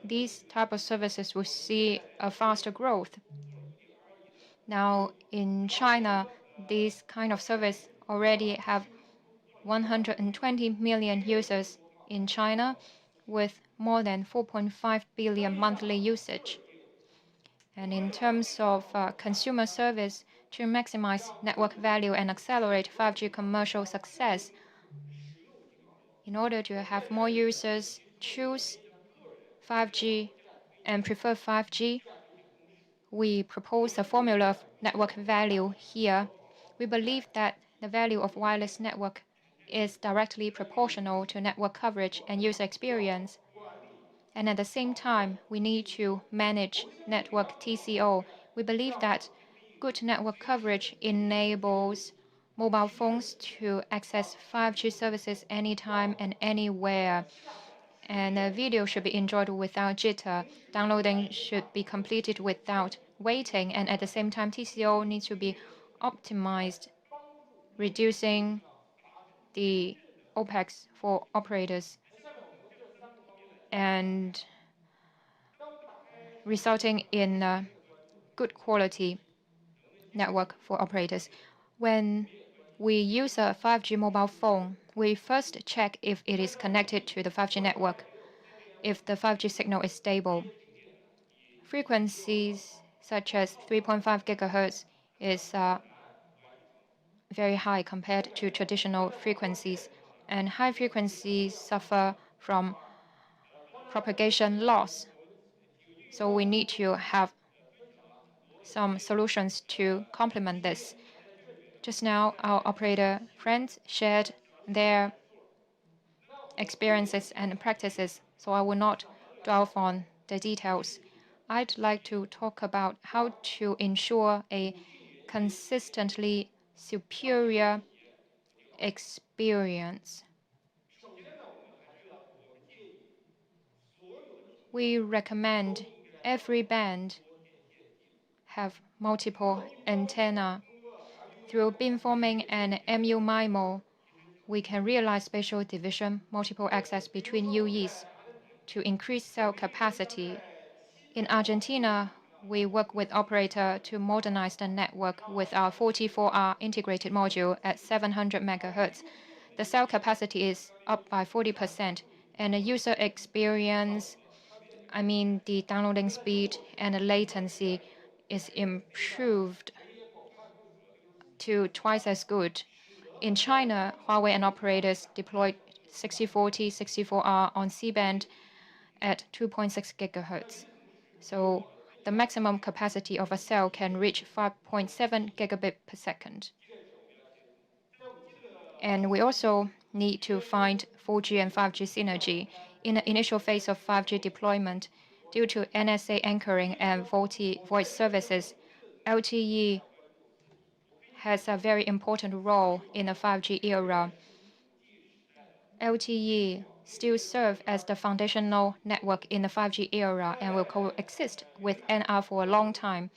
these type of services will see a faster growth. Now, in China, these kind of service already have 120 million users in China, with more than 4.5 billion monthly usage. And in terms of consumer service, to maximize network value and accelerate 5G commercial success, in order to have more users choose 5G and prefer 5G, we propose a formula of network value here. We believe that the value of wireless network is directly proportional to network coverage and user experience. And at the same time, we need to manage network TCO. We believe that good network coverage enables mobile phones to access 5G services anytime and anywhere. And video should be enjoyed without jitter. Downloading should be completed without waiting. And at the same time, TCO needs to be optimized, reducing the OPEX for operators and resulting in a good quality network for operators. When we use a 5G mobile phone, we first check if it is connected to the 5G network, if the 5G signal is stable. Frequencies such as 3.5 gigahertz is very high compared to traditional frequencies, and high frequencies suffer from propagation loss. So we need to have some solutions to complement this. Just now, our operator friends shared their experiences and practices, so I will not dwell on the details. I'd like to talk about how to ensure a consistently superior experience. We recommend every band have multiple antenna. Through beamforming and MU-MIMO, we can realize spatial division, multiple access between UEs to increase cell capacity. In Argentina, we work with operator to modernize the network with our 44R integrated module at 700 MHz. The cell capacity is up by 40%, and the user experience, the downloading speed and the latency is improved to twice as good. In China, Huawei and operators deployed 6040, 64R on C-band at 2.6 gigahertz. So the maximum capacity of a cell can reach 5.7 gigabit per second. And we also need to find 4G and 5G synergy. In the initial phase of 5G deployment, due to NSA anchoring and faulty voice services, LTE has a very important role in the 5G era. LTE still serve as the foundational network in the 5G era and will coexist with NR for a long time.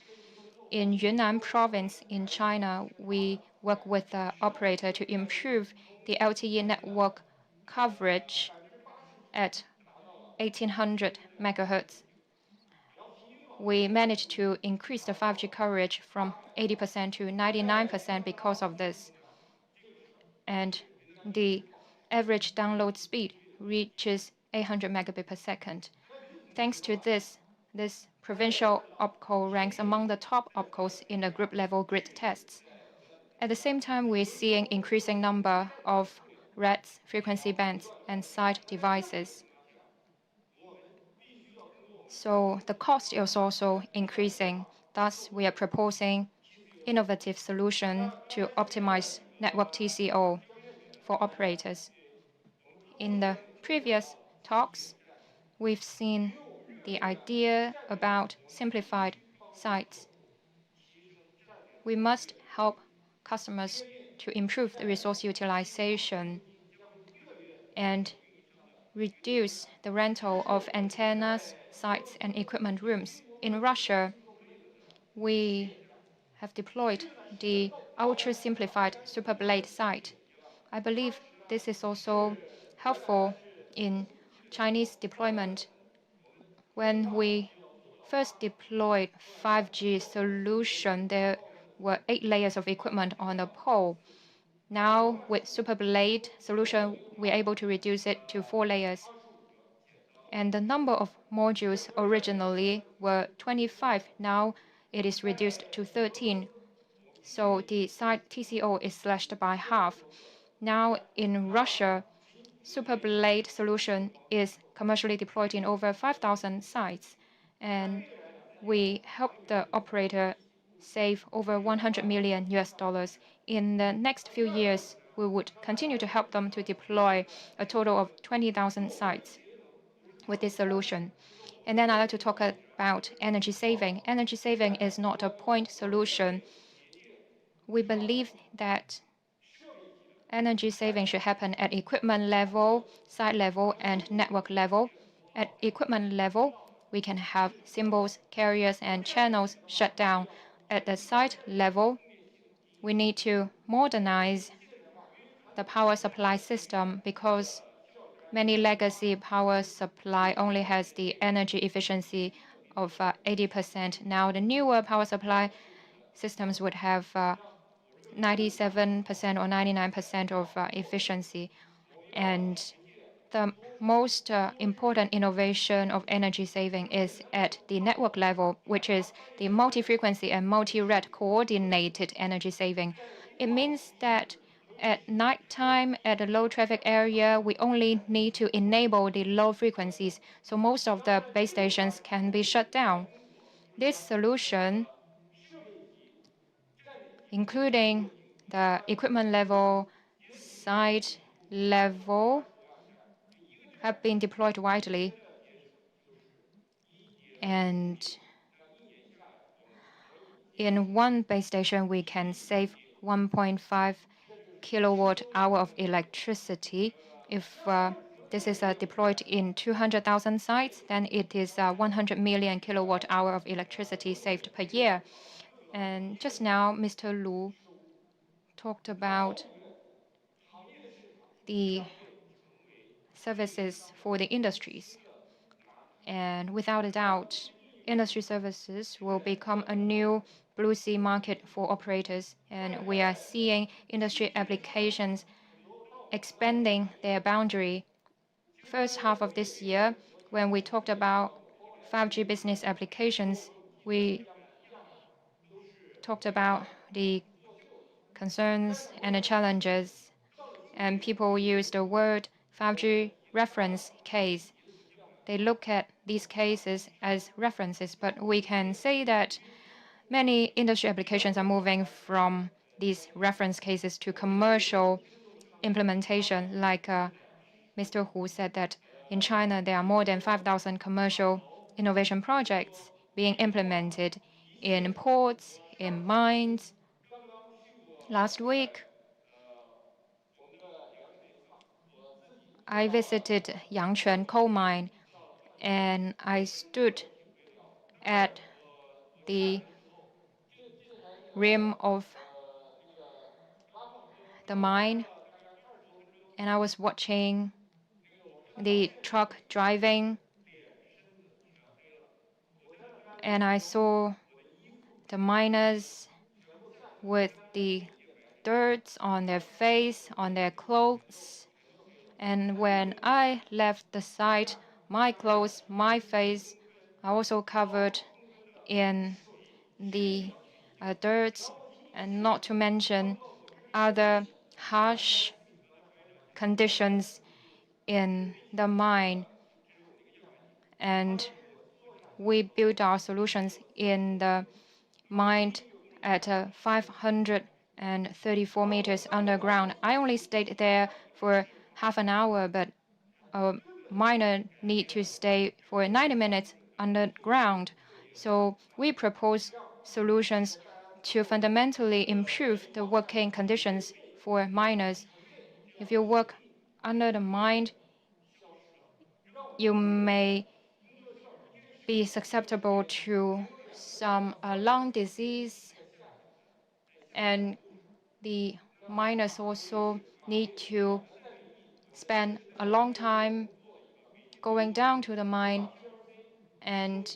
In Yunnan province in China, we work with the operator to improve the LTE network coverage at 1800 megahertz. We managed to increase the 5G coverage from 80% to 99% because of this. And the average download speed reaches 800 megabit per second. Thanks to this provincial OPCO ranks among the top OPCOs in the group-level grid tests. At the same time, we're seeing increasing number of RADs, frequency bands, and site devices. So the cost is also increasing. Thus, we are proposing innovative solution to optimize network TCO for operators. In the previous talks, we've seen the idea about simplified sites. We must help customers to improve the resource utilization and reduce the rental of antennas, sites, and equipment rooms. In Russia, we have deployed the ultra-simplified super blade site. I believe this is also helpful in Chinese deployment. When we first deployed 5G solution, there were 8 layers of equipment on the pole. Now, with super blade solution, we're able to reduce it to 4 layers. And the number of modules originally were 25. Now it is reduced to 13. So the site TCO is slashed by half. Now in Russia, super blade solution is commercially deployed in over 5,000 sites. And we help the operator save over 100 million US dollars. In the next few years, we would continue to help them to deploy a total of 20,000 sites with this solution. And then I'd like to talk about energy saving. Energy saving is not a point solution. We believe that energy saving should happen at equipment level, site level, and network level. At equipment level, we can have symbols, carriers, and channels shut down. At the site level, we need to modernize the power supply system because many legacy power supply only has the energy efficiency of 80%. Now the newer power supply systems would have 97% or 99% of efficiency. And the most important innovation of energy saving is at the network level, which is the multi-frequency and multi-rate coordinated energy saving. It means that at nighttime, at a low traffic area, we only need to enable the low frequencies, so most of the base stations can be shut down. This solution, including the equipment level, site level, have been deployed widely. And in one base station, we can save 1.5 kilowatt hour of electricity. If this is deployed in 200,000 sites, then it is 100 million kilowatt hour of electricity saved per year. And just now, Mr. Lu talked about the services for the industries. And without a doubt, industry services will become a new blue sea market for operators. And we are seeing industry applications expanding their boundary. First half of this year, when we talked about 5G business applications, we talked about the concerns and the challenges. And people use the word 5G reference case. They look at these cases as references, but we can say that many industry applications are moving from these reference cases to commercial implementation. Like Mr. Hu said that in China, there are more than 5,000 commercial innovation projects being implemented in ports, in mines, Last week, I visited Yangquan coal mine and I stood at the rim of the mine and I was watching the truck driving and I saw the miners with the dirt on their face, on their clothes. And when I left the site, my clothes, my face are also covered in the dirt, and not to mention other harsh conditions in the mine. And we built our solutions in the mine at 534 meters underground. I only stayed there for half an hour, but a miner need to stay for 90 minutes underground. So we propose solutions to fundamentally improve the working conditions for miners. If you work under the mine, you may be susceptible to some lung disease, and the miners also need to spend a long time going down to the mine. And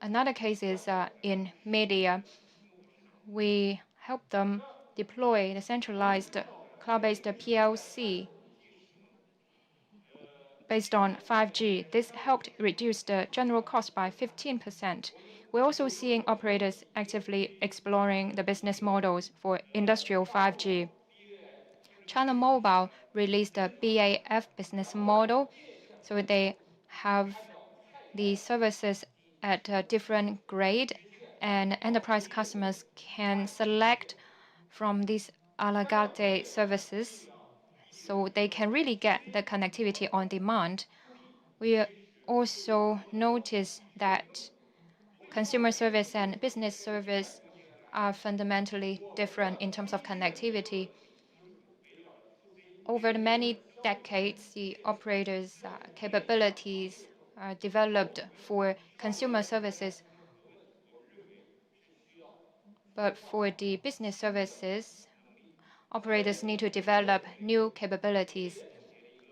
another case is in media. We help them deploy the centralized cloud-based PLC based on 5G. This helped reduce the general cost by 15%. We're also seeing operators actively exploring the business models for industrial 5G. China Mobile released a BAF business model, so they have the services at a different grade, and enterprise customers can select from these a la carte services, so they can really get the connectivity on demand. We also notice that consumer service and business service are fundamentally different in terms of connectivity. Over the many decades, the operators' capabilities are developed for consumer services. But for the business services, operators need to develop new capabilities.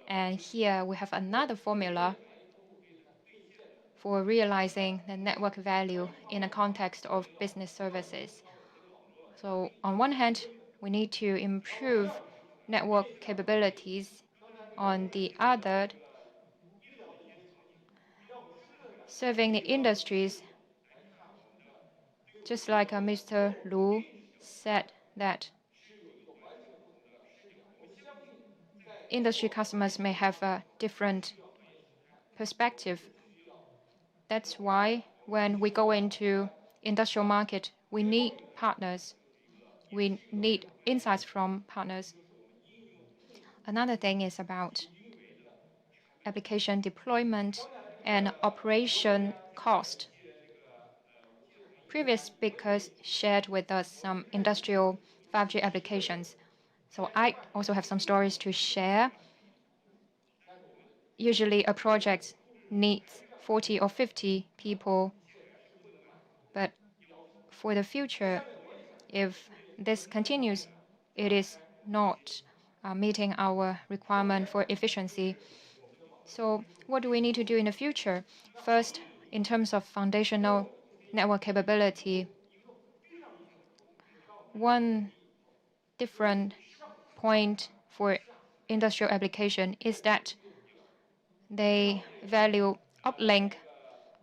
And here we have another formula for realizing the network value in the context of business services. So on one hand, we need to improve network capabilities. On the other, serving the industries, just like Mr. Lu said that industry customers may have a different perspective. That's why when we go into industrial market, we need partners. We need insights from partners. Another thing is about application deployment and operation cost. Previous speakers shared with us some industrial 5G applications. So I also have some stories to share. Usually a project needs 40 or 50 people. But for the future, if this continues, it is not meeting our requirement for efficiency. So what do we need to do in the future? First, in terms of foundational network capability, one different point for industrial application is that they value uplink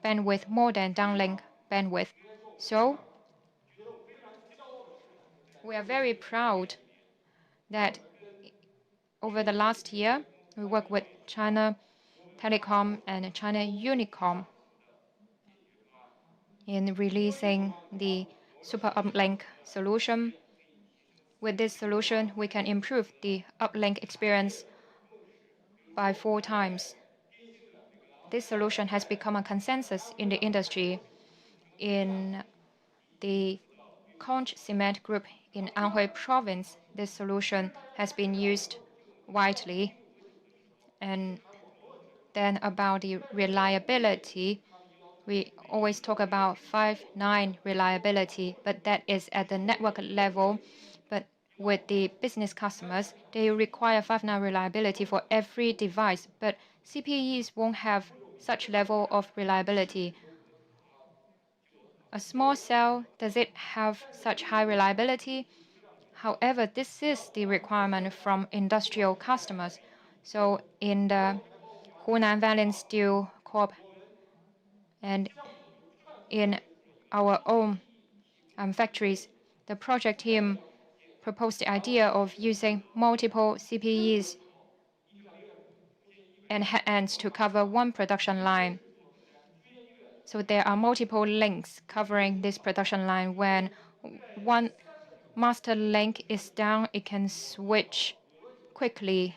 bandwidth more than downlink bandwidth. So we are very proud that over the last year, we worked with China Telecom and China Unicom in releasing the super uplink solution. With this solution, we can improve the uplink experience by 4 times. This solution has become a consensus in the industry. In the Tongch Cement Group in Anhui Province, this solution has been used widely. And then about the reliability, we always talk about 5.9 reliability, but that is at the network level. But with the business customers, they require 5.9 reliability for every device. But CPEs won't have such level of reliability. A small cell, does it have such high reliability? However, this is the requirement from industrial customers. So in the Hunan Valley Steel Corp and in our own factories, the project team proposed the idea of using multiple CPEs and head ends to cover one production line. So there are multiple links covering this production line. When one master link is down, it can switch quickly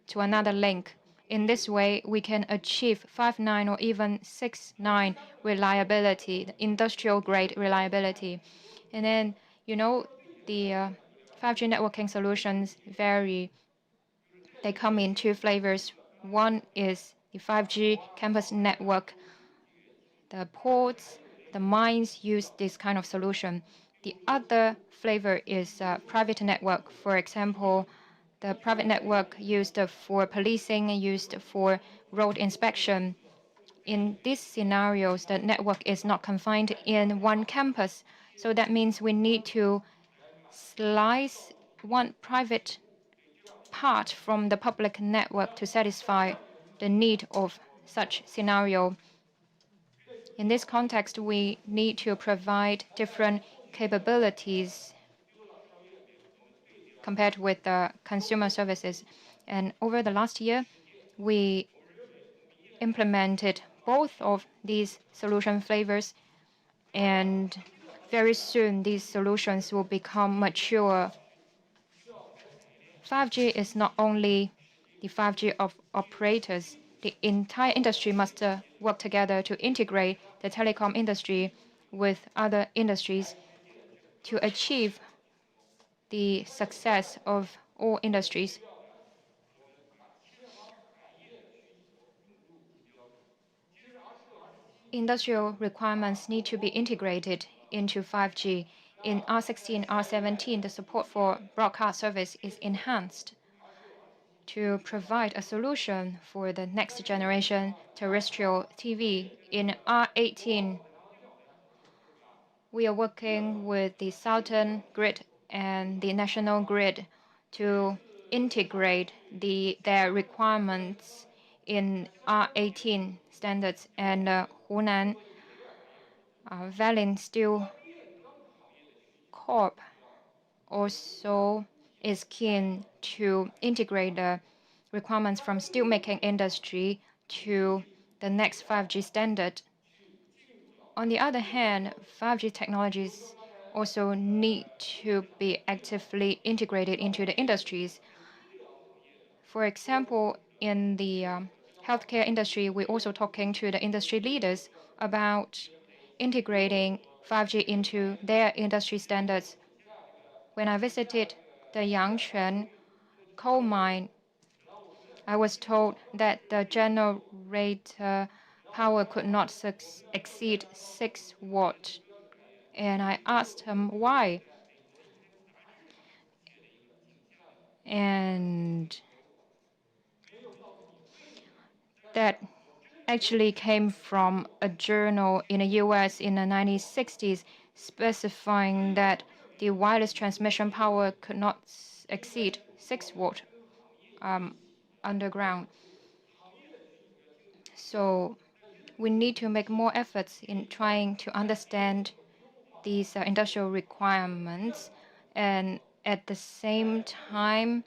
to another link. In this way, we can achieve 5.9 or even 6.9 reliability, the industrial grade reliability. And then, the 5G networking solutions vary. They come in two flavors. One is the 5G campus network. The ports, the mines use this kind of solution. The other flavor is private network. For example, the private network used for policing, used for road inspection. In these scenarios, the network is not confined in one campus. So that means we need to slice one private part from the public network to satisfy the need of such scenario. In this context, we need to provide different capabilities compared with the consumer services. And over the last year, we implemented both of these solution flavors, and very soon these solutions will become mature. 5G is not only the 5G of operators. The entire industry must work together to integrate the telecom industry with other industries to achieve the success of all industries. Industrial requirements need to be integrated into 5G. In R16, R17, the support for broadcast service is enhanced to provide a solution for the next generation terrestrial TV. In R18, we are working with the Southern Grid and the National Grid to integrate their requirements in R18 standards, and Hunan Valley Steel Corp also is keen to integrate the requirements from steelmaking industry to the next 5G standard. On the other hand, 5G technologies also need to be actively integrated into the industries. For example, in the healthcare industry, we're also talking to the industry leaders about integrating 5G into their industry standards. When I visited the Yangquan coal mine, I was told that the generator power could not exceed 6 watt. And I asked him why. And that actually came from a journal in the US in the 1960s specifying that the wireless transmission power could not exceed 6 watt underground. So we need to make more efforts in trying to understand these industrial requirements and at the same time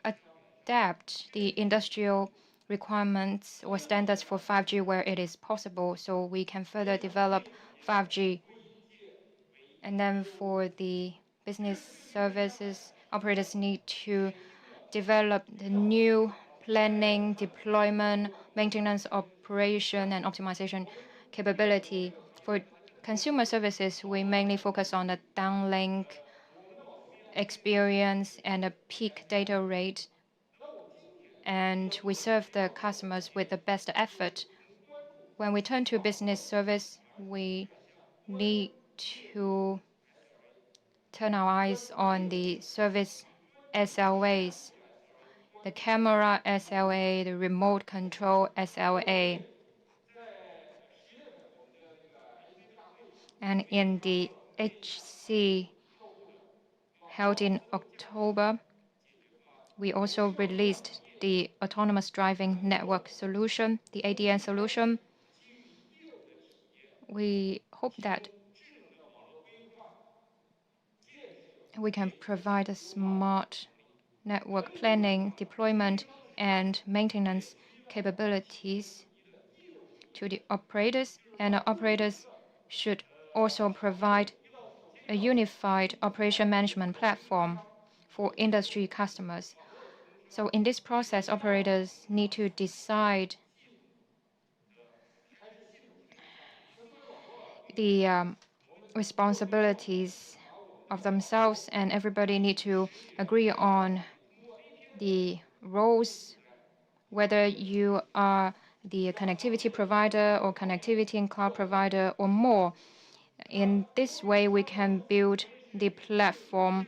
adapt the industrial requirements or standards for 5G where it is possible so we can further develop 5G. And then for the business services, operators need to develop the new planning, deployment, maintenance, operation, and optimization capability. For consumer services, we mainly focus on the downlink experience and a peak data rate, and we serve the customers with the best effort. When we turn to business service, we need to turn our eyes on the service SLAs, the camera SLA, the remote control SLA. And in the HC held in October, we also released the autonomous driving network solution, the ADN solution. We hope that we can provide a smart network planning, deployment, and maintenance capabilities to the operators, and the operators should also provide a unified operation management platform for industry customers. So in this process, operators need to decide the responsibilities of themselves, and everybody need to agree on the roles, whether you are the connectivity provider or connectivity and cloud provider or more. In this way, we can build the platform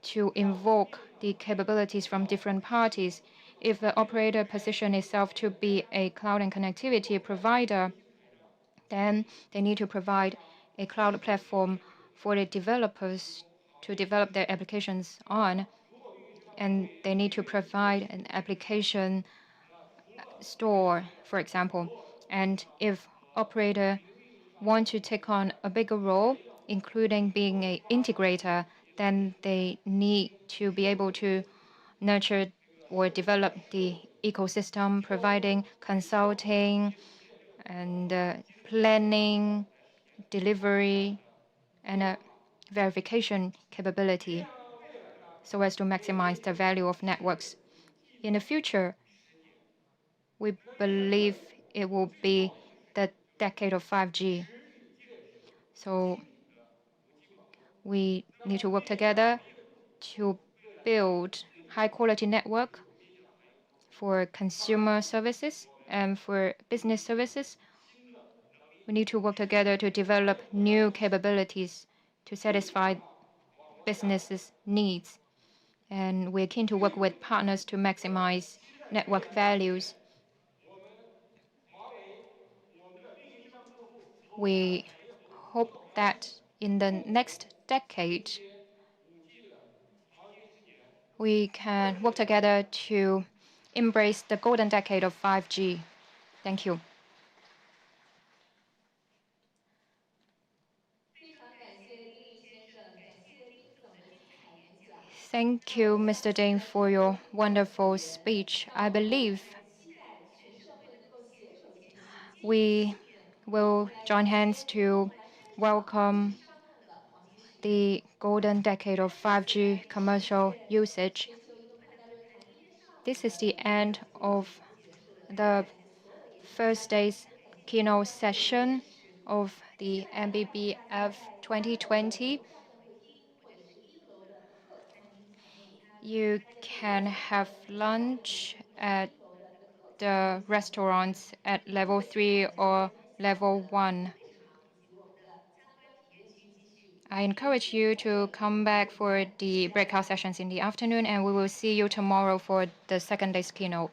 to invoke the capabilities from different parties. If the operator position itself to be a cloud and connectivity provider, then they need to provide a cloud platform for the developers to develop their applications on, and they need to provide an application store, for example. And if operator want to take on a bigger role, including being an integrator, then they need to be able to nurture or develop the ecosystem, providing consulting and planning, delivery, and verification capability so as to maximize the value of networks. In the future, we believe it will be the decade of 5G. So we need to work together to build high-quality network for consumer services and for business services. We need to work together to develop new capabilities to satisfy businesses' needs. And we're keen to work with partners to maximize network values. We hope that in the next decade, we can work together to embrace the golden decade of 5G. Thank you. Thank you, Mr. Ding, for your wonderful speech. I believe we will join hands to welcome the golden decade of 5G commercial usage. This is the end of the first day's keynote session of the MBBF 2020. You can have lunch at the restaurants at level 3 or level 1. I encourage you to come back for the breakout sessions in the afternoon, and we will see you tomorrow for the second day's keynote.